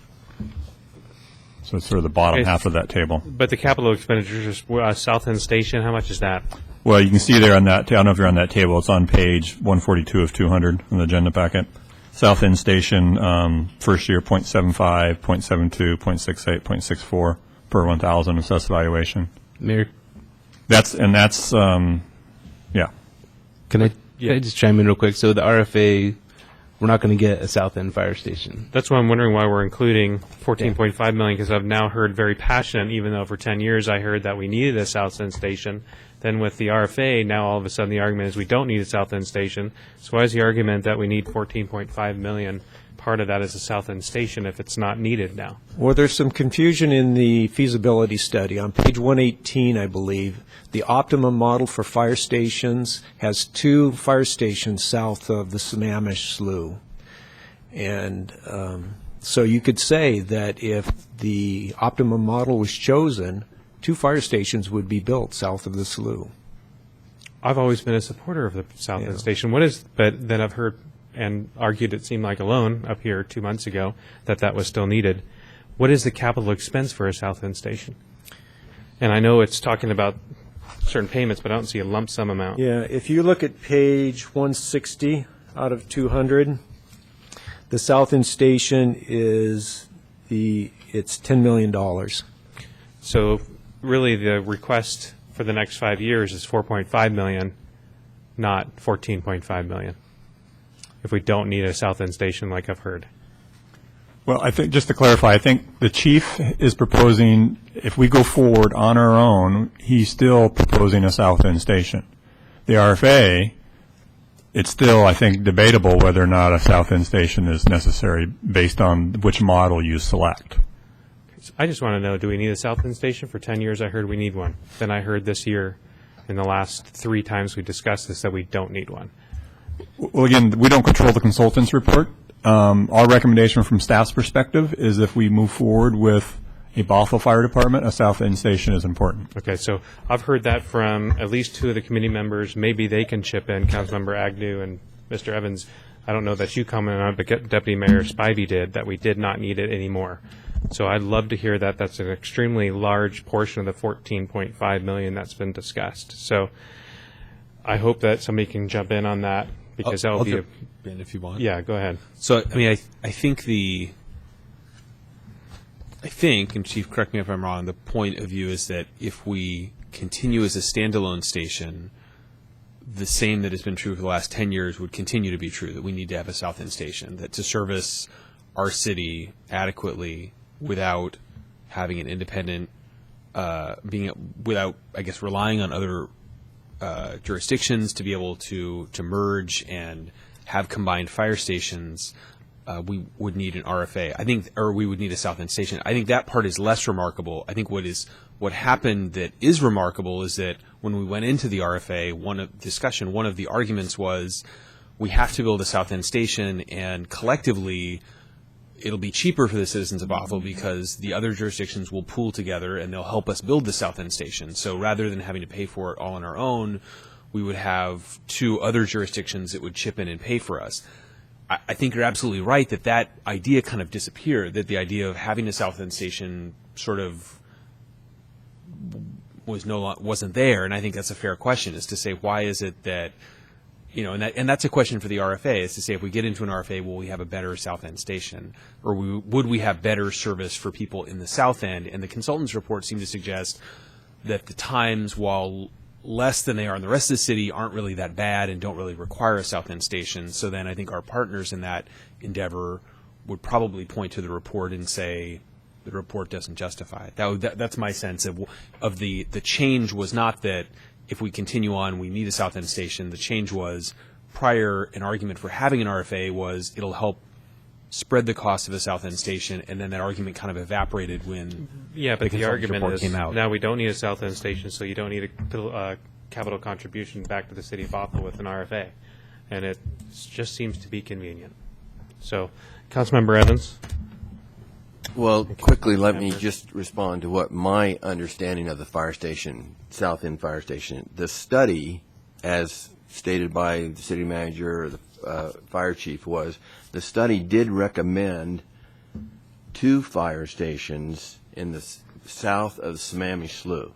So it's sort of the bottom half of that table. But the capital expenditures, South End Station, how much is that? Well, you can see there on that, I don't know if you're on that table, it's on page 142 of 200 in the agenda packet. South End Station, first year, 0.75, 0.72, 0.68, 0.64 per 1,000 assessed valuation. Mayor? That's, yeah. Can I just chime in real quick? So the RFA, we're not going to get a South End fire station. That's why I'm wondering why we're including $14.5 million, because I've now heard very passionate, even though for 10 years I heard that we needed a South End Station. Then with the RFA, now all of a sudden the argument is we don't need a South End Station. So why is the argument that we need $14.5 million? Part of that is a South End Station if it's not needed now. Well, there's some confusion in the feasibility study. On page 118, I believe, the optimum model for fire stations has 2 fire stations south of the Sammamish Slough. And so you could say that if the optimum model was chosen, 2 fire stations would be built south of the slough. I've always been a supporter of the South End Station. But then I've heard and argued, it seemed like alone up here 2 months ago, that was still needed. What is the capital expense for a South End Station? And I know it's talking about certain payments, but I don't see a lump sum amount. Yeah, if you look at page 160 out of 200, the South End Station it's $10 million. So really the request for the next 5 years is $4.5 million, not $14.5 million, if we don't need a South End Station like I've heard. Well, I think, just to clarify, I think the chief is proposing, if we go forward on our own, he's still proposing a South End Station. The RFA, it's still, I think, debatable whether or not a South End Station is necessary based on which model you select. I just want to know, do we need a South End Station? For 10 years I heard we need one. Then I heard this year, in the last 3 times we discussed this, that we don't need one. Well, again, we don't control the consultant's report. Our recommendation from staff's perspective is if we move forward with a Bothell Fire Department, a South End Station is important. Okay, so I've heard that from at least 2 of the committee members. Maybe they can chip in, Councilmember Agnew and Mr. Evans. I don't know that you commented on it, but Deputy Mayor Spivey did, that we did not need it anymore. So I'd love to hear that. That's an extremely large portion of the $14.5 million that's been discussed. So I hope that somebody can jump in on that, because that will be jump in if you want. Yeah, go ahead. So, I mean, I think, and Chief, correct me if I'm wrong, the point of view is that if we continue as a standalone station, the same that has been true for the last 10 years would continue to be true, that we need to have a South End Station, that to service our city adequately without having an independent, without, I guess, relying on other jurisdictions to be able to merge and have combined fire stations, we would need an RFA. I think, or we would need a South End Station. I think that part is less remarkable. I think what happened that is remarkable is that when we went into the RFA, one of the arguments was we have to build a South End Station, and collectively it'll be cheaper for the citizens of Bothell because the other jurisdictions will pool together and they'll help us build the South End Station. So rather than having to pay for it all on our own, we would have 2 other jurisdictions that would chip in and pay for us. I think you're absolutely right that idea kind of disappeared, that the idea of having a South End Station sort of wasn't there, and I think that's a fair question, is to say, why is it that, and that's a question for the RFA, is to say, if we get into an RFA, will we have a better South End Station, or would we have better service for people in the South End? And the consultant's report seemed to suggest that the times, while less than they are in the rest of the city, aren't really that bad and don't really require a South End Station. So then I think our partners in that endeavor would probably point to the report and say the report doesn't justify it. That's my sense of the change was not that if we continue on we need a South End Station. The change was, prior, an argument for having an RFA was it'll help spread the cost of a South End Station, and then that argument kind of evaporated when the argument is came out. Now we don't need a South End Station, so you don't need a capital contribution back to the city of Bothell with an RFA, and it just seems to be convenient. So, Councilmember Evans. Well, quickly, let me just respond to what my understanding of the fire station, South End Fire Station. The study, as stated by the city manager or the fire chief, was the study did recommend 2 fire stations in the south of the Sammamish Slough.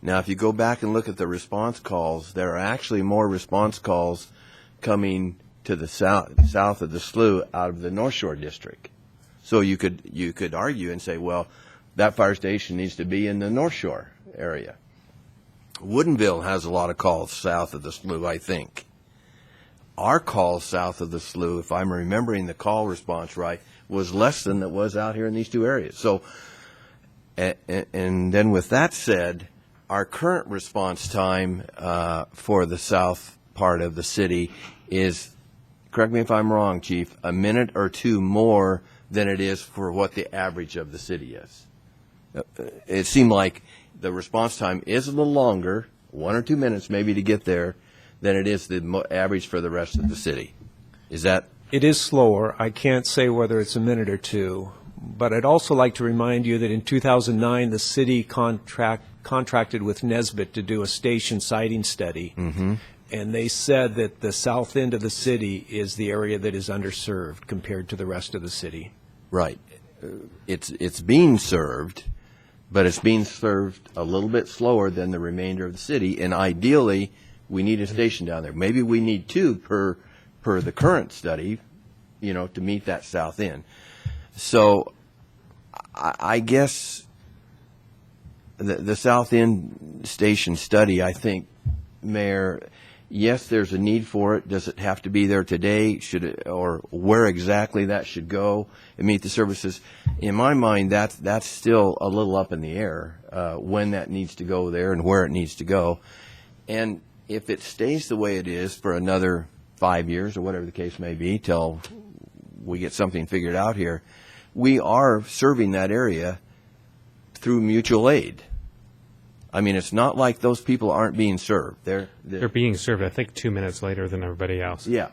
Now, if you go back and look at the response calls, there are actually more response calls coming to the south of the slough out of the North Shore District. So you could argue and say, well, that fire station needs to be in the North Shore area. Woodinville has a lot of calls south of the slough, I think. Our calls south of the slough, if I'm remembering the call response right, was less than it was out here in these 2 areas. So, and then with that said, our current response time for the south part of the city is, correct me if I'm wrong, Chief, a minute or 2 more than it is for what the average of the city is. It seemed like the response time is a little longer, 1 or 2 minutes maybe to get there, than it is the average for the rest of the city. Is that? It is slower. I can't say whether it's a minute or 2, but I'd also like to remind you that in 2009, the city contracted with Nesbitt to do a station siting study, and they said that the south end of the city is the area that is underserved compared to the rest of the city. Right. It's being served, but it's being served a little bit slower than the remainder of the city, and ideally, we need a station down there. Maybe we need 2 per the current study, to meet that south end. So I guess the South End station study, I think, Mayor, yes, there's a need for it. Does it have to be there today? Should it, or where exactly that should go and meet the services? In my mind, that's still a little up in the air, when that needs to go there and where it needs to go. And if it stays the way it is for another 5 years or whatever the case may be till we get something figured out here, we are serving that area through mutual aid. I mean, it's not like those people aren't being served. They're being served, I think, 2 minutes later than everybody else. Yeah.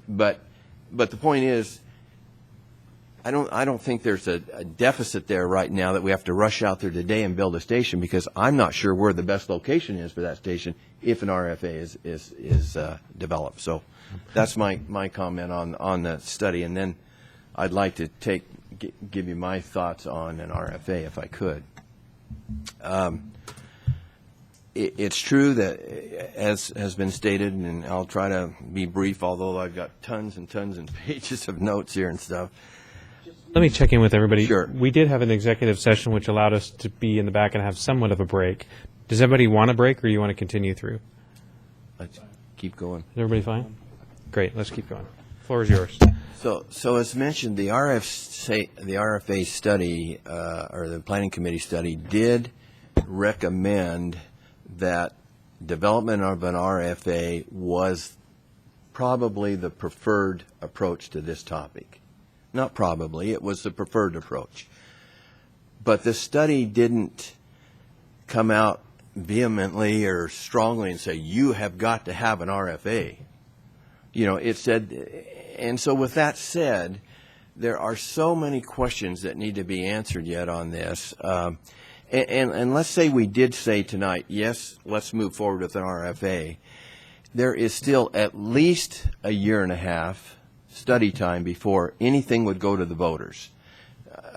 But the point is, I don't think there's a deficit there right now that we have to rush out there today and build a station, because I'm not sure where the best location is for that station if an RFA is developed. So that's my comment on the study, and then I'd like to give you my thoughts on an RFA if I could. It's true that, as has been stated, and I'll try to be brief, although I've got tons and tons and pages of notes here and stuff. Let me check in with everybody. Sure. We did have an executive session which allowed us to be in the back and have somewhat of a break. Does everybody want a break, or you want to continue through? Let's keep going. Is everybody fine? Great, let's keep going. Floor is yours. So as mentioned, the RFA study, or the Planning Committee study, did recommend that development of an RFA was probably the preferred approach to this topic. Not probably, it was the preferred approach. But the study didn't come out vehemently or strongly and say, you have got to have an RFA. It said, and so with that said, there are so many questions that need to be answered yet on this. And let's say we did say tonight, yes, let's move forward with an RFA. There is still at least a year and a half study time before anything would go to the voters.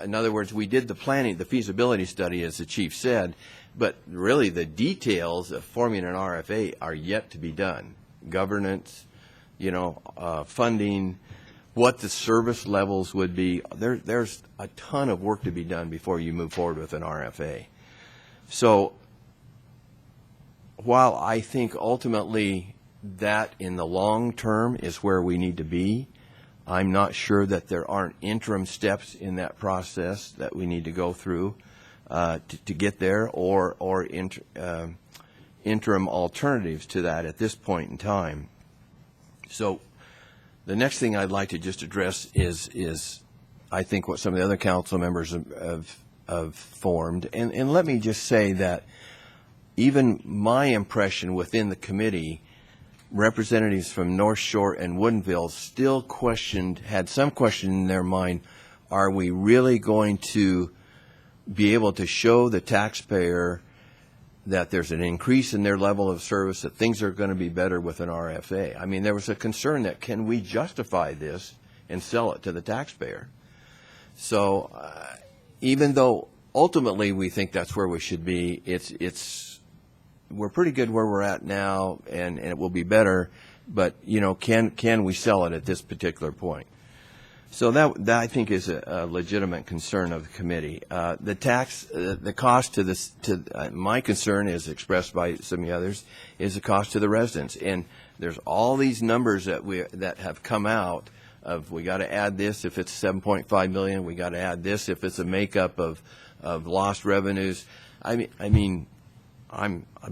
In other words, we did the planning, the feasibility study, as the chief said, but really the details of forming an RFA are yet to be done. Governance, funding, what the service levels would be. There's a ton of work to be done before you move forward with an RFA. So while I think ultimately that in the long term is where we need to be, I'm not sure that there aren't interim steps in that process that we need to go through to get there, or interim alternatives to that at this point in time. So the next thing I'd like to just address is I think what some of the other council members have formed. And let me just say that even my impression within the committee representatives from North Shore and Woodinville still had some question in their mind, are we really going to be able to show the taxpayer that there's an increase in their level of service, that things are going to be better with an RFA? I mean, there was a concern that can we justify this and sell it to the taxpayer? So even though ultimately we think that's where we should be, we're pretty good where we're at now, and it will be better, but can we sell it at this particular point? So that I think is a legitimate concern of the committee. The cost my concern is expressed by some of the others, is the cost to the residents. And there's all these numbers that have come out of, we got to add this if it's 7.5 million, we got to add this if it's a makeup of lost revenues. I'll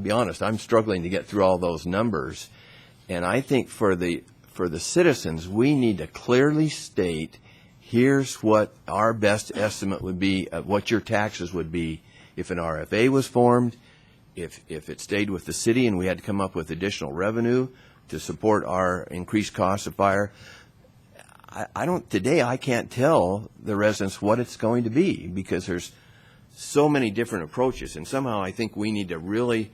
be honest, I'm struggling to get through all those numbers, and I think for the citizens, we need to clearly state, here's what our best estimate would be of what your taxes would be if an RFA was formed, if it stayed with the city and we had to come up with additional revenue to support our increased cost of fire. Today I can't tell the residents what it's going to be, because there's so many different approaches, and somehow I think we need to really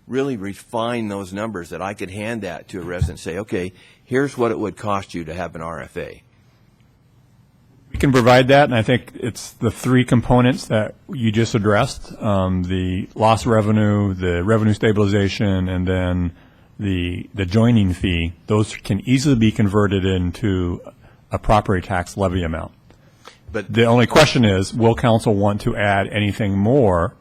refine those numbers, that I could hand that to a resident and say, okay, here's what it would cost you to have an RFA. We can provide that, and I think it's the three components that you just addressed, the lost revenue, the revenue stabilization, and then the joining fee. Those can easily be converted into a property tax levy amount. But the only question is, will council want to add anything more?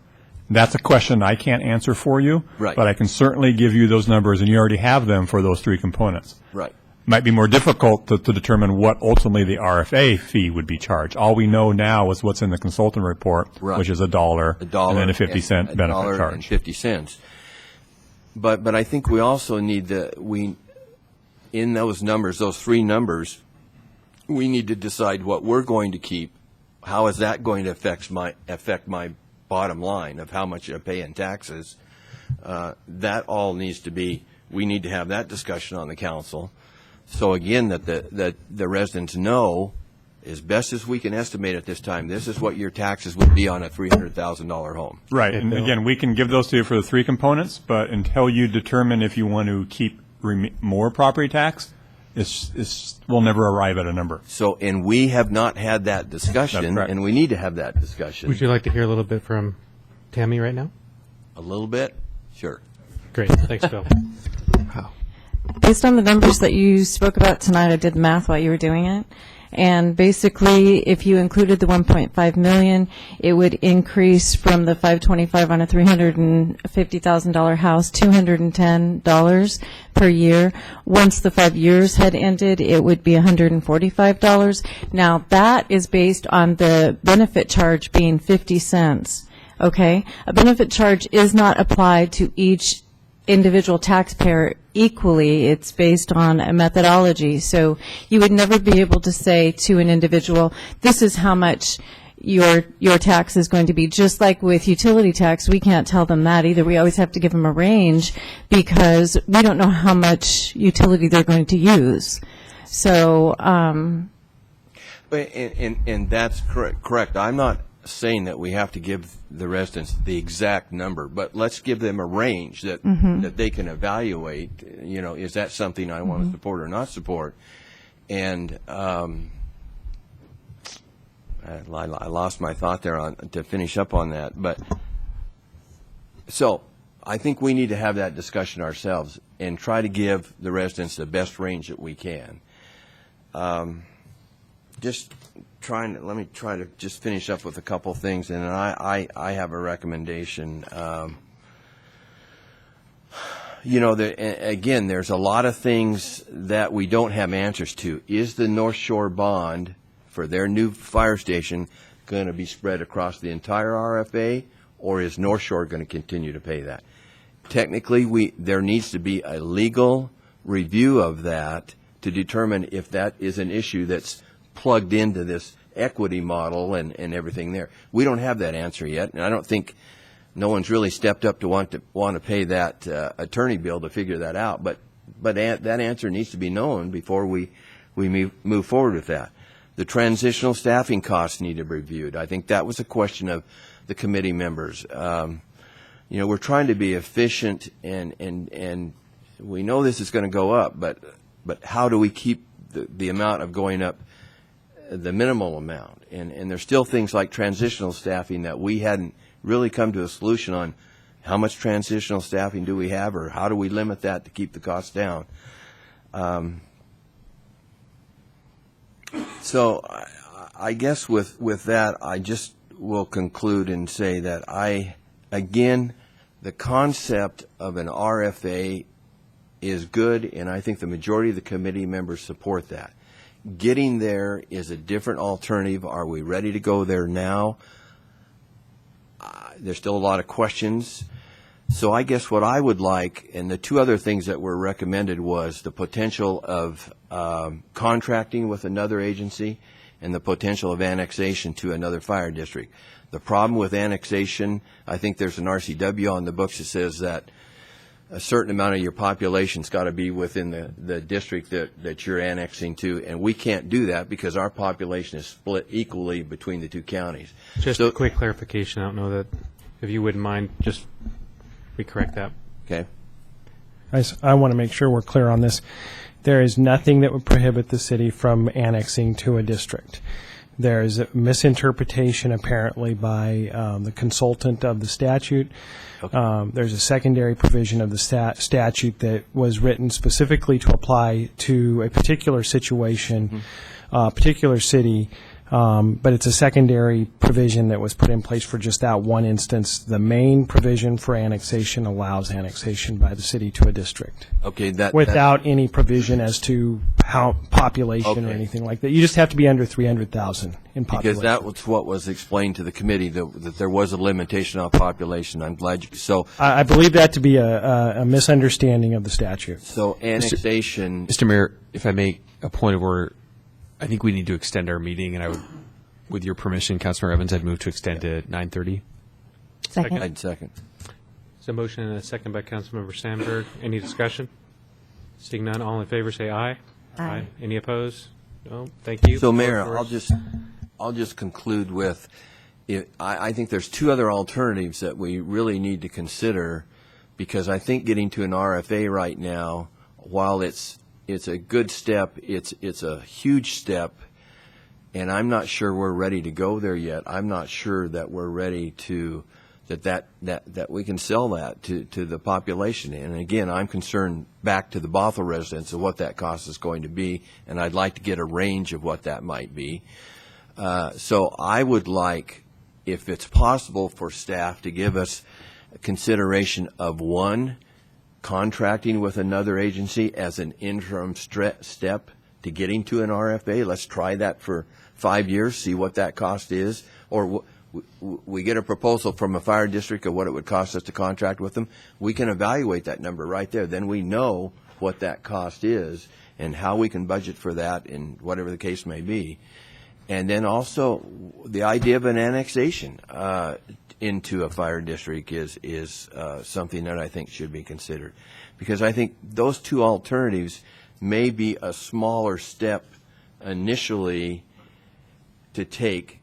That's a question I can't answer for you, right, but I can certainly give you those numbers, and you already have them for those three components. Right. It might be more difficult to determine what ultimately the RFA fee would be charged. All we know now is what's in the consultant report, right, which is $1, and then a 50-cent benefit charge. And 50 cents. But I think we also need in those numbers, those three numbers, we need to decide what we're going to keep. How is that going to affect my bottom line of how much I pay in taxes? That all needs to be, we need to have that discussion on the council. So again, that the residents know, as best as we can estimate at this time, this is what your taxes would be on a $300,000 home. Right, and again, we can give those to you for the three components, but until you determine if you want to keep more property tax, we'll never arrive at a number. So, and we have not had that discussion, and we need to have that discussion. Would you like to hear a little bit from Tammy right now? A little bit? Sure. Great. Thanks, Bill. Based on the numbers that you spoke about tonight, I did the math while you were doing it. And basically, if you included the 1.5 million, it would increase from the 525 on a $350,000 house, $210 per year. Once the 5 years had ended, it would be $145. Now, that is based on the benefit charge being 50 cents. Okay? A benefit charge is not applied to each individual taxpayer equally. It's based on a methodology. So you would never be able to say to an individual, this is how much your tax is going to be. Just like with utility tax, we can't tell them that either. We always have to give them a range because we don't know how much utility they're going to use. So and that's correct. I'm not saying that we have to give the residents the exact number, but let's give them a range that that they can evaluate. You know, is that something I want to support or not support? And I lost my thought there to finish up on that. But so I think we need to have that discussion ourselves and try to give the residents the best range that we can. Let me try to just finish up with a couple things, and I have a recommendation. Again, there's a lot of things that we don't have answers to. Is the North Shore bond for their new fire station going to be spread across the entire RFA, or is North Shore going to continue to pay that? Technically, there needs to be a legal review of that to determine if that is an issue that's plugged into this equity model and everything there. We don't have that answer yet, and I don't think no one's really stepped up to want to pay that attorney bill to figure that out. But that answer needs to be known before we move forward with that. The transitional staffing costs need to be reviewed. I think that was a question of the committee members. We're trying to be efficient, and we know this is going to go up, but how do we keep the amount of going up the minimal amount? And there's still things like transitional staffing that we hadn't really come to a solution on. How much transitional staffing do we have, or how do we limit that to keep the costs down? So I guess with that, I just will conclude and say that again, the concept of an RFA is good, and I think the majority of the committee members support that. Getting there is a different alternative. Are we ready to go there now? There's still a lot of questions. So I guess what I would like, and the two other things that were recommended, was the potential of contracting with another agency and the potential of annexation to another fire district. The problem with annexation, I think there's an RCW on the books that says that a certain amount of your population's got to be within the district that you're annexing to, and we can't do that because our population is split equally between the two counties. Just a quick clarification. I don't know that, if you wouldn't mind, just correct that. Okay. I want to make sure we're clear on this. There is nothing that would prohibit the city from annexing to a district. There is a misinterpretation apparently by the consultant of the statute. Okay. There's a secondary provision of the statute that was written specifically to apply to a particular situation, particular city, but it's a secondary provision that was put in place for just that one instance. The main provision for annexation allows annexation by the city to a district. Okay, without any provision as to how population or anything like that. You just have to be under 300,000 in population. Because that was what was explained to the committee, that there was a limitation on population. I'm glad I believe that to be a misunderstanding of the statute. So annexation. Mr. Mayor, if I make a point of order, I think we need to extend our meeting, and I would, with your permission, Councilmember Evans, I'd move to extend to 9:30. Second. I'd second. There's a motion and a second by Councilmember Sandberg. Any discussion? Seeing none, all in favor say aye. Aye. Any opposed? No. Thank you. So, Mayor, I'll just conclude with, I think there's two other alternatives that we really need to consider, because I think getting to an RFA right now, while it's a good step, it's a huge step, and I'm not sure we're ready to go there yet. I'm not sure that we're ready to that we can sell that to the population. And again, I'm concerned back to the Bothell residents of what that cost is going to be, and I'd like to get a range of what that might be. So I would like, if it's possible, for staff to give us a consideration of one, contracting with another agency as an interim step to getting to an RFA. Let's try that for 5 years, see what that cost is. Or we get a proposal from a fire district of what it would cost us to contract with them. We can evaluate that number right there. Then we know what that cost is and how we can budget for that, and whatever the case may be. And then also the idea of an annexation into a fire district is something that I think should be considered, because I think those two alternatives may be a smaller step initially to take,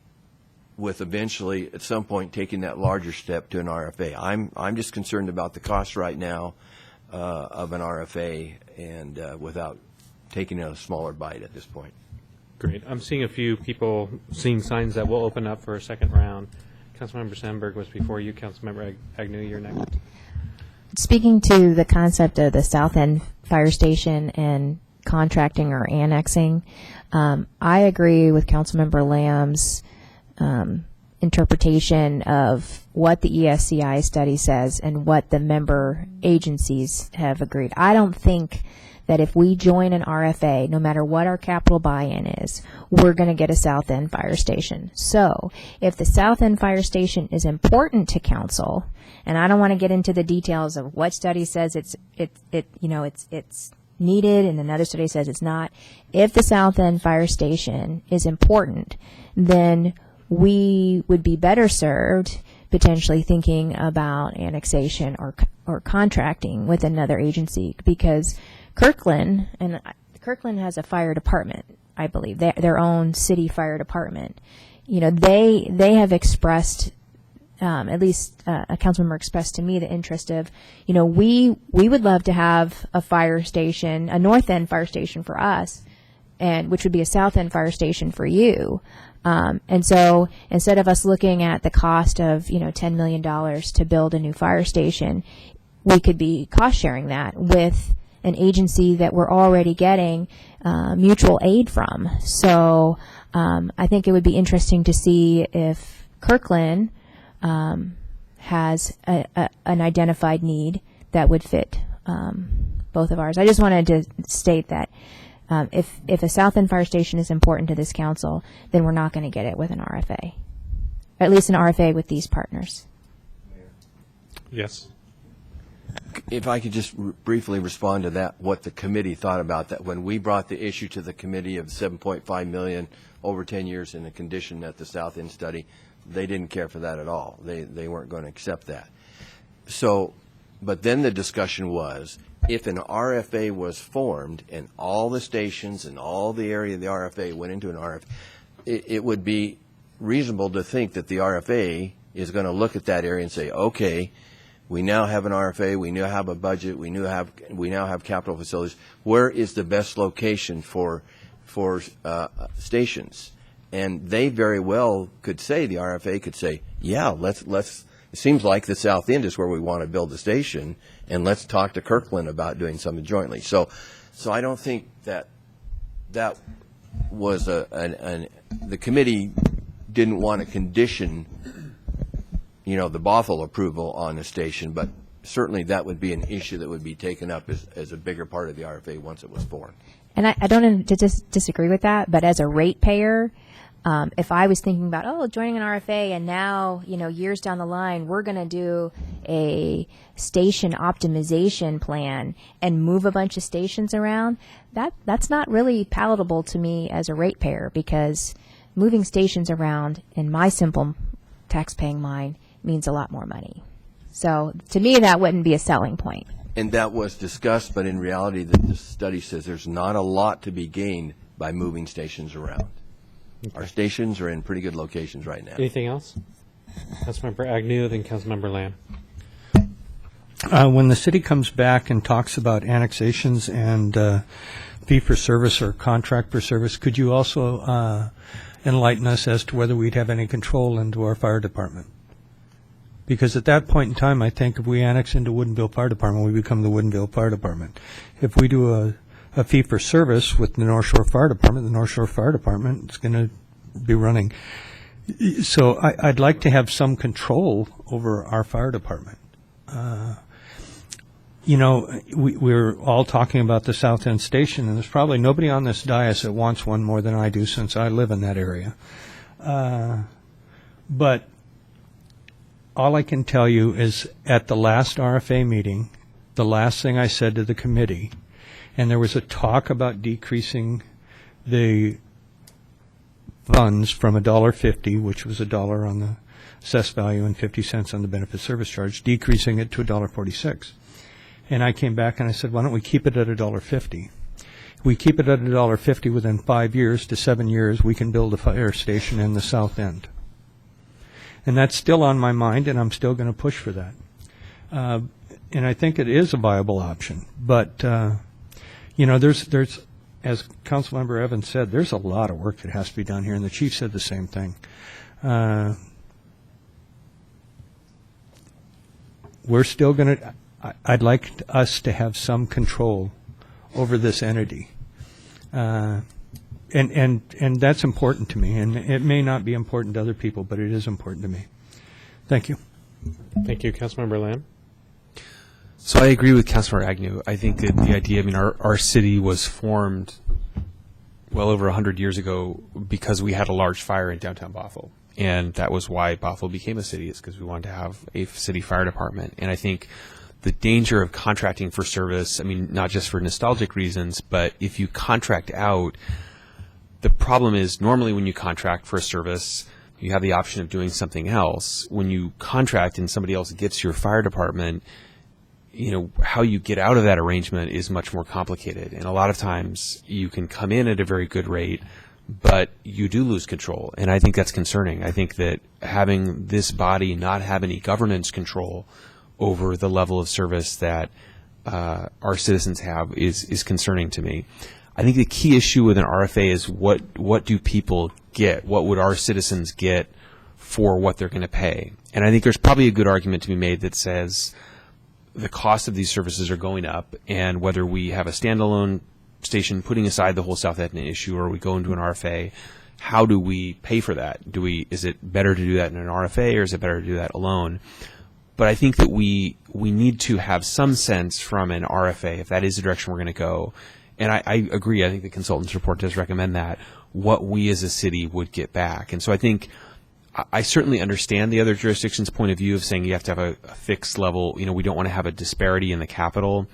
with eventually at some point taking that larger step to an RFA. I'm just concerned about the cost right now of an RFA, and without taking a smaller bite at this point. Great. I'm seeing a few people seeing signs that we'll open up for a second round. Councilmember Sandberg was before you. Councilmember Agnew, you're next. Speaking to the concept of the South End Fire Station and contracting or annexing, I agree with Councilmember Lamb's interpretation of what the ESCI study says and what the member agencies have agreed. I don't think that if we join an RFA, no matter what our capital buy-in is, we're going to get a South End Fire Station. So if the South End Fire Station is important to council, and I don't want to get into the details of what study says it's needed and another study says it's not. If the South End Fire Station is important, then we would be better served potentially thinking about annexation or contracting with another agency, because Kirkland has a fire department, I believe, their own city fire department. You know, they have expressed, at least a council member expressed to me the interest of, you know, we would love to have a fire station, a north end fire station for us, and which would be a south end fire station for you. And so instead of us looking at the cost of, you know, $10 million to build a new fire station, we could be cost sharing that with an agency that we're already getting mutual aid from. So I think it would be interesting to see if Kirkland has an identified need that would fit both of ours. I just wanted to state that if a South End fire station is important to this council, then we're not going to get it with an RFA, or at least an RFA with these partners. Yes. If I could just briefly respond to that, what the committee thought about that. When we brought the issue to the committee of $7.5 million over 10 years in a condition at the South End study, they didn't care for that at all. They weren't going to accept that. So, but then the discussion was, if an RFA was formed and all the stations and all the area of the RFA went into an RFA, it would be reasonable to think that the RFA is going to look at that area and say, okay, we now have an RFA, we now have a budget, we now have capital facilities. Where is the best location for stations? And they very well could say, the RFA could say, yeah, let's. It seems like the South End is where we want to build the station, and let's talk to Kirkland about doing something jointly. So I don't think that was the committee didn't want to condition, you know, the Bothell approval on the station, but certainly that would be an issue that would be taken up as a bigger part of the RFA once it was formed. And I don't disagree with that, but as a ratepayer, if I was thinking about, joining an RFA and now, you know, years down the line, we're going to do a station optimization plan and move a bunch of stations around, that's not really palatable to me as a ratepayer, because moving stations around in my simple tax-paying mind means a lot more money. So to me, that wouldn't be a selling point. And that was discussed, but in reality, the study says there's not a lot to be gained by moving stations around. Okay. Our stations are in pretty good locations right now. Anything else? Councilmember Agnew, then Councilmember Lamb. When the city comes back and talks about annexations and fee-for-service or contract for service, could you also enlighten us as to whether we'd have any control into our fire department? Because at that point in time, I think if we annex into Woodinville Fire Department, we become the Woodinville Fire Department. If we do a fee-for-service with the North Shore Fire Department, the North Shore Fire Department is going to be running. So I'd like to have some control over our fire department. You know, we're all talking about the South End Station, and there's probably nobody on this dais that wants one more than I do, since I live in that area. But all I can tell you is at the last RFA meeting, the last thing I said to the committee, and there was a talk about decreasing the funds from $1.50, which was $1 on the assessed value and 50 cents on the benefit service charge, decreasing it to $1.46. And I came back and I said, why don't we keep it at $1.50? We keep it at $1.50 within 5 years to 7 years, we can build a fire station in the South End. And that's still on my mind, and I'm still going to push for that. And I think it is a viable option. But, you know, there's, as Councilmember Evans said, there's a lot of work that has to be done here, and the chief said the same thing. We're still going to, I'd like us to have some control over this entity. And that's important to me, and it may not be important to other people, but it is important to me. Thank you. Thank you, Councilmember Lamb. So I agree with Councilmember Agnew. I think that the idea, I mean, our city was formed well over 100 years ago because we had a large fire in downtown Bothell. And that was why Bothell became a city, is because we wanted to have a city fire department. And I think the danger of contracting for service, I mean, not just for nostalgic reasons, but if you contract out, the problem is normally when you contract for a service, You have the option of doing something else. When you contract and somebody else gets your fire department, how you get out of that arrangement is much more complicated. And a lot of times you can come in at a very good rate, but you do lose control. And I think that's concerning. I think that having this body not have any governance control over the level of service that our citizens have is concerning to me. I think the key issue with an RFA is what do people get? What would our citizens get for what they're going to pay? And I think there's probably a good argument to be made that says the cost of these services are going up, and whether we have a standalone station putting aside the whole South Etna issue or we go into an RFA, how do we pay for that? Is it better to do that in an RFA, or is it better to do that alone? But I think that we need to have some sense from an RFA, if that is the direction we're going to go. And I agree, I think the consultant's report does recommend that, what we as a city would get back. And so I think I certainly understand the other jurisdictions' point of view of saying you have to have a fixed level, we don't want to have a disparity in the capital.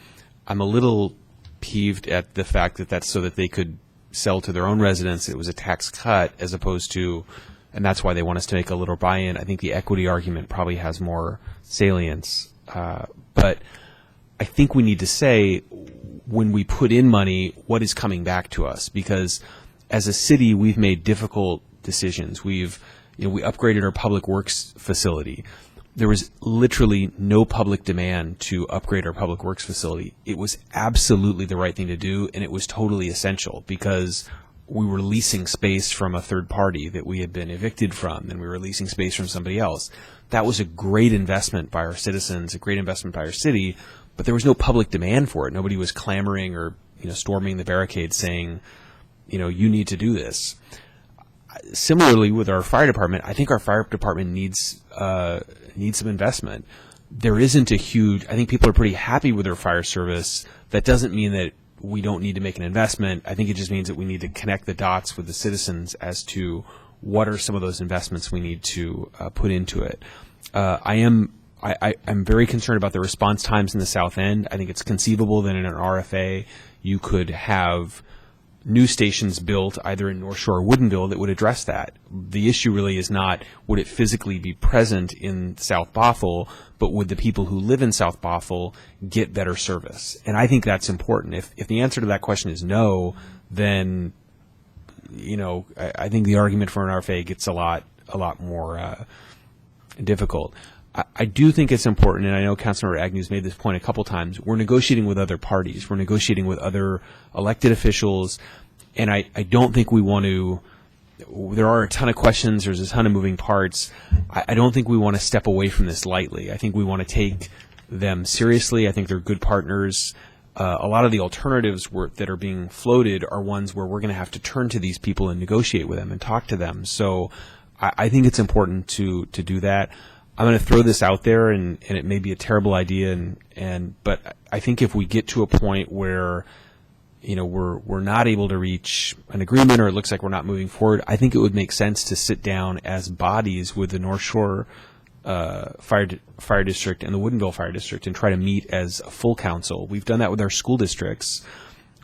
I'm a little peeved at the fact that that's so that they could sell to their own residents. It was a tax cut as opposed to, and that's why they want us to make a little buy-in. I think the equity argument probably has more salience. But I think we need to say, when we put in money, what is coming back to us? Because as a city, we've made difficult decisions. We upgraded our public works facility. There was literally no public demand to upgrade our public works facility. It was absolutely the right thing to do, and it was totally essential because we were leasing space from a third party that we had been evicted from, and we were leasing space from somebody else. That was a great investment by our citizens, a great investment by our city, but there was no public demand for it. Nobody was clamoring or storming the barricades saying, you need to do this. Similarly, with our fire department, I think our fire department needs some investment. There isn't a huge. I think people are pretty happy with their fire service. That doesn't mean that we don't need to make an investment. I think it just means that we need to connect the dots with the citizens as to what are some of those investments we need to put into it. I'm very concerned about the response times in the South End. I think it's conceivable that in an RFA you could have new stations built either in North Shore or Woodinville that would address that. The issue really is not would it physically be present in South Bothell, but would the people who live in South Bothell get better service? And I think that's important. If the answer to that question is no, then I think the argument for an RFA gets a lot more difficult. I do think it's important, and I know Councilmember Agnew's made this point a couple times. We're negotiating with other parties. We're negotiating with other elected officials, and I don't think we want to. There are a ton of questions. There's a ton of moving parts. I don't think we want to step away from this lightly. I think we want to take them seriously. I think they're good partners. A lot of the alternatives that are being floated are ones where we're going to have to turn to these people and negotiate with them and talk to them. So I think it's important to do that. I'm going to throw this out there, and it may be a terrible idea, but I think if we get to a point where we're not able to reach an agreement, or it looks like we're not moving forward, I think it would make sense to sit down as bodies with the North Shore Fire District and the Woodinville Fire District and try to meet as a full council. We've done that with our school districts.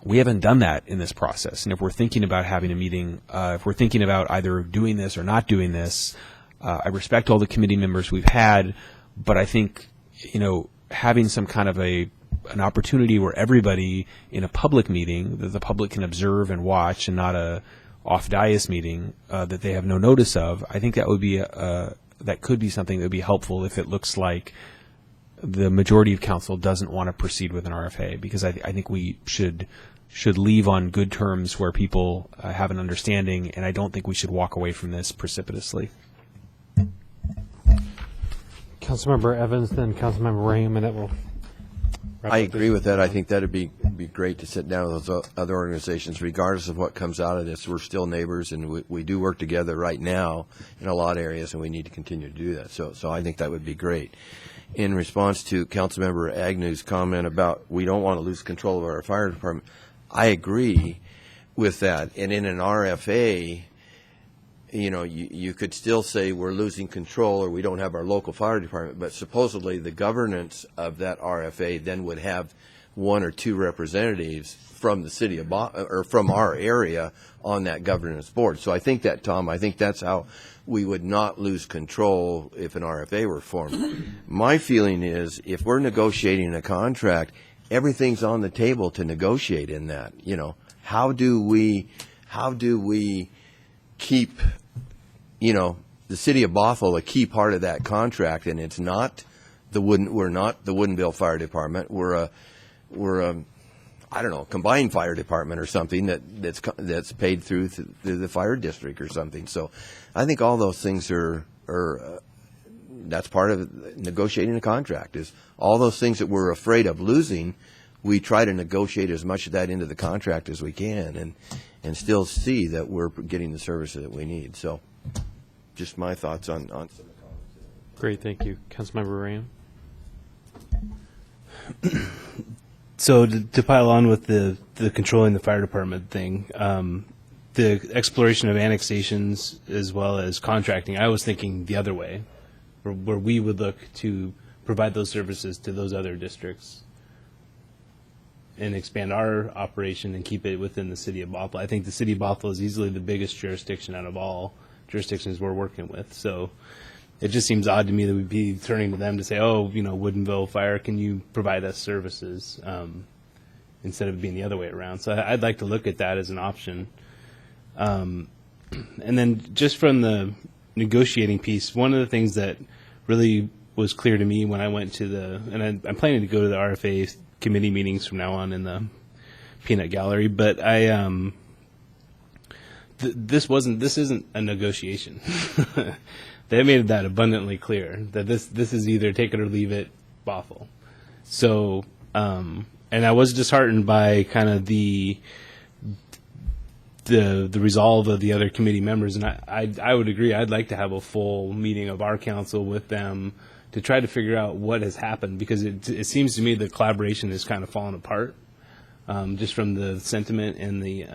We haven't done that in this process, and if we're thinking about having a meeting, if we're thinking about either doing this or not doing this, I respect all the committee members we've had, but I think, having some kind of an opportunity where everybody in a public meeting that the public can observe and watch, and not a off-dais meeting that they have no notice of, I think that would be that could be something that would be helpful if it looks like the majority of council doesn't want to proceed with an RFA, because I think we should leave on good terms where people have an understanding, and I don't think we should walk away from this precipitously. Councilmember Evans, then Councilmember Ram, and that will. I agree with that. I think that'd be great to sit down with those other organizations, regardless of what comes out of this. We're still neighbors, and we do work together right now in a lot of areas, and we need to continue to do that. So I think that would be great. In response to Councilmember Agnew's comment about we don't want to lose control of our fire department, I agree with that. And in an RFA, you could still say we're losing control or we don't have our local fire department, but supposedly the governance of that RFA then would have one or two representatives from the city of or from our area on that governance board. So I think that, Tom, I think that's how we would not lose control if an RFA were formed. My feeling is if we're negotiating a contract, everything's on the table to negotiate in that. You know, how do we keep, you know, the city of Bothell a key part of that contract, and it's not we're not the Woodinville Fire Department. We're a I don't know, combined fire department or something that's paid through the fire district or something. So I think all those things are that's part of negotiating a contract, is all those things that we're afraid of losing, we try to negotiate as much of that into the contract as we can and still see that we're getting the services that we need. So just my thoughts on some of the comments. Great, thank you. Councilmember Ram? So to pile on with the controlling the fire department thing, the exploration of annexations as well as contracting, I was thinking the other way, where we would look to provide those services to those other districts and expand our operation and keep it within the city of Bothell. I think the city of Bothell is easily the biggest jurisdiction out of all jurisdictions we're working with. So it just seems odd to me that we'd be turning to them to say, oh, you know, Woodinville Fire, can you provide us services, instead of being the other way around. So I'd like to look at that as an option. And then just from the negotiating piece, one of the things that really was clear to me when I went to I'm planning to go to the RFA committee meetings from now on in the peanut gallery, but this isn't a negotiation. They made that abundantly clear, that this is either take it or leave it, Bothell. So, and I was disheartened by kind of the resolve of the other committee members, and I would agree. I'd like to have a full meeting of our council with them to try to figure out what has happened, because it seems to me the collaboration has kind of fallen apart, just from the sentiment and the.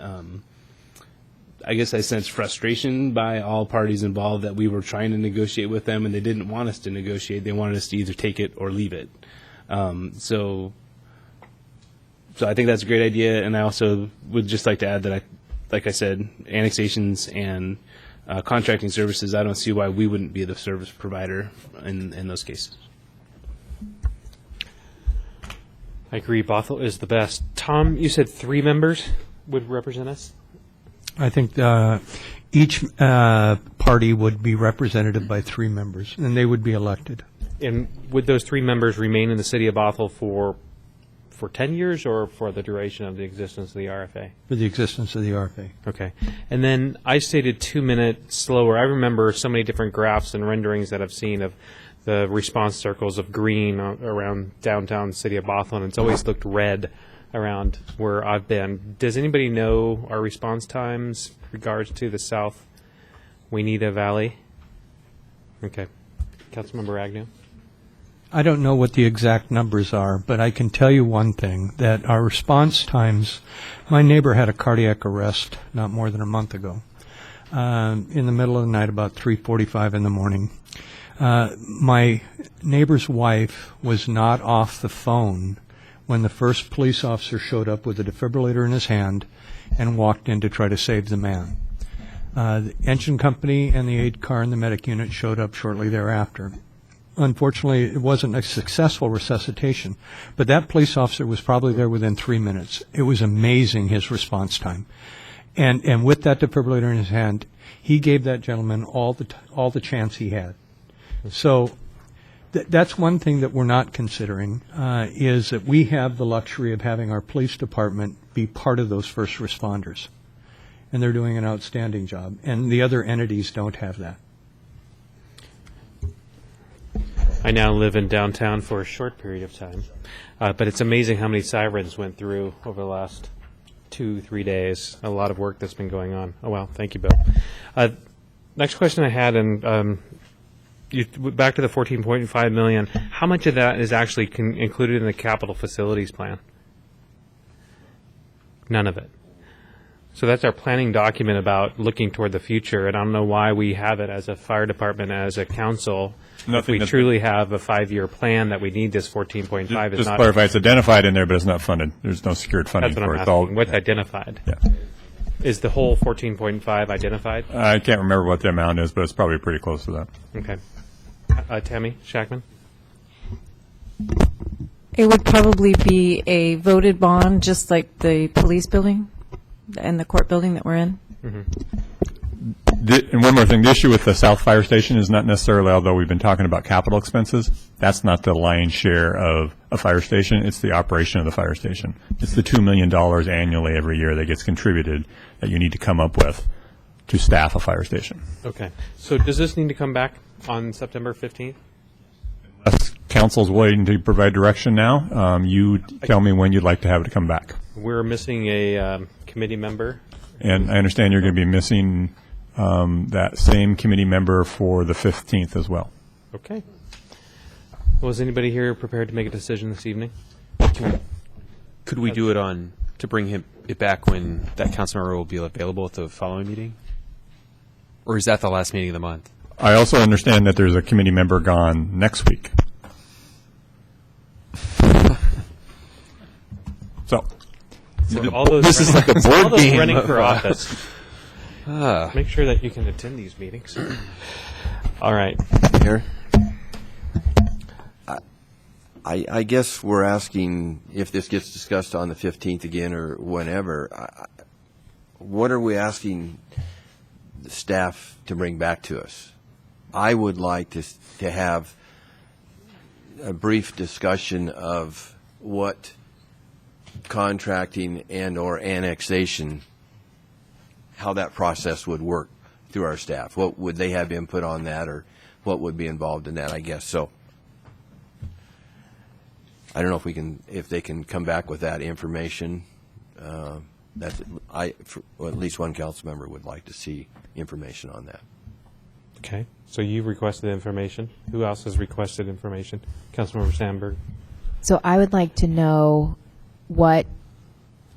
I guess I sensed frustration by all parties involved that we were trying to negotiate with them and they didn't want us to negotiate. They wanted us to either take it or leave it. So I think that's a great idea. And I also would just like to add that, like I said, annexations and contracting services, I don't see why we wouldn't be the service provider in those cases. I agree. Bothell is the best. Tom, you said 3 members would represent us? I think each party would be represented by 3 members, and they would be elected. And would those 3 members remain in the city of Bothell for 10 years or for the duration of the existence of the RFA? For the existence of the RFA. Okay. And then I stated 2 minutes slower. I remember so many different graphs and renderings that I've seen of the response circles of green around downtown city of Bothell, and it's always looked red around where I've been. Does anybody know our response times in regards to the South Wainita Valley? Okay. Councilmember Agnew? I don't know what the exact numbers are, but I can tell you one thing, that our response times, my neighbor had a cardiac arrest not more than a month ago, in the middle of the night, about 3:45 in the morning. My neighbor's wife was not off the phone when the first police officer showed up with a defibrillator in his hand and walked in to try to save the man. The engine company and the aid car and the medic unit showed up shortly thereafter. Unfortunately, it wasn't a successful resuscitation, but that police officer was probably there within 3 minutes. It was amazing, his response time. And with that defibrillator in his hand, he gave that gentleman all the chance he had. So that's one thing that we're not considering, is that we have the luxury of having our police department be part of those first responders. And they're doing an outstanding job. And the other entities don't have that. I now live in downtown for a short period of time, but it's amazing how many sirens went through over the last 2-3 days. A lot of work that's been going on. Oh, well, thank you, Bill. Next question I had, and back to the $14.5 million, how much of that is actually included in the capital facilities plan? None of it. So that's our planning document about looking toward the future, and I don't know why we have it as a fire department, as a council, if Nothing we that's- truly have a 5-year plan that we need this 14.5 is Just not. clarify, it's identified in there, but it's not funded. There's no secured funding That's what for I'm it. It's all- asking. What's identified? Yeah. Is the whole 14.5 identified? I can't remember what the amount is, but it's probably pretty close to that. Okay. Tammy Shackman? It would probably be a voted bond, just like the police building and the court building that we're in. And one more thing, the issue with the South Fire Station is not necessarily, although we've been talking about capital expenses, that's not the lion's share of a fire station, it's the operation of the fire station. It's the $2 million annually every year that gets contributed that you need to come up with to staff a fire station. Okay. So does this need to come back on September 15th? Unless council's waiting to provide direction now, you tell me when you'd like to have it come back. We're missing a committee member. And I understand you're going to be missing that same committee member for the 15th as well. Okay. Was anybody here prepared to make a decision this evening? Could we do it to bring it back when that council member will be available at the following meeting? Or is that the last meeting of the month? I also understand that there's a committee member gone next week. So, All those This is running- like a board all those game running of, for office. Make sure that you can attend these meetings. All right. Here. I guess we're asking if this gets discussed on the 15th again or whenever. What are we asking the staff to bring back to us? I would like to have a brief discussion of what contracting and or annexation, how that process would work through our staff. What would they have input on that, or what would be involved in that, I guess. So I don't know if they can come back with that information. At least one council member would like to see information on that. Okay. So you requested information. Who else has requested information? Councilmember Sandberg. So I would like to know what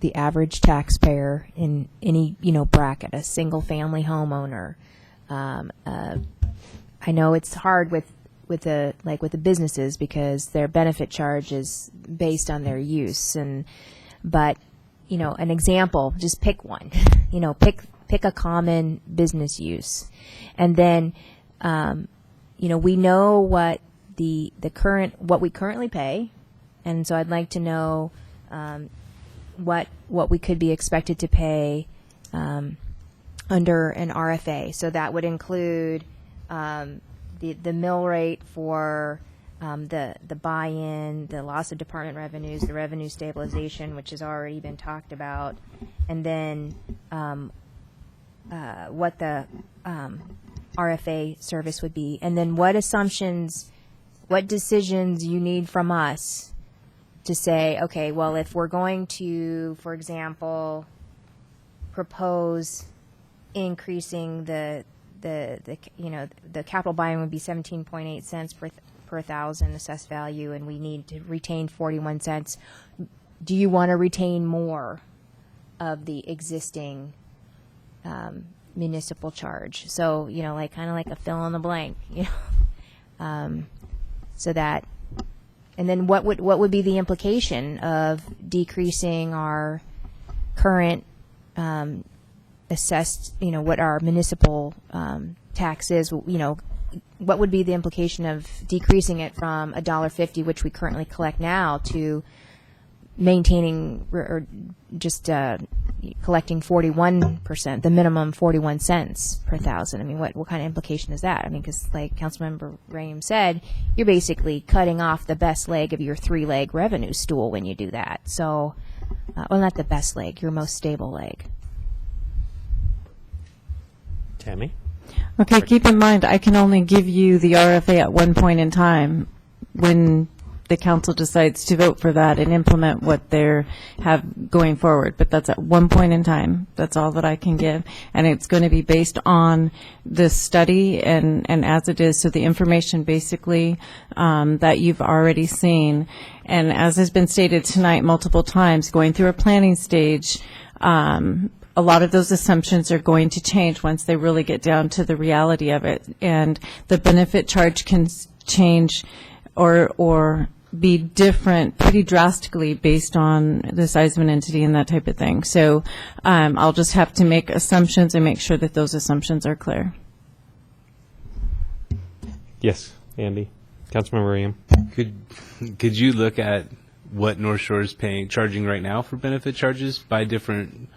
the average taxpayer in any bracket, a single family homeowner. I know it's hard with the businesses because their benefit charge is based on their use, but an example, just pick one. Pick a common business use, and then we know what what we currently pay, and so I'd like to know what we could be expected to pay under an RFA. So that would include the mill rate for the buy-in, the loss of department revenues, the revenue stabilization, which has already been talked about, and then what the RFA service would be, and then what decisions you need from us to say, okay, well, if we're going to, for example, propose increasing the capital buy-in would be 17.8 cents per thousand assessed value, and we need to retain 41 cents. Do you want to retain more of the existing municipal charge? So kind of like a fill in the blank, so that. And then what would be the implication of decreasing our current assessed, what our municipal tax is? What would be the implication of decreasing it from $1.50, which we currently collect now, to maintaining or just collecting 41%, the minimum 41 cents per thousand? I mean, what kind of implication is that? I mean, because like Councilmember Graham said, you're basically cutting off the best leg of your 3-leg revenue stool when you do that. So, well, not the best leg, your most stable leg. Tammy? Okay, keep in mind, I can only give you the RFA at one point in time when the council decides to vote for that and implement what they have going forward. But that's at one point in time. That's all that I can give. And it's going to be based on this study and as it is. So the information basically that you've already seen. And as has been stated tonight multiple times, going through a planning stage, a lot of those assumptions are going to change once they really get down to the reality of it. And the benefit charge change or be different pretty drastically based on the size of an entity and that type of thing. So I'll just have to make assumptions and make sure that those assumptions are clear. Yes, Andy. Councilmember William. Could you look at what North Shore is charging right now for benefit charges by different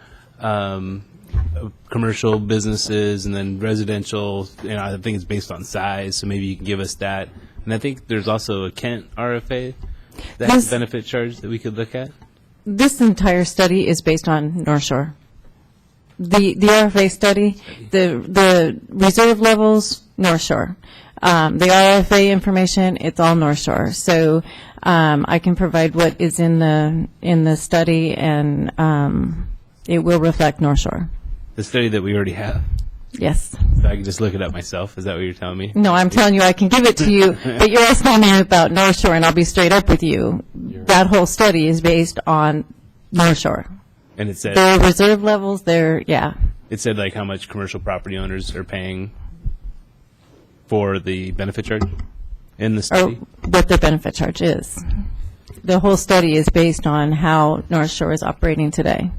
commercial businesses and then residential? I think it's based on size, so maybe you can give us that. And I think there's also a Kent RFA that has a benefit charge that we could look at. This entire study is based on North Shore. The RFA study, the reserve levels, North Shore. The RFA information, it's all North Shore. So I can provide what is in the study, and it will reflect North Shore. The study that we already have. Yes. So I can just look it up myself. Is that what you're telling me? No, I'm telling you I can give it to you, but you're asking me about North Shore, and I'll be straight up with you. That whole study is based on North Shore. And it said Their reserve levels, yeah. It said like how much commercial property owners are paying for the benefit charge in the study? Or what their benefit charge is. The whole study is based on how North Shore is operating today.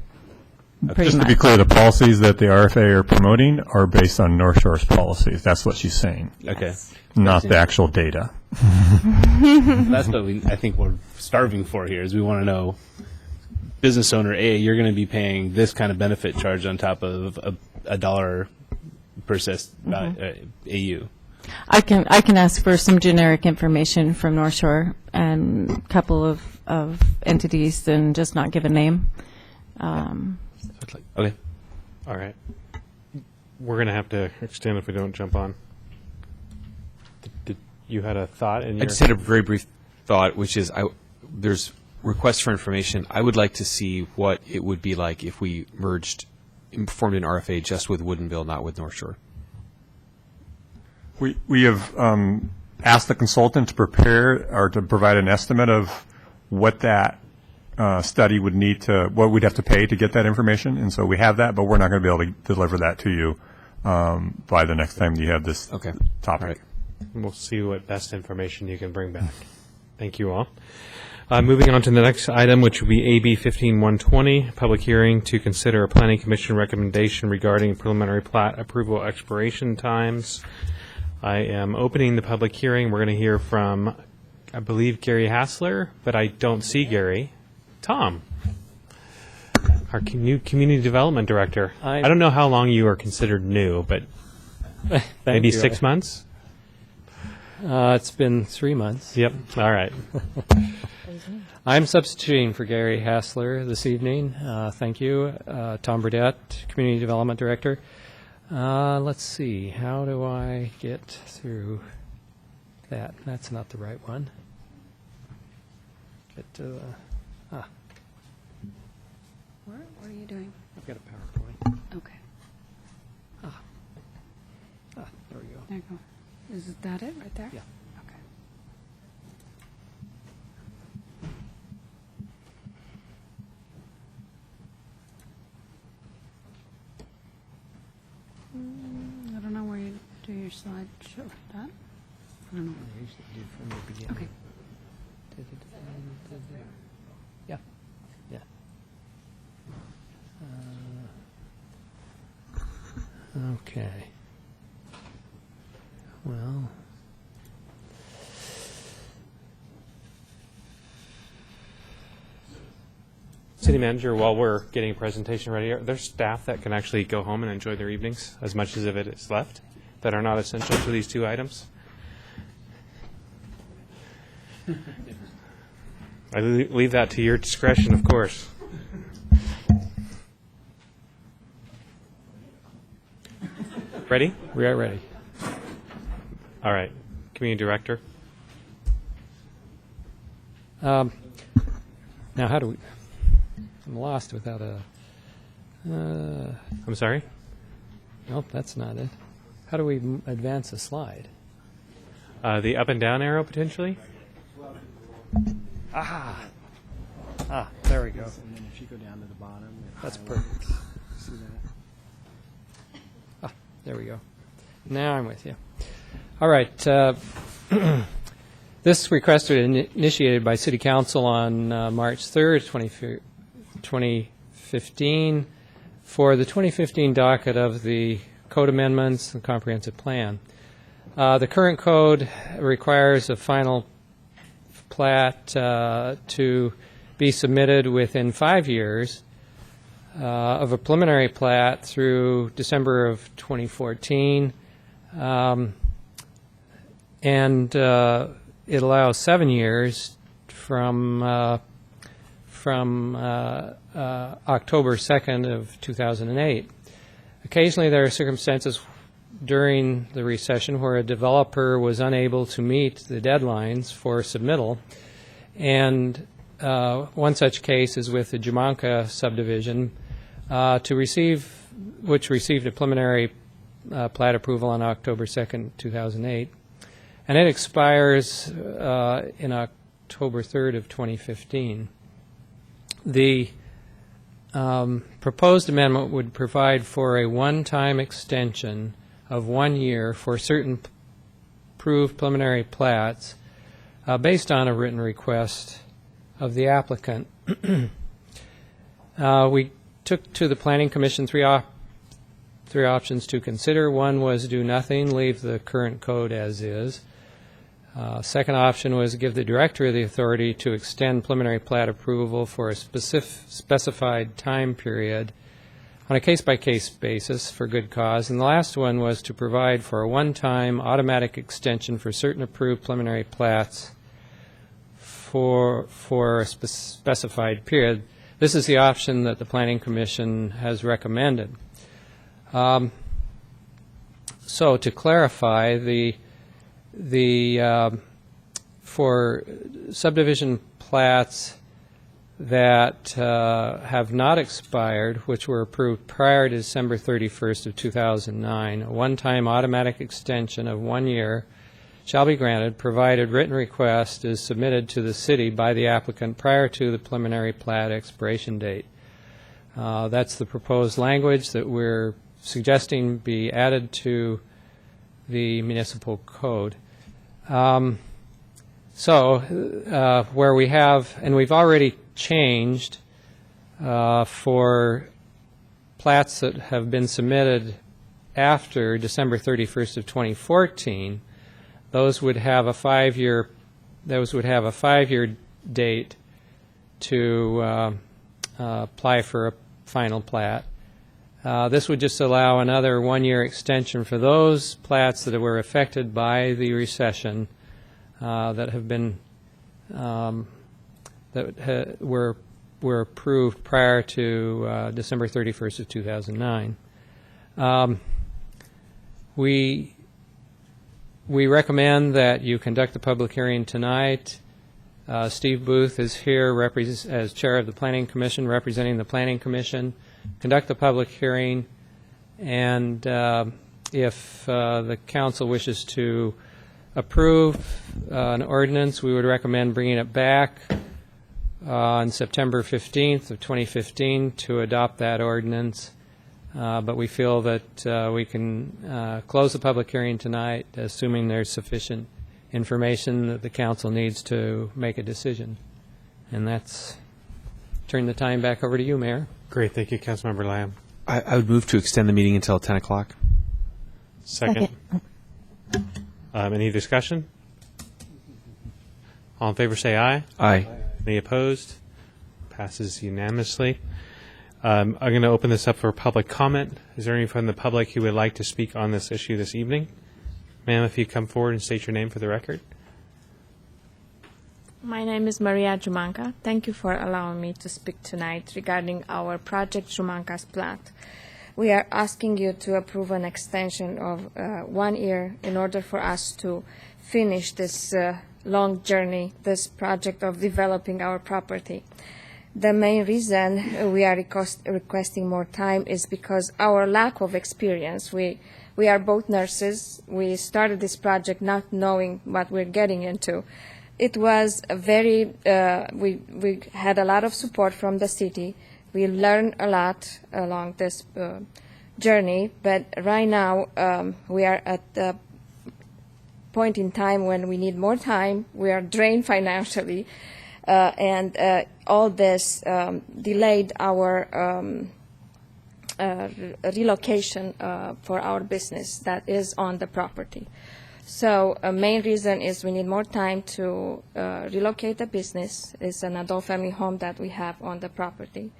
Pretty Just much. to be clear, the policies that the RFA are promoting are based on North Shore's policies. That's what she's saying. Okay. Not the actual data. That's what I think we're starving for here is we want to know, business owner A, you're going to be paying this kind of benefit charge on top of a dollar per AU. I can ask for some generic information from North Shore and a couple of entities and just not give a name. Okay. All right. We're going to have to extend if we don't jump on. Did you had a thought in your... I just had a very brief thought, which is there's requests for information. I would like to see what it would be like if we formed an RFA just with Woodinville, not with North Shore. We have asked the consultant to prepare or to provide an estimate of what that study would need what we'd have to pay to get that information. And so we have that, but we're not going to be able to deliver that to you by the next time you have this topic. Right. We'll see what best information you can bring back. Thank you all. Moving on to the next item, which would be AB 15120, public hearing to consider a planning commission recommendation regarding preliminary plat approval expiration times. I am opening the public hearing. We're going to hear from, I believe, Gary Hassler, but I don't see Gary. Tom, our new community development director. I don't know how long you are considered new, but maybe 6 months? It's been 3 months. Yep. All right. I'm substituting for Gary Hassler this evening. Thank you. Tom Burdett, Community Development Director. Let's see. How do I get through that? That's not the right one. Get to What are you doing? I've got a PowerPoint. Okay. There we go. There you go. Is that it right there? Yeah. Okay. I don't know where you do your slideshow. That? I don't know. I usually do from the beginning. Okay. Yeah. Yeah. Okay. Well. City Manager, while we're getting a presentation ready, are there staff that can actually go home and enjoy their evenings as much as of it is left that are not essential to these two items? I leave that to your discretion, of course. Ready? We are ready. All right. Community Director. Now, how do we... I'm lost without a... I'm sorry? Nope, that's not it. How do we advance a slide? The up and down arrow, potentially? Ah, there we go. And then if you go down to the bottom. That's perfect. See that? There we go. Now I'm with you. All right. This request was initiated by City Council on March 3rd, 2015, for the 2015 docket of the code amendments and comprehensive plan. The current code requires a final plat to be submitted within 5 years of a preliminary plat through December of 2014, and it allows 7 years from October 2nd of 2008. Occasionally there are circumstances during the recession where a developer was unable to meet the deadlines for submittal, and one such case is with the Jumanca subdivision, which received a preliminary plat approval on October 2nd, 2008, and it expires in October 3rd of 2015. The proposed amendment would provide for a one-time extension of 1 year for certain approved preliminary plats based on a written request of the applicant. We took to the Planning Commission three options to consider. One was do nothing, leave the current code as is. Second option was give the director the authority to extend preliminary plat approval for a specified time period on a case-by-case basis for good cause. And the last one was to provide for a one-time automatic extension for certain approved preliminary plats for a specified period. This is the option that the Planning Commission has recommended. So to clarify, for subdivision plats that have not expired, which were approved prior to December 31st of 2009, a one-time automatic extension of 1 year shall be granted, provided written request is submitted to the city by the applicant prior to the preliminary plat expiration date. That's the proposed language that we're suggesting be added to the municipal code. Where we have, and we've already changed for plats that have been submitted after December 31st of 2014, those would have a 5-year date to apply for a final plat. This would just allow another 1 year extension for those plats that were affected by the recession that have been were approved prior to December 31st of 2009. We recommend that you conduct the public hearing tonight. Steve Booth is here as chair of the Planning Commission, representing the Planning Commission. Conduct the public hearing, and if the council wishes to approve an ordinance, we would recommend bringing it back on September 15th of 2015 to adopt that ordinance. But we feel that we can close the public hearing tonight, assuming there's sufficient information that the council needs to make a decision. And that's turn the time back over to you, Mayor. Great. Thank you, Councilmember Lamb. I would move to extend the meeting until 10 o'clock. Second. Any discussion? All in favor say aye. Aye. Any opposed? Passes unanimously. I'm going to open this up for public comment. Is there anyone from the public who would like to speak on this issue this evening? Ma'am, if you come forward and state your name for the record. My name is Maria Jumanca. Thank you for allowing me to speak tonight regarding our project Jumanca's plat. We are asking you to approve an extension of 1 year in order for us to finish this long journey, this project of developing our property. The main reason we are requesting more time is because our lack of experience. We are both nurses. We started this project not knowing what we're getting into. It was a very, we had a lot of support from the city. We learned a lot along this journey, but right now we are at the point in time when we need more time, we are drained financially, and all this delayed our relocation for our business that is on the property. So a main reason is we need more time to relocate the business. It's an adult family home that we have on the property.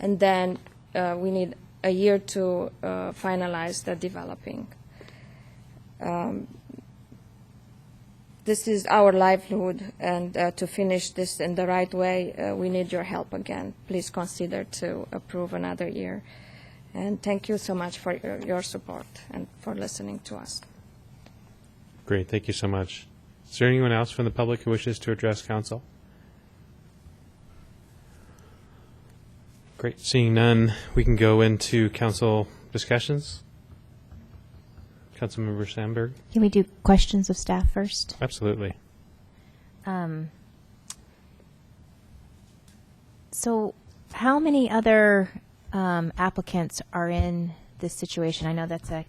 And then we need a year to finalize the developing. This is our livelihood, and to finish this in the right way, we need your help again. Please consider to approve another year. And thank you so much for your support and for listening to us. Great, thank you so much. Is there anyone else from the public who wishes to address council? Great, seeing none, we can go into council discussions. Councilmember Sandberg? Can we do questions of staff first? Absolutely. So how many other applicants are in this situation? I know that's a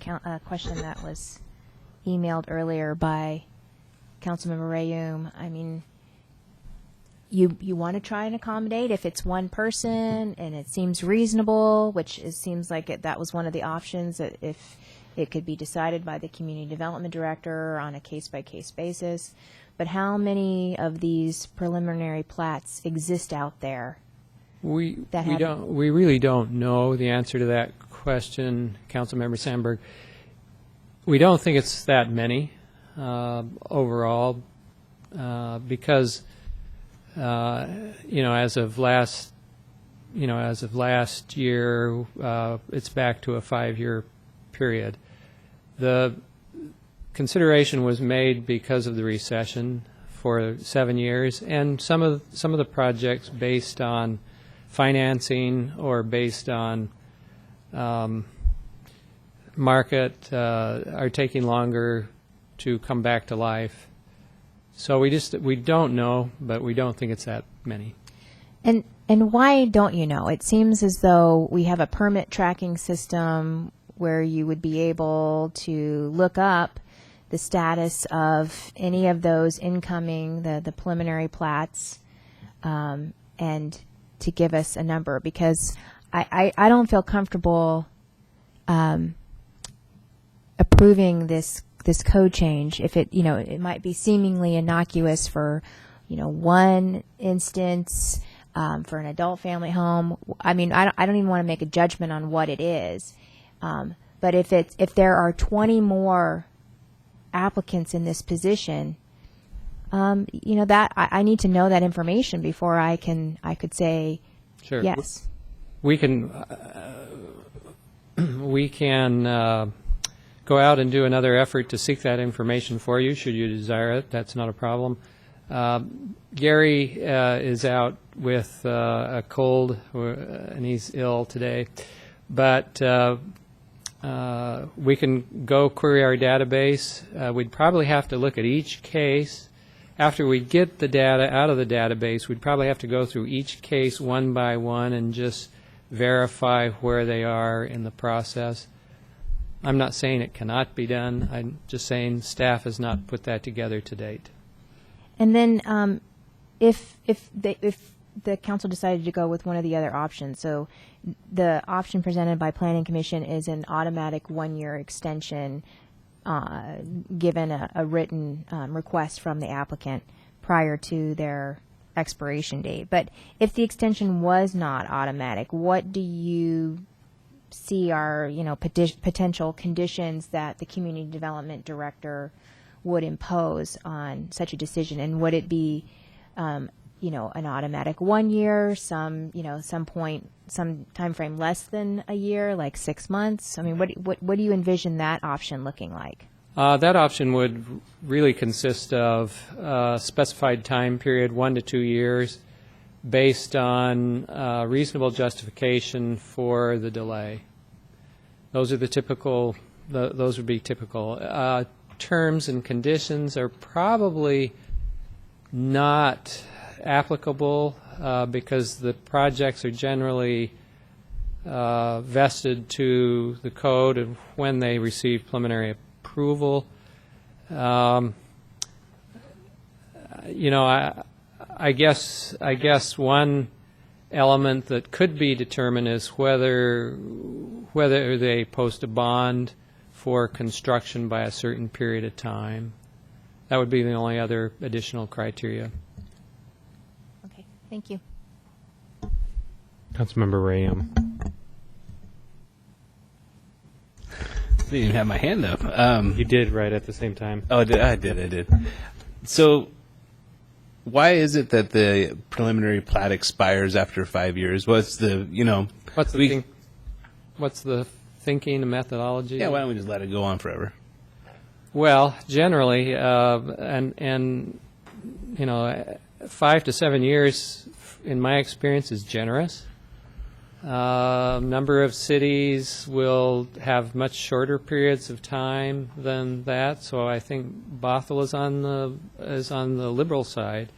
question that was emailed earlier by Councilmember Rayum. I mean, you want to try and accommodate if it's one person and it seems reasonable, which seems like that was one of the options, that if it could be decided by the community development director on a case-by-case basis. But how many of these preliminary plats exist out there? We really don't know the answer to that question, Councilmember Sandberg. We don't think it's that many overall, because as of last year, it's back to a 5-year period. The consideration was made because of the recession for 7 years, and some of the projects based on financing or based on market are taking longer to come back to life. So we don't know, but we don't think it's that many. And why don't you know? It seems as though we have a permit tracking system where you would be able to look up the status of any of those incoming, the preliminary plats, and to give us a number, because I don't feel comfortable approving this code change if it might be seemingly innocuous for one instance for an adult family home. I mean, I don't even want to make a judgment on what it is, but if there are 20 more applicants in this position, that I need to know that information before I could say sure. Yes. We can go out and do another effort to seek that information for you, should you desire it. That's not a problem. Gary is out with a cold, and he's ill today. But we can go query our database. We'd probably have to look at each case. After we get the data out of the database, we'd probably have to go through each case one by one and just verify where they are in the process. I'm not saying it cannot be done. I'm just saying staff has not put that together to date. And then if the council decided to go with one of the other options, so the option presented by Planning Commission is an automatic 1-year extension given a written request from the applicant prior to their expiration date. But if the extension was not automatic, what do you see are potential conditions that the community development director would impose on such a decision? And would it be an automatic 1 year, some time frame less than a year, like 6 months? I mean, what do you envision that option looking like? That option would really consist of a specified time period, 1 to 2 years, based on reasonable justification for the delay. Those are the typical. Those would be typical. Terms and conditions are probably not applicable because the projects are generally vested to the code of when they receive preliminary approval. You know, I guess one element that could be determined is whether they post a bond for construction by a certain period of time. That would be the only other additional criteria. Okay, thank you. Councilmember Ram. I didn't even have my hand up. You did right at the same time. Oh, I did. So, why is it that the preliminary plat expires after 5 years? What's the What's the thinking, the methodology? Yeah, why don't we just let it go on forever? Well, generally, and you know, 5 to 7 years, in my experience, is generous. Number of cities will have much shorter periods of time than that, so I think Bothell is on the liberal side.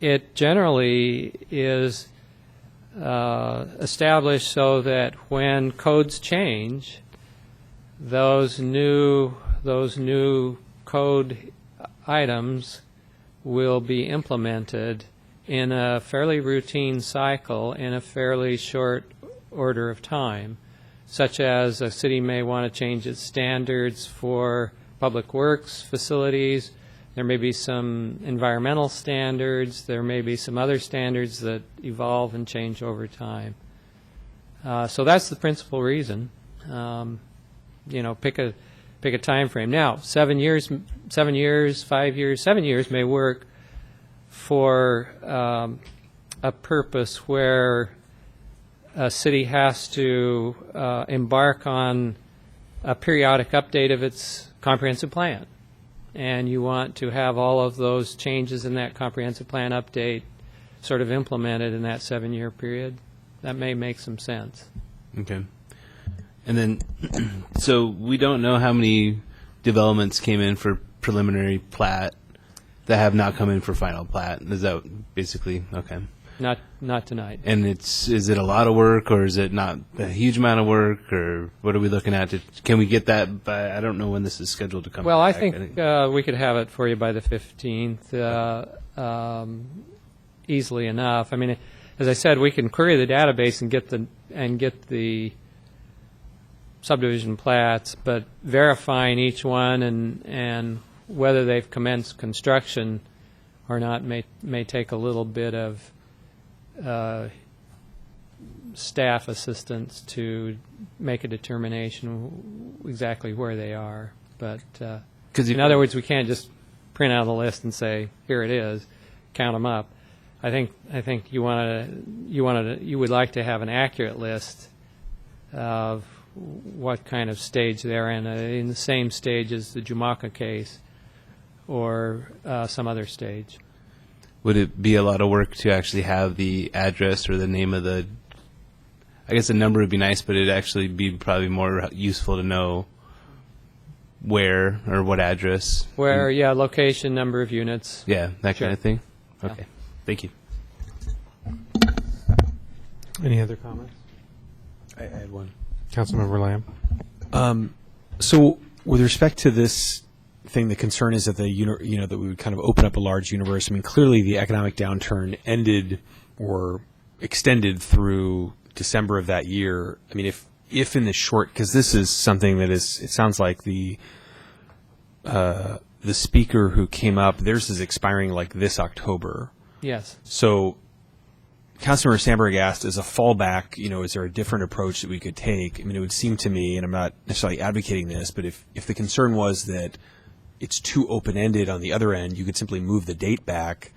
It generally is established so that when codes change, those new code items will be implemented in a fairly routine cycle in a fairly short order of time, such as a city may want to change its standards for public works facilities. There may be some environmental standards. There may be some other standards that evolve and change over time. So that's the principal reason. You know, pick a time frame. Now, 7 years, 5 years, 7 years may work for a purpose where a city has to embark on a periodic update of its comprehensive plan. And you want to have all of those changes in that comprehensive plan update sort of implemented in that 7-year period. That may make some sense. Okay. And then, so we don't know how many developments came in for preliminary plat that have not come in for final plat. Is that basically okay? Not tonight. And is it a lot of work, or is it not a huge amount of work, or what are we looking at? Can we get that by? I don't know when this is scheduled to come. Well, back. I think we could have it for you by the 15th, easily enough. I mean, as I said, we can query the database and get the subdivision plats, but verifying each one and whether they've commenced construction or not may take a little bit of staff assistance to make a determination exactly where they are. But in other words, we can't just print out a list and say, here it is, count them up. I think you would like to have an accurate list of what kind of stage they're in the same stage as the Jamaica case or some other stage. Would it be a lot of work to actually have the address or the name of the? I guess the number would be nice, but it'd actually be probably more useful to know where or what address. Where, yeah, location, number of units. Yeah, that Sure. kind of thing. Yeah. Okay, thank you. Any other comments? I had one. Councilmember Lamb. So with respect to this thing, the concern is that that we would kind of open up a large universe. I mean, clearly the economic downturn ended or extended through December of that year. I mean, if in the short, because this is something that is, it sounds like the speaker who came up, theirs is expiring like this October. Yes. So Councilmember Sandberg asked, as a fallback, is there a different approach that we could take? I mean, it would seem to me, and I'm not necessarily advocating this, but if the concern was that it's too open-ended on the other end, you could simply move the date back,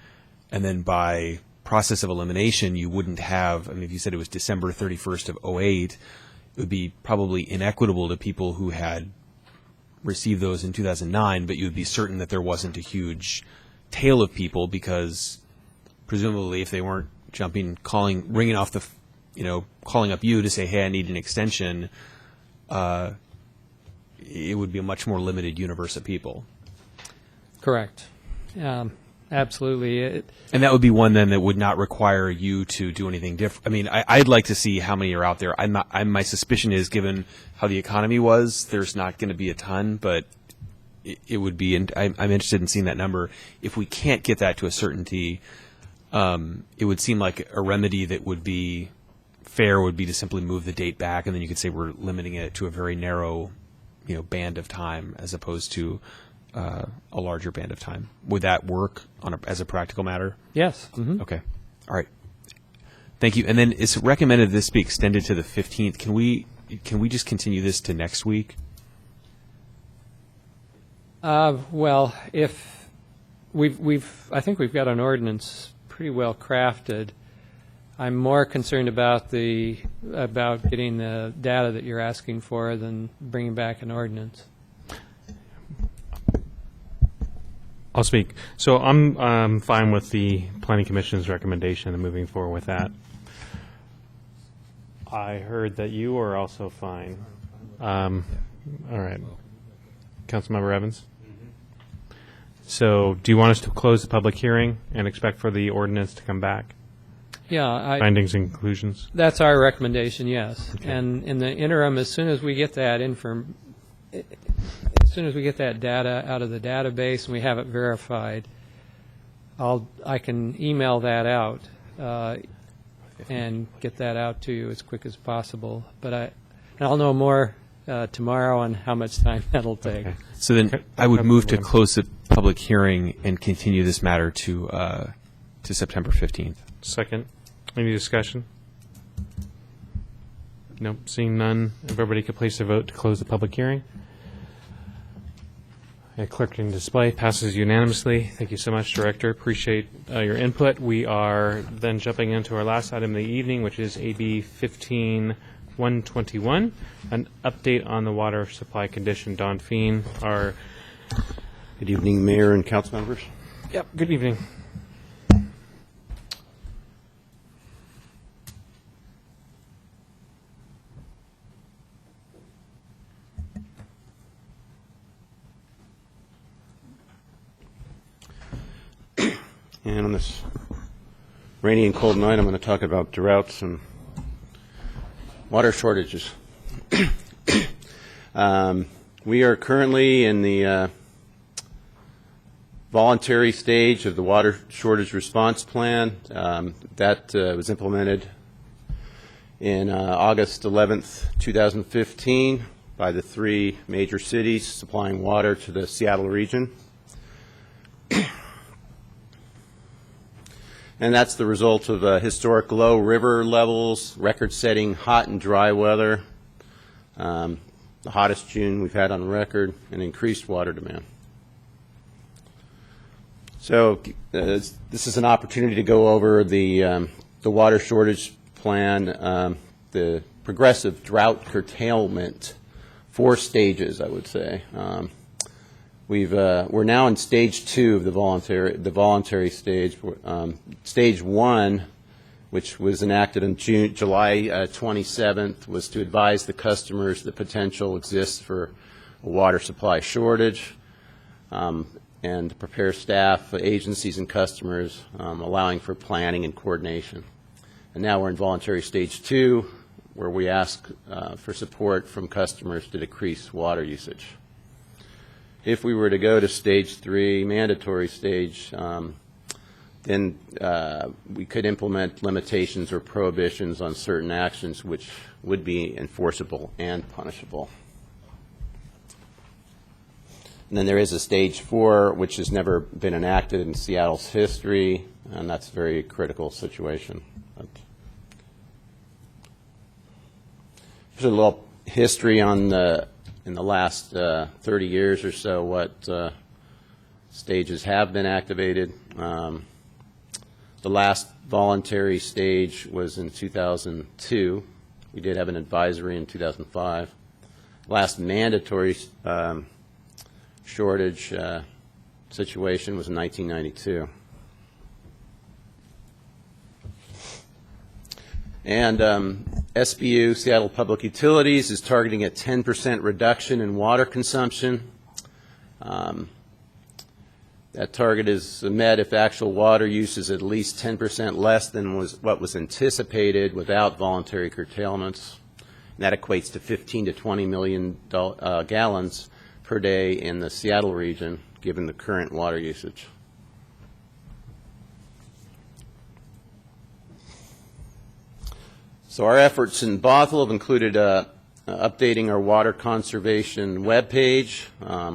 and then by process of elimination, you wouldn't have, I mean, if you said it was December 31st of 2008, it would be probably inequitable to people who had received those in 2009, but you would be certain that there wasn't a huge tail of people because presumably if they weren't ringing off the, calling up you to say, hey, I need an extension, it would be a much more limited universe of people. Correct. Absolutely. And that would be one then that would not require you to do anything different. I mean, I'd like to see how many are out there. My suspicion is, given how the economy was, there's not going to be a ton, but it would be, and I'm interested in seeing that number. If we can't get that to a certainty, it would seem like a remedy that would be fair would be to simply move the date back, and then you could say we're limiting it to a very narrow, band of time as opposed to a larger band of time. Would that work as a practical matter? Yes. Mm-hmm. Okay. All right. Thank you. And then it's recommended this be extended to the 15th. Can we just continue this to next week? Well, if I think we've got an ordinance pretty well crafted. I'm more concerned about getting the data that you're asking for than bringing back an ordinance. I'll speak. So I'm fine with the Planning Commission's recommendation and moving forward with that. I heard that you are also fine. All right. Councilmember Evans? So do you want us to close the public hearing and expect for the ordinance to come back? Yeah. Findings and conclusions? That's our recommendation, yes. Okay. And in the interim, as soon as we get that data out of the database and we have it verified, I can email that out and get that out to you as quick as possible. But I'll know more tomorrow on how much time that'll take. Okay. So then I would move to close the public hearing and continue this matter to September 15th. Second. Any discussion? Nope. Seeing none, everybody could place their vote to close the public hearing. Clerk can display. Passes unanimously. Thank you so much, Director. Appreciate your input. We are then jumping into our last item of the evening, which is AB 15121, an update on the water supply condition. Don Feen, our... Good evening, Mayor and council members. Yep, good evening. And on this rainy and cold night, I'm going to talk about droughts and water shortages. We are currently in the voluntary stage of the water shortage response plan. That was implemented in August 11th, 2015 by the 3 major cities supplying water to the Seattle region. And that's the result of historic low river levels, record-setting hot and dry weather, the hottest June we've had on record, and increased water demand. So this is an opportunity to go over the water shortage plan, the progressive drought curtailment, 4 stages, I would say. We're now in stage 2 of the voluntary stage. Stage 1, which was enacted on July 27th, was to advise the customers the potential exists for a water supply shortage, and to prepare staff, agencies, and customers, allowing for planning and coordination. And now we're in voluntary stage 2, where we ask for support from customers to decrease water usage. If we were to go to stage 3, mandatory stage, then we could implement limitations or prohibitions on certain actions which would be enforceable and punishable. And then there is a stage 4, which has never been enacted in Seattle's history, and that's a very critical situation. Here's a little history on in the last 30 years or so, what stages have been activated. The last voluntary stage was in 2002. We did have an advisory in 2005. Last mandatory shortage situation was in 1992. And SBU, Seattle Public Utilities, is targeting a 10% reduction in water consumption. That target is met if actual water use is at least 10% less than what was anticipated without voluntary curtailments. And that equates to 15 to 20 million gallons per day in the Seattle region, given the current water usage. So our efforts in Bothell have included updating our water conservation webpage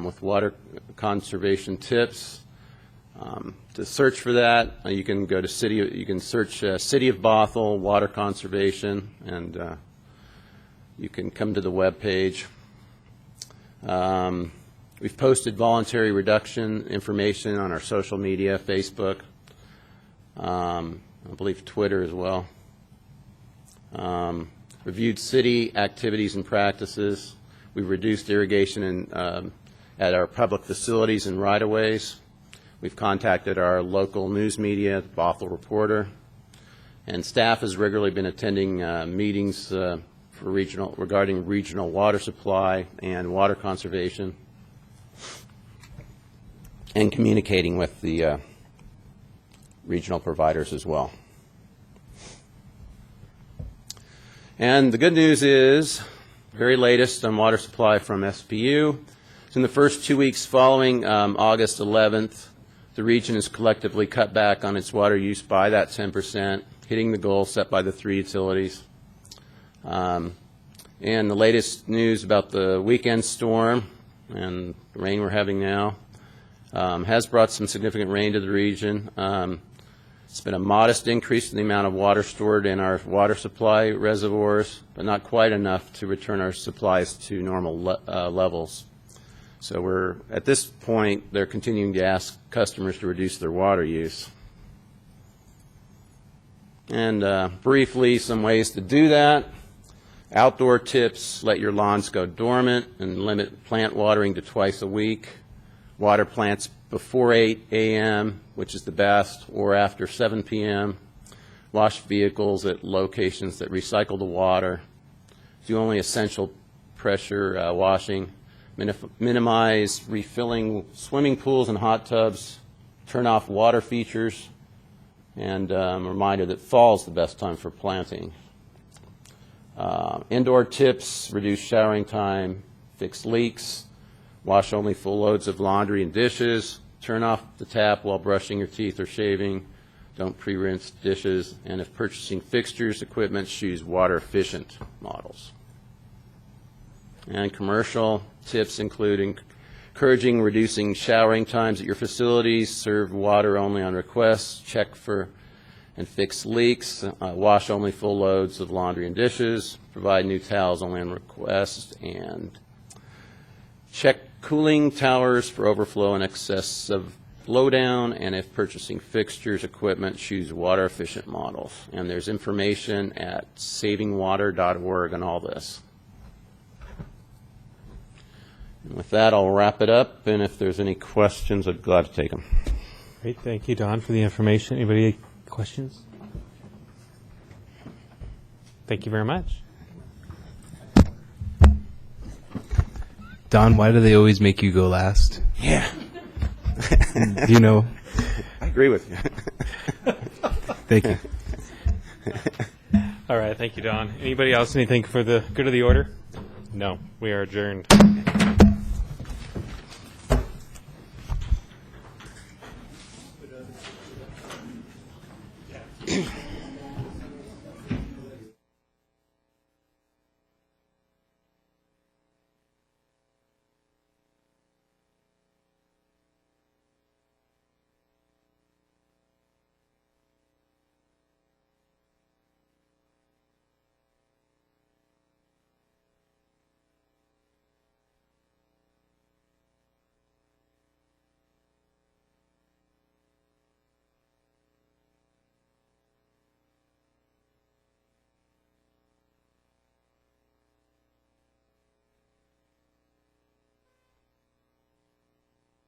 with water conservation tips. To search for that, you can go to you can search City of Bothell water conservation, and you can come to the webpage. We've posted voluntary reduction information on our social media, Facebook, I believe Twitter as well. Reviewed city activities and practices. We've reduced irrigation at our public facilities and right-of-ways. We've contacted our local news media, the Bothell Reporter, and staff has regularly been attending meetings regarding regional water supply and water conservation, and communicating with the regional providers as well. And the good news is, very latest on water supply from SPU. So in the first 2 weeks following August 11th, the region has collectively cut back on its water use by that 10%, hitting the goal set by the 3 utilities. And the latest news about the weekend storm and the rain we're having now has brought some significant rain to the region. It's been a modest increase in the amount of water stored in our water supply reservoirs, but not quite enough to return our supplies to normal levels. So we're, at this point, they're continuing to ask customers to reduce their water use. And briefly, some ways to do that. Outdoor tips: let your lawns go dormant and limit plant watering to twice a week. Water plants before 8 a.m., which is the best, or after 7 p.m. Wash vehicles at locations that recycle the water. Do only essential pressure washing. Minimize refilling swimming pools and hot tubs. Turn off water features. And a reminder that fall is the best time for planting. Indoor tips: reduce showering time, fix leaks, wash only full loads of laundry and dishes, turn off the tap while brushing your teeth or shaving, don't pre-rinse dishes, and if purchasing fixtures, equipment, choose water-efficient models. And commercial tips include encouraging reducing showering times at your facilities, serve water only on request, check for and fix leaks, wash only full loads of laundry and dishes, provide new towels only on request, and check cooling towers for overflow and excess of blowdown, and if purchasing fixtures, equipment, choose water-efficient models. And there's information at savingwater.org on all this. And with that, I'll wrap it up, and if there's any questions, I'd be glad to take them. Great. Thank you, Don, for the information. Anybody questions? Thank you very much. Don, why do they always make you go last? Yeah. Do you know? I agree with you. Thank you. All right. Thank you, Don. Anybody else? Anything for the good of the order? No. We are adjourned.